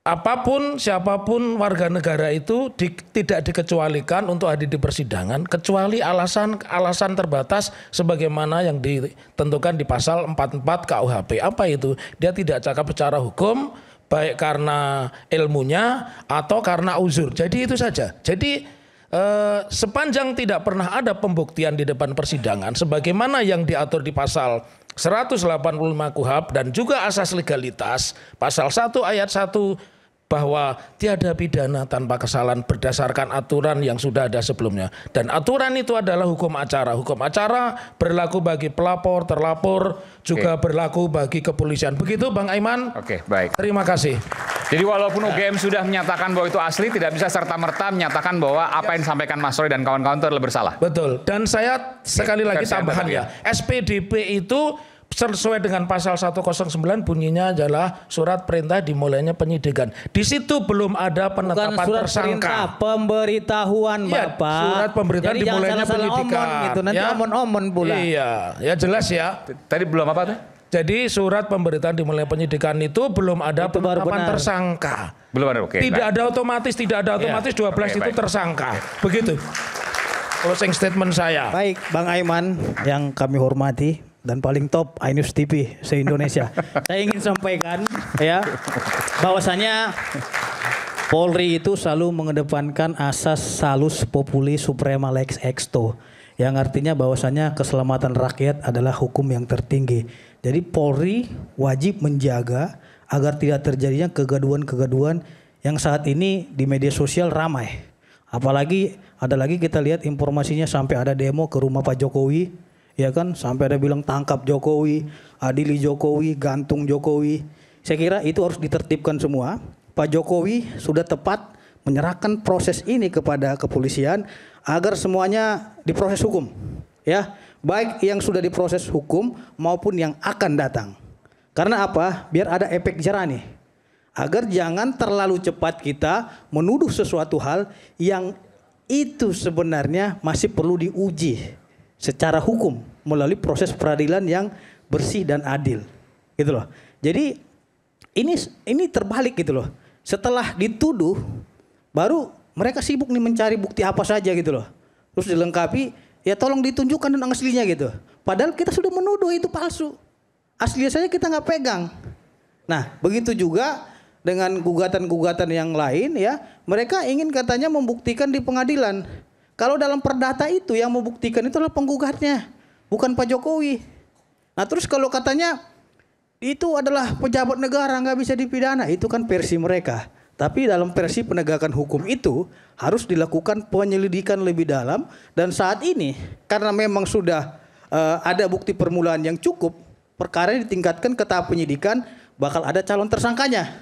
apapun, siapapun warga negara itu tidak dikecualikan untuk hadir di persidangan, kecuali alasan terbatas sebagaimana yang ditentukan di pasal 44 KUHP. Apa itu? Dia tidak cakap secara hukum, baik karena ilmunya atau karena uzur. Jadi itu saja. Jadi sepanjang tidak pernah ada pembuktian di depan persidangan sebagaimana yang diatur di pasal 185 KUHP dan juga asas legalitas pasal 1 ayat 1 bahwa tiada pidana tanpa kesalahan berdasarkan aturan yang sudah ada sebelumnya. Dan aturan itu adalah hukum acara. Hukum acara berlaku bagi pelapor, terlapor, juga berlaku bagi kepolisian. Begitu Bang Aiman? Oke, baik. Terima kasih. Jadi walaupun UGM sudah menyatakan bahwa itu asli, tidak bisa serta-merta menyatakan bahwa apa yang disampaikan Mas Roy dan kawan-kawan itu adalah bersalah. Betul. Dan saya sekali lagi tambahan ya. SPDP itu sesuai dengan pasal 109 bunyinya adalah surat perintah dimulainya penyidikan. Di situ belum ada penetapan surat tersangka. Perintah, pemberitahuan Bapak. Surat pemberitahuan Jadi dimulainya jangan salah penyidikan. omon gitu. Nanti omon-omon pula. Iya, ya jelas ya. Tadi belum apa tuh? Jadi surat pemberitahuan dimulai penyidikan itu belum ada penetapan tersangka. Belum ada, oke. Tidak ada otomatis 12 itu tersangka. Begitu. Closing statement saya. Baik, Bang Aiman yang kami hormati dan paling top iNews TV se-Indonesia. Saya ingin sampaikan ya bahwasanya Polri itu selalu mengedepankan asas salus populi suprema lex exto, yang artinya bahwasanya keselamatan rakyat adalah hukum yang tertinggi. Jadi Polri wajib menjaga agar tidak terjadinya kegaduhan-kegaduhan yang saat ini di media sosial ramai. Apalagi ada lagi kita lihat informasinya sampai ada demo ke rumah Pak Jokowi, ya kan, sampai ada bilang tangkap Jokowi, adili Jokowi, gantung Jokowi. Saya kira itu harus ditertibkan semua. Pak Jokowi sudah tepat menyerahkan proses ini kepada kepolisian agar semuanya diproses hukum, ya, baik yang sudah diproses hukum maupun yang akan datang. Karena apa? Biar ada efek jerah nih, agar jangan terlalu cepat kita menuduh sesuatu hal yang itu sebenarnya masih perlu diuji secara hukum melalui proses peradilan yang bersih dan adil, gitu loh. Jadi ini terbalik gitu loh. Setelah dituduh, baru mereka sibuk nih mencari bukti apa saja gitu loh. Terus dilengkapi, ya tolong ditunjukkan dan aslinya gitu. Padahal kita sudah menuduh itu palsu. Aslinya saja kita nggak pegang. Nah, begitu juga dengan gugatan-gugatan yang lain ya. Mereka ingin katanya membuktikan di pengadilan. Kalau dalam perdata itu yang membuktikan itu adalah penggugatnya, bukan Pak Jokowi. Nah terus kalau katanya itu adalah pejabat negara nggak bisa dipidana, itu kan versi mereka. Tapi dalam versi penegakan hukum itu harus dilakukan penyelidikan lebih dalam. Dan saat ini karena memang sudah ada bukti permulaan yang cukup, perkara ditingkatkan ke tahap penyidikan, bakal ada calon tersangkanya.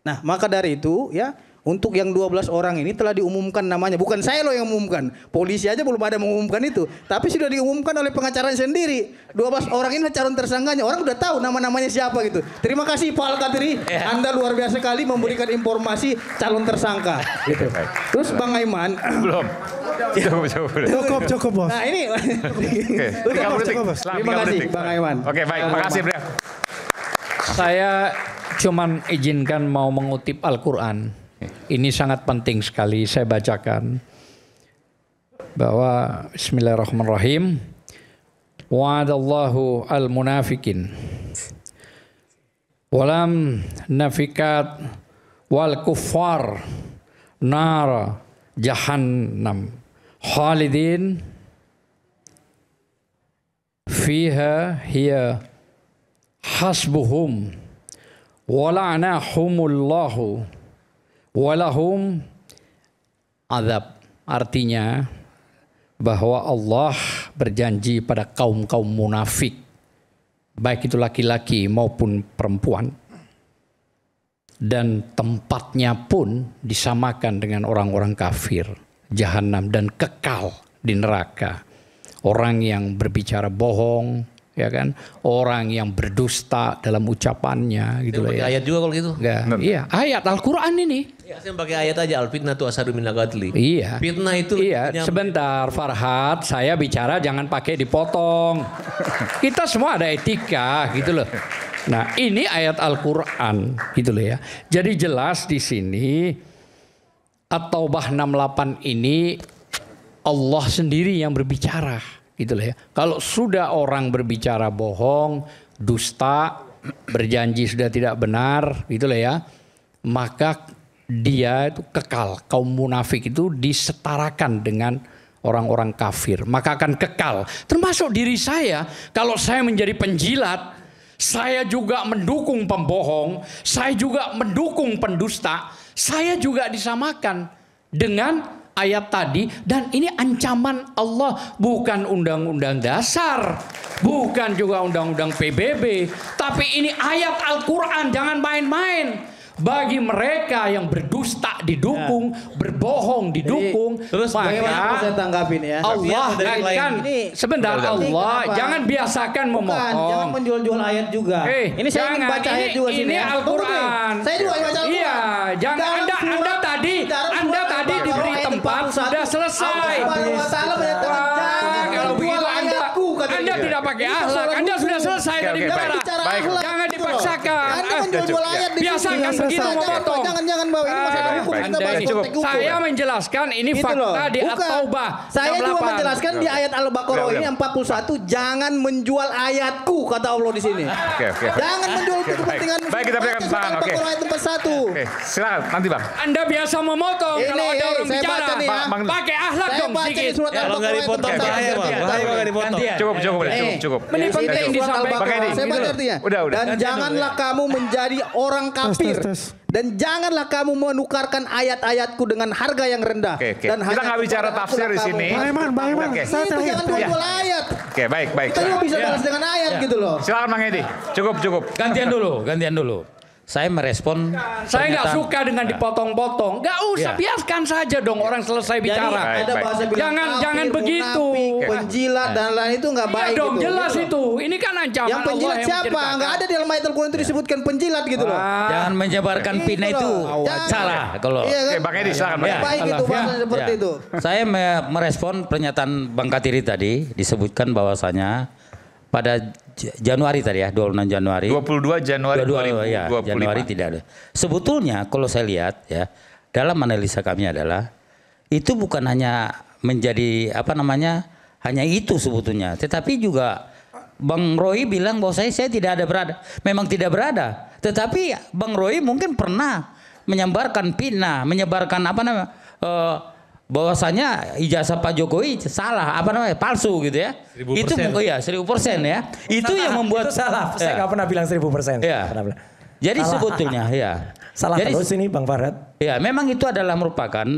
Nah maka dari itu ya, untuk yang 12 orang ini telah diumumkan namanya. Bukan saya loh yang umumkan. Polisi aja belum ada mengumumkan itu. Tapi sudah diumumkan oleh pengacaranya sendiri. 12 orang ini calon tersangkanya. Orang udah tahu nama-namanya siapa gitu. Terima kasih Pak Al-Katiri. Anda luar biasa sekali memberikan informasi calon tersangka. Gitu. Terus Bang Aiman. Belum. Cukup bos. Nah ini. Cukup bos. Terima kasih Bang Aiman. Oke baik. Makasih Bro. Saya cuman izinkan mau mengutip Al-Quran. Ini sangat penting sekali saya bacakan. Bahwa Bismillahirrahmanirrahim. wa'adallahu al-munafikin walam nafikat wal kuffar nar jahannam khalidin fiha hiya hasbuhum wala'nahumullahu walahum azab. Artinya bahwa Allah berjanji pada kaum-kaum munafik, baik itu laki-laki maupun perempuan, dan tempatnya pun disamakan dengan orang-orang kafir, jahanam, dan kekal di neraka. Orang yang berbicara bohong, ya kan, orang yang berdusta dalam ucapannya, gitu loh ya. Ayat juga kalau gitu. Iya, ayat Al-Quran ini. Ya, saya pakai ayat aja, al-fitnah tu asadu minal qatli. Iya. Fitnah itu. Iya, sebentar Farhad, saya bicara jangan pakai dipotong. Kita semua ada etika, gitu loh. Nah, ini ayat Al-Quran, gitu loh ya. Jadi jelas di sini At-Taubah 68 ini Allah sendiri yang berbicara, gitu loh ya. Kalau sudah orang berbicara bohong, dusta, berjanji sudah tidak benar, gitu loh ya, maka dia itu kekal. Kaum munafik itu disetarakan dengan orang-orang kafir, maka akan kekal. Termasuk diri saya, kalau saya menjadi penjilat, saya juga mendukung pembohong, saya juga mendukung pendusta, saya juga disamakan dengan ayat tadi. Dan ini ancaman Allah, bukan undang-undang dasar, bukan juga undang-undang PBB, tapi ini ayat Al-Quran, jangan main-main. Bagi mereka yang berdusta didukung, berbohong didukung. Jadi, terus bagaimana saya tanggapin ya? Allah akan sebentar, Allah jangan biasakan memotong. Jangan menjual-jual ayat juga. Ini saya ingin baca ayat juga sini. Ini Al-Quran. Saya juga baca Al-Quran. Iya, jangan Anda tadi diberi tempat sudah selesai. Kalau begitu Anda tidak pakai akhlak. Anda sudah selesai tadi bicara. Jangan dipaksakan. Anda menjual-jual ayat di biasakan begitu memotong. Jangan bawa ini masalah hukum. Kita bahas konteks hukum. Saya menjelaskan ini fakta di At-Taubah. Saya juga menjelaskan di ayat Al-Baqarah ini 41, jangan menjual ayatku, kata Allah di sini. Jangan menjual kepentingan. Baik, kita berikan tangan. Oke. Ayat 41. Oke, silakan nanti Bang. Anda biasa memotong kalau ada orang bicara. Pakai akhlak dong sedikit. Kalau nggak dipotong bahaya, Bang. Bahaya nggak dipotong. Cukup. Ini penting disampaikan. Saya baca artinya. Dan janganlah kamu menjadi orang kafir. Dan janganlah kamu menukarkan ayat-ayatku dengan harga yang rendah. Dan kita nggak bicara tafsir di sini. Bang Iman, saya jangan jual ayat. Oke, baik. Kita juga bisa balas dengan ayat gitu loh. Silakan Bang Edi. Cukup. Gantian dulu. Saya merespon. Saya nggak suka dengan dipotong-potong. Nggak usah, biarkan saja dong orang selesai bicara. Ada bahasa bilang jangan begitu. Penjilat dan lain itu nggak baik. Iya dong, gitu. jelas itu. Ini kan ancaman yang penjilat Allah siapa? Nggak ada di dalam ayat Al-Quran itu disebutkan penjilat gitu loh. Jangan menyebarkan fitnah itu. Salah kalau. Iya, Bang Edi silakan. Baik itu bahasa seperti itu. Saya merespon pernyataan Bang Katiri tadi, disebutkan bahwasanya pada Januari tadi ya, 26 Januari. 22 Januari 2025. Januari tidak ada. Sebetulnya kalau saya lihat ya, dalam analisa kami adalah itu bukan hanya menjadi hanya itu sebetulnya, tetapi juga Bang Roy bilang bahwa saya tidak ada berada. Memang tidak berada. Tetapi Bang Roy mungkin pernah menyebarkan fitnah, menyebarkan bahwasanya ijazah Pak Jokowi salah, palsu gitu ya. 1000%. Itu 1000% ya. Itu yang membuat itu salah. Saya nggak pernah bilang 1000%. Ya. Jadi salah. Sebetulnya salah terus ini Bang Farhad. Ya, memang itu adalah merupakan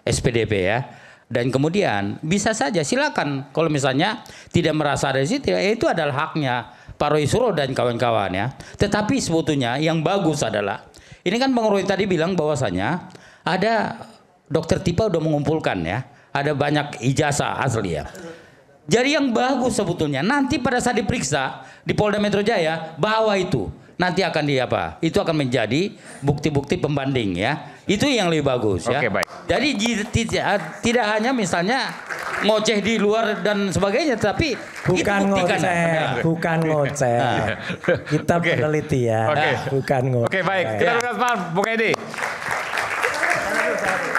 SPDP ya. Dan kemudian bisa saja silakan kalau misalnya tidak merasa ada di situ, itu adalah haknya Pak Roy Suryo dan kawan-kawan ya. Tetapi sebetulnya yang bagus adalah ini kan Bang Roy tadi bilang bahwasanya ada Dokter Tipa udah mengumpulkan ya, ada banyak ijazah asli ya. Jadi yang bagus sebetulnya nanti pada saat diperiksa di Polda Metro Jaya bawa itu nanti akan itu akan menjadi bukti-bukti pembanding ya. Itu yang lebih bagus ya. Baik. Jadi tidak hanya misalnya ngoceh di luar dan sebagainya, tapi bukan ngoceh. Kita peneliti ya. Bukan ngoceh. Oke, baik. Kita lihat Bung Edi.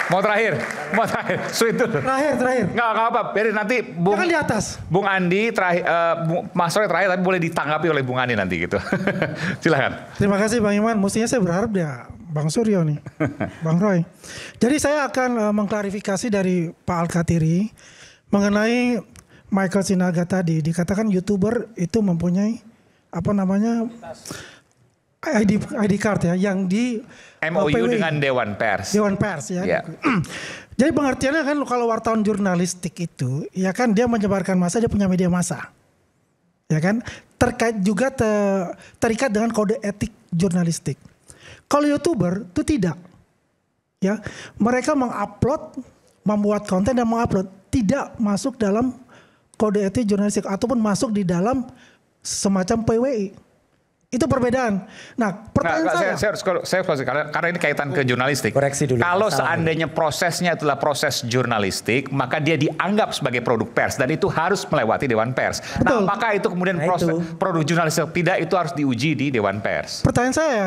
Mau terakhir. Sweet dulu. Terakhir. Nggak apa, biarin nanti Bung. Jangan di atas. Bung Andi terakhir, Mas Roy terakhir, tapi boleh ditanggapi oleh Bung Andi nanti gitu. Silakan. Terima kasih Bang Iman. Mestinya saya berharap dia Bang Suryo nih, Bang Roy. Jadi saya akan mengklarifikasi dari Pak Al-Katiri mengenai Michael Sinaga tadi. Dikatakan YouTuber itu mempunyai apa namanya ID card ya, yang di MOU dengan Dewan Pers. Dewan Pers ya. Yeah. Jadi pengertiannya kan kalau wartawan jurnalistik itu, ya kan dia menyebarkan massa, dia punya media massa, ya kan. Terkait juga terikat dengan kode etik jurnalistik. Kalau YouTuber itu tidak, ya. Mereka mengupload, membuat konten dan mengupload, tidak masuk dalam kode etik jurnalistik ataupun masuk di dalam semacam PWI. Itu perbedaan. Nah, pertanyaan saya harus karena ini kaitan ke jurnalistik. Koreksi dulu. Kalau seandainya prosesnya adalah proses jurnalistik, maka dia dianggap sebagai produk pers dan itu harus melewati Dewan Pers. Betul. Nah, apakah itu kemudian proses produk jurnalistik? Tidak, itu harus diuji di Dewan Pers. Pertanyaan saya,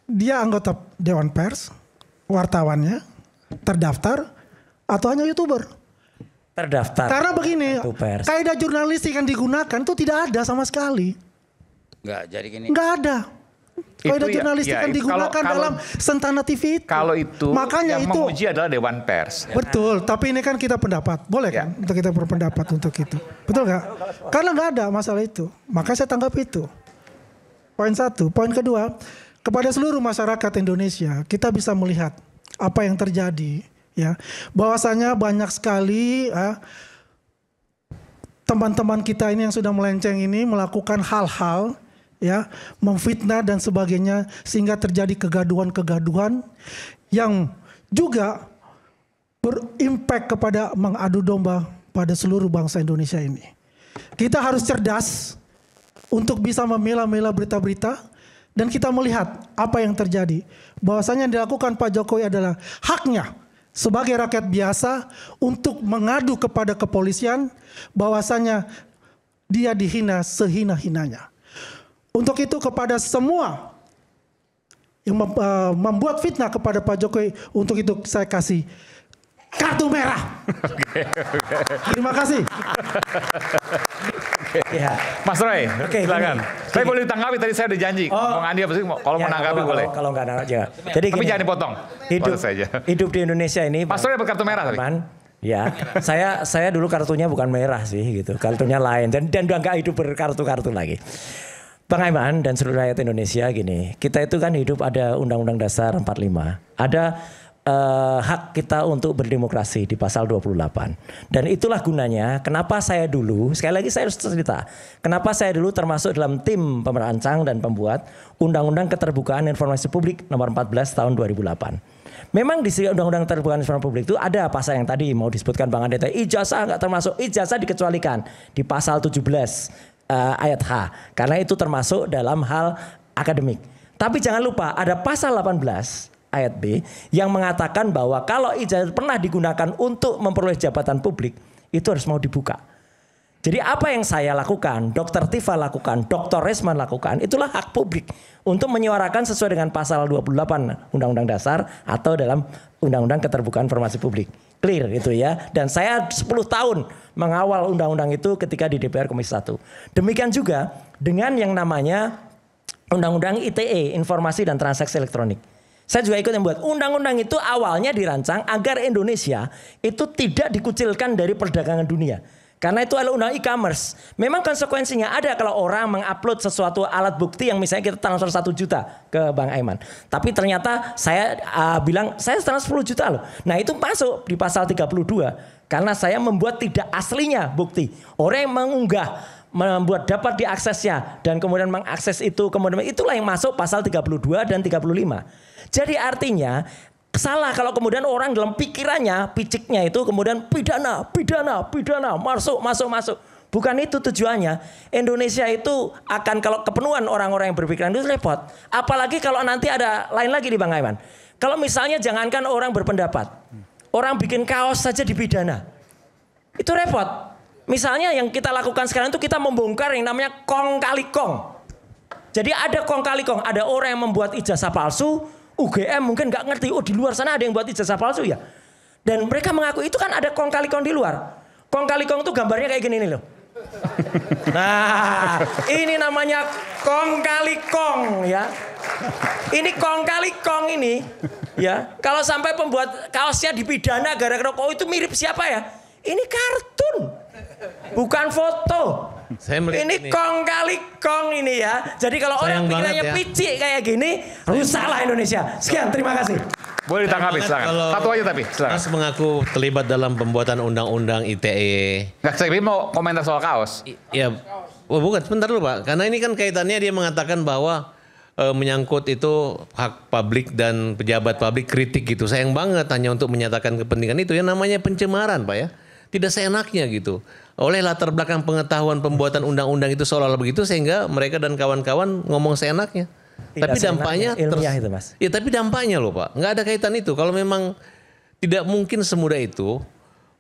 dia anggota Dewan Pers, wartawannya, terdaftar, atau hanya YouTuber? Terdaftar. Karena begini, kaidah jurnalistik yang digunakan itu tidak ada sama sekali. Enggak, jadi gini. Enggak ada. Kaidah jurnalistik yang digunakan dalam Sentana TV itu. Kalau itu makanya yang itu menguji adalah Dewan Pers. Betul, tapi ini kan kita pendapat. Boleh kan untuk kita berpendapat untuk itu. Betul nggak? Karena nggak ada masalah itu. Maka saya tanggap itu. Poin satu. Poin kedua, kepada seluruh masyarakat Indonesia, kita bisa melihat apa yang terjadi. Ya, bahwasanya banyak sekali teman-teman kita ini yang sudah melenceng ini melakukan hal-hal, ya, memfitnah dan sebagainya, sehingga terjadi kegaduhan-kegaduhan yang juga berimpact kepada mengadu domba pada seluruh bangsa Indonesia ini. Kita harus cerdas untuk bisa memilah-milah berita-berita dan kita melihat apa yang terjadi. Bahwasanya yang dilakukan Pak Jokowi adalah haknya sebagai rakyat biasa untuk mengadu kepada kepolisian bahwasanya dia dihina sehina-hinanya. Untuk itu kepada semua yang membuat fitnah kepada Pak Jokowi, untuk itu saya kasih kartu merah. Terima kasih. Ya. Mas Roy, silakan. Saya boleh ditanggapi, tadi saya udah janji. Bang Andi apa sih? Kalau menanggapi boleh. Kalau nggak aja. Jadi tapi jangan dipotong. Hidup di Indonesia ini. Mas Roy dapat kartu merah tadi. Ya, saya dulu kartunya bukan merah sih gitu, kartunya lain dan udah nggak hidup berkartu-kartu lagi. Bang Aiman dan seluruh rakyat Indonesia gini, kita itu kan hidup ada Undang-Undang Dasar 45, ada hak kita untuk berdemokrasi di pasal 28. Dan itulah gunanya kenapa saya dulu, sekali lagi saya harus cerita, kenapa saya dulu termasuk dalam tim pemerancang dan pembuat Undang-Undang Keterbukaan Informasi Publik nomor 14 tahun 2008. Memang di Undang-Undang Keterbukaan Informasi Publik itu ada pasal yang tadi mau disebutkan Bang Andi, ijazah nggak termasuk, ijazah dikecualikan di pasal 17 ayat H, karena itu termasuk dalam hal akademik. Tapi jangan lupa ada pasal 18 ayat B yang mengatakan bahwa kalau ijazah pernah digunakan untuk memperoleh jabatan publik, itu harus mau dibuka. Jadi apa yang saya lakukan, Dr. Tifa lakukan, Dr. Resman lakukan, itulah hak publik untuk menyuarakan sesuai dengan pasal 28 Undang-Undang Dasar atau dalam Undang-Undang Keterbukaan Informasi Publik. Clear itu ya. Dan saya 10 tahun mengawal undang-undang itu ketika di DPR Komisi 1. Demikian juga dengan yang namanya Undang-Undang ITE, Informasi dan Transaksi Elektronik. Saya juga ikut membuat undang-undang itu awalnya dirancang agar Indonesia itu tidak dikucilkan dari perdagangan dunia. Karena itu adalah undang e-commerce. Memang konsekuensinya ada kalau orang mengupload sesuatu alat bukti yang misalnya kita transfer 1 juta ke Bang Aiman. Tapi ternyata saya bilang saya transfer 10 juta loh. Nah itu masuk di pasal 32. Karena saya membuat tidak aslinya bukti. Orang yang mengunggah, membuat dapat diaksesnya dan kemudian mengakses itu, kemudian itulah yang masuk pasal 32 dan 35. Jadi artinya salah kalau kemudian orang dalam pikirannya, piciknya itu kemudian pidana, masuk. Bukan itu tujuannya. Indonesia itu akan kalau kepenuhan orang-orang yang berpikiran itu repot. Apalagi kalau nanti ada lain lagi di Bang Aiman. Kalau misalnya jangankan orang berpendapat, orang bikin kaos saja dipidana. Itu repot. Misalnya yang kita lakukan sekarang itu kita membongkar yang namanya kong kali kong. Jadi ada kong kali kong, ada orang yang membuat ijazah palsu, UGM mungkin nggak ngerti, oh di luar sana ada yang buat ijazah palsu ya. Dan mereka mengaku itu kan ada kong kali kong di luar. Kong kali kong itu gambarnya kayak gini nih loh. Nah, ini namanya kong kali kong ya. Ini kong kali kong ini ya. Kalau sampai pembuat kaosnya dipidana gara-gara kok itu mirip siapa ya? Ini kartun, bukan foto. Ini kong kali kong ini ya. Jadi kalau orang pikirannya picik kayak gini, rusaklah Indonesia. Sekian, terima kasih. Boleh ditanggapi, silakan. Satu aja tapi, silakan. Mas mengaku terlibat dalam pembuatan undang-undang ITE. Nggak, saya mau komentar soal kaos. Ya, bukan, sebentar dulu Pak. Karena ini kan kaitannya dia mengatakan bahwa menyangkut itu hak publik dan pejabat publik kritik gitu. Sayang banget hanya untuk menyatakan kepentingan itu. Yang namanya pencemaran Pak ya. Tidak seenaknya gitu. Oleh latar belakang pengetahuan pembuatan undang-undang itu seolah-olah begitu sehingga mereka dan kawan-kawan ngomong seenaknya. Tapi dampaknya ilmiah itu Mas. Ya tapi dampaknya loh Pak, nggak ada kaitan itu. Kalau memang tidak mungkin semudah itu,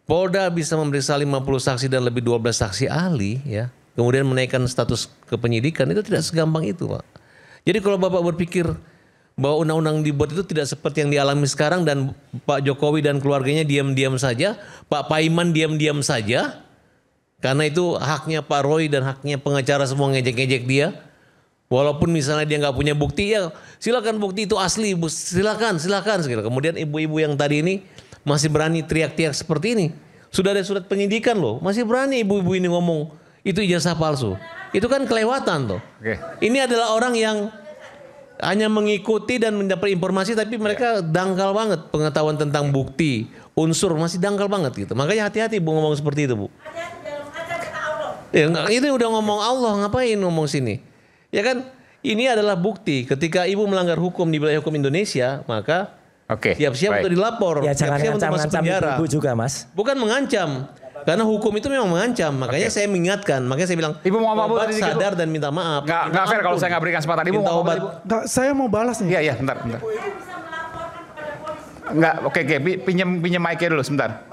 Polda bisa memeriksa 50 saksi dan lebih 12 saksi ahli ya. Kemudian menaikkan status kepenyidikan itu tidak segampang itu Pak. Jadi kalau Bapak berpikir bahwa undang-undang dibuat itu tidak seperti yang dialami sekarang dan Pak Jokowi dan keluarganya diam-diam saja, Pak Paiman diam-diam saja, karena itu haknya Pak Roy dan haknya pengacara semua ngejek-ngejek dia. Walaupun misalnya dia nggak punya bukti, ya silakan bukti itu asli, silakan. Kemudian ibu-ibu yang tadi ini masih berani teriak-teriak seperti ini. Sudah ada surat penyidikan loh, masih berani ibu-ibu ini ngomong itu ijazah palsu. Itu kan kelewatan loh. Ini adalah orang yang hanya mengikuti dan mendapat informasi, tapi mereka dangkal banget pengetahuan tentang bukti, unsur masih dangkal banget gitu. Makanya hati-hati Bu ngomong seperti itu Bu. Ya, itu udah ngomong Allah, ngapain ngomong sini? Ya kan, ini adalah bukti ketika ibu melanggar hukum di wilayah hukum Indonesia, maka siap-siap untuk dilapor, ya, siap-siap untuk masuk penjara. Ibu juga Mas. Bukan mengancam, karena hukum itu memang mengancam. Makanya saya mengingatkan, makanya saya bilang, Ibu mau apa tadi sadar dan minta maaf. Nggak fair kalau saya nggak berikan kesempatan. Ibu mau apa? Nggak, saya mau balas nih. Iya, bentar. Nggak, oke, pinjam mic-nya dulu sebentar.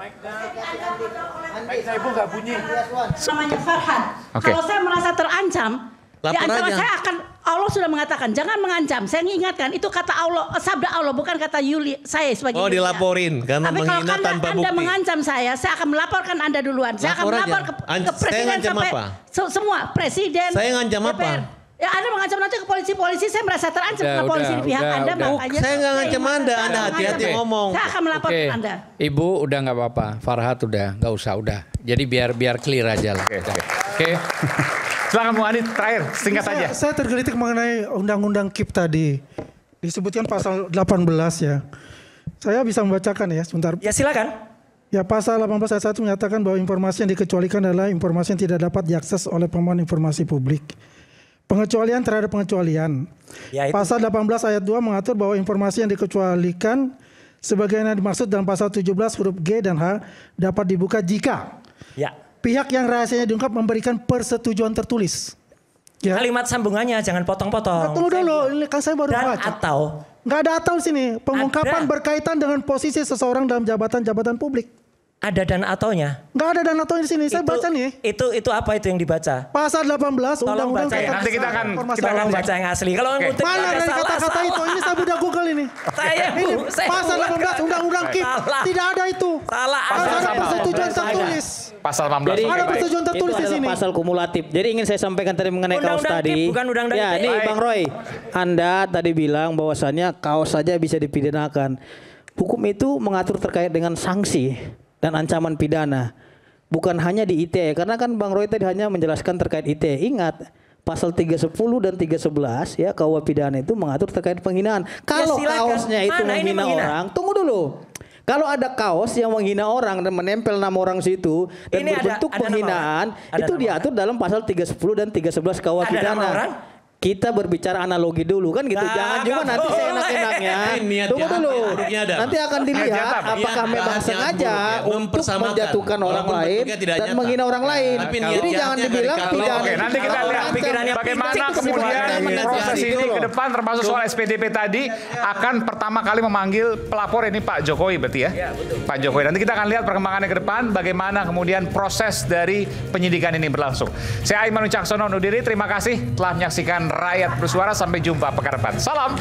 Ibu nggak bunyi. Namanya Farhan. Kalau saya merasa terancam, di antara saya akan, Allah sudah mengatakan jangan mengancam. Saya mengingatkan itu kata Allah, sabda Allah, bukan kata Yuli saya sebagai Yulia. Dilaporin karena tapi menghina kalau tanpa bukti. Anda mengancam saya akan melaporkan Anda duluan. Saya akan melapor ke presiden sampai semua presiden. Saya ngancam apa? Ya Anda mengancam nanti ke polisi, saya merasa terancam ke polisi di pihak Anda. Makanya saya nggak ngancam Anda hati-hati ngomong. Saya akan melaporkan Anda. Ibu udah nggak apa-apa, Farhat udah nggak usah udah. Jadi biar clear aja lah. Oke. Silakan Bu Andi, terakhir singkat saja. Saya tergelitik mengenai undang-undang KIP tadi. Disebutkan pasal 18 ya. Saya bisa membacakan ya sebentar. Ya silakan. Ya, pasal 18 ayat 1 menyatakan bahwa informasi yang dikecualikan adalah informasi yang tidak dapat diakses oleh pemohon informasi publik. Pengecualian terhadap pengecualian. Ya, pasal 18 ayat 2 mengatur bahwa informasi yang dikecualikan sebagaimana dimaksud dalam pasal 17 huruf G dan H dapat dibuka jika pihak yang rahasianya diungkap memberikan persetujuan tertulis. Ya. Kalimat sambungannya jangan potong-potong. Tunggu dulu, ini kan saya baru baca. Atau nggak ada atau di sini. Pengungkapan berkaitan dengan posisi seseorang dalam jabatan publik. Ada dan ataunya? Nggak ada dan atau di sini. Saya baca nih. Itu apa itu yang dibaca? Pasal 18 Undang-Undang nanti kita akan tolong baca yang asli. Kalau ngutip mana dari kata-kata itu? Ini saya udah Google ini. Ini pasal 18 Undang-Undang KIP. Tidak ada itu. Salah. Ada persetujuan tertulis. Pasal 18. Jadi ada persetujuan tertulis di sini. Pasal kumulatif. Jadi ingin saya sampaikan tadi mengenai kaos tadi. Bukan undang-undang ya, ini Bang Roy. Anda tadi bilang bahwasannya kaos saja bisa dipidanakan. Hukum itu mengatur terkait dengan sanksi dan ancaman pidana. Bukan hanya di ITE, karena kan Bang Roy tadi hanya menjelaskan terkait ITE. Ingat, pasal 310 dan 311 ya KUH pidana itu mengatur terkait penghinaan. Kalau kaosnya itu menghina orang, tunggu dulu. Kalau ada kaos yang menghina orang dan menempel nama orang situ dan ini berbentuk penghinaan, itu diatur dalam pasal 310 dan 311 KUH pidana. Kita berbicara analogi dulu kan gitu. Jangan juga nanti seenak-enaknya. Tunggu dulu. Nanti akan dilihat apakah memang sengaja untuk menjatuhkan orang lain dan menghina orang lain. Jadi jangan dibilang pidana. Oke, nanti kita lihat bagaimana kemudian proses ini ke depan termasuk soal SPDP tadi akan pertama kali memanggil pelapor ini Pak Jokowi berarti ya. Pak Jokowi. Nanti kita akan lihat perkembangannya ke depan bagaimana kemudian proses dari penyidikan ini berlangsung. Saya Aiman Wicaksono undur diri. Terima kasih telah menyaksikan Rakyat Bersuara. Sampai jumpa pekan depan. Salam.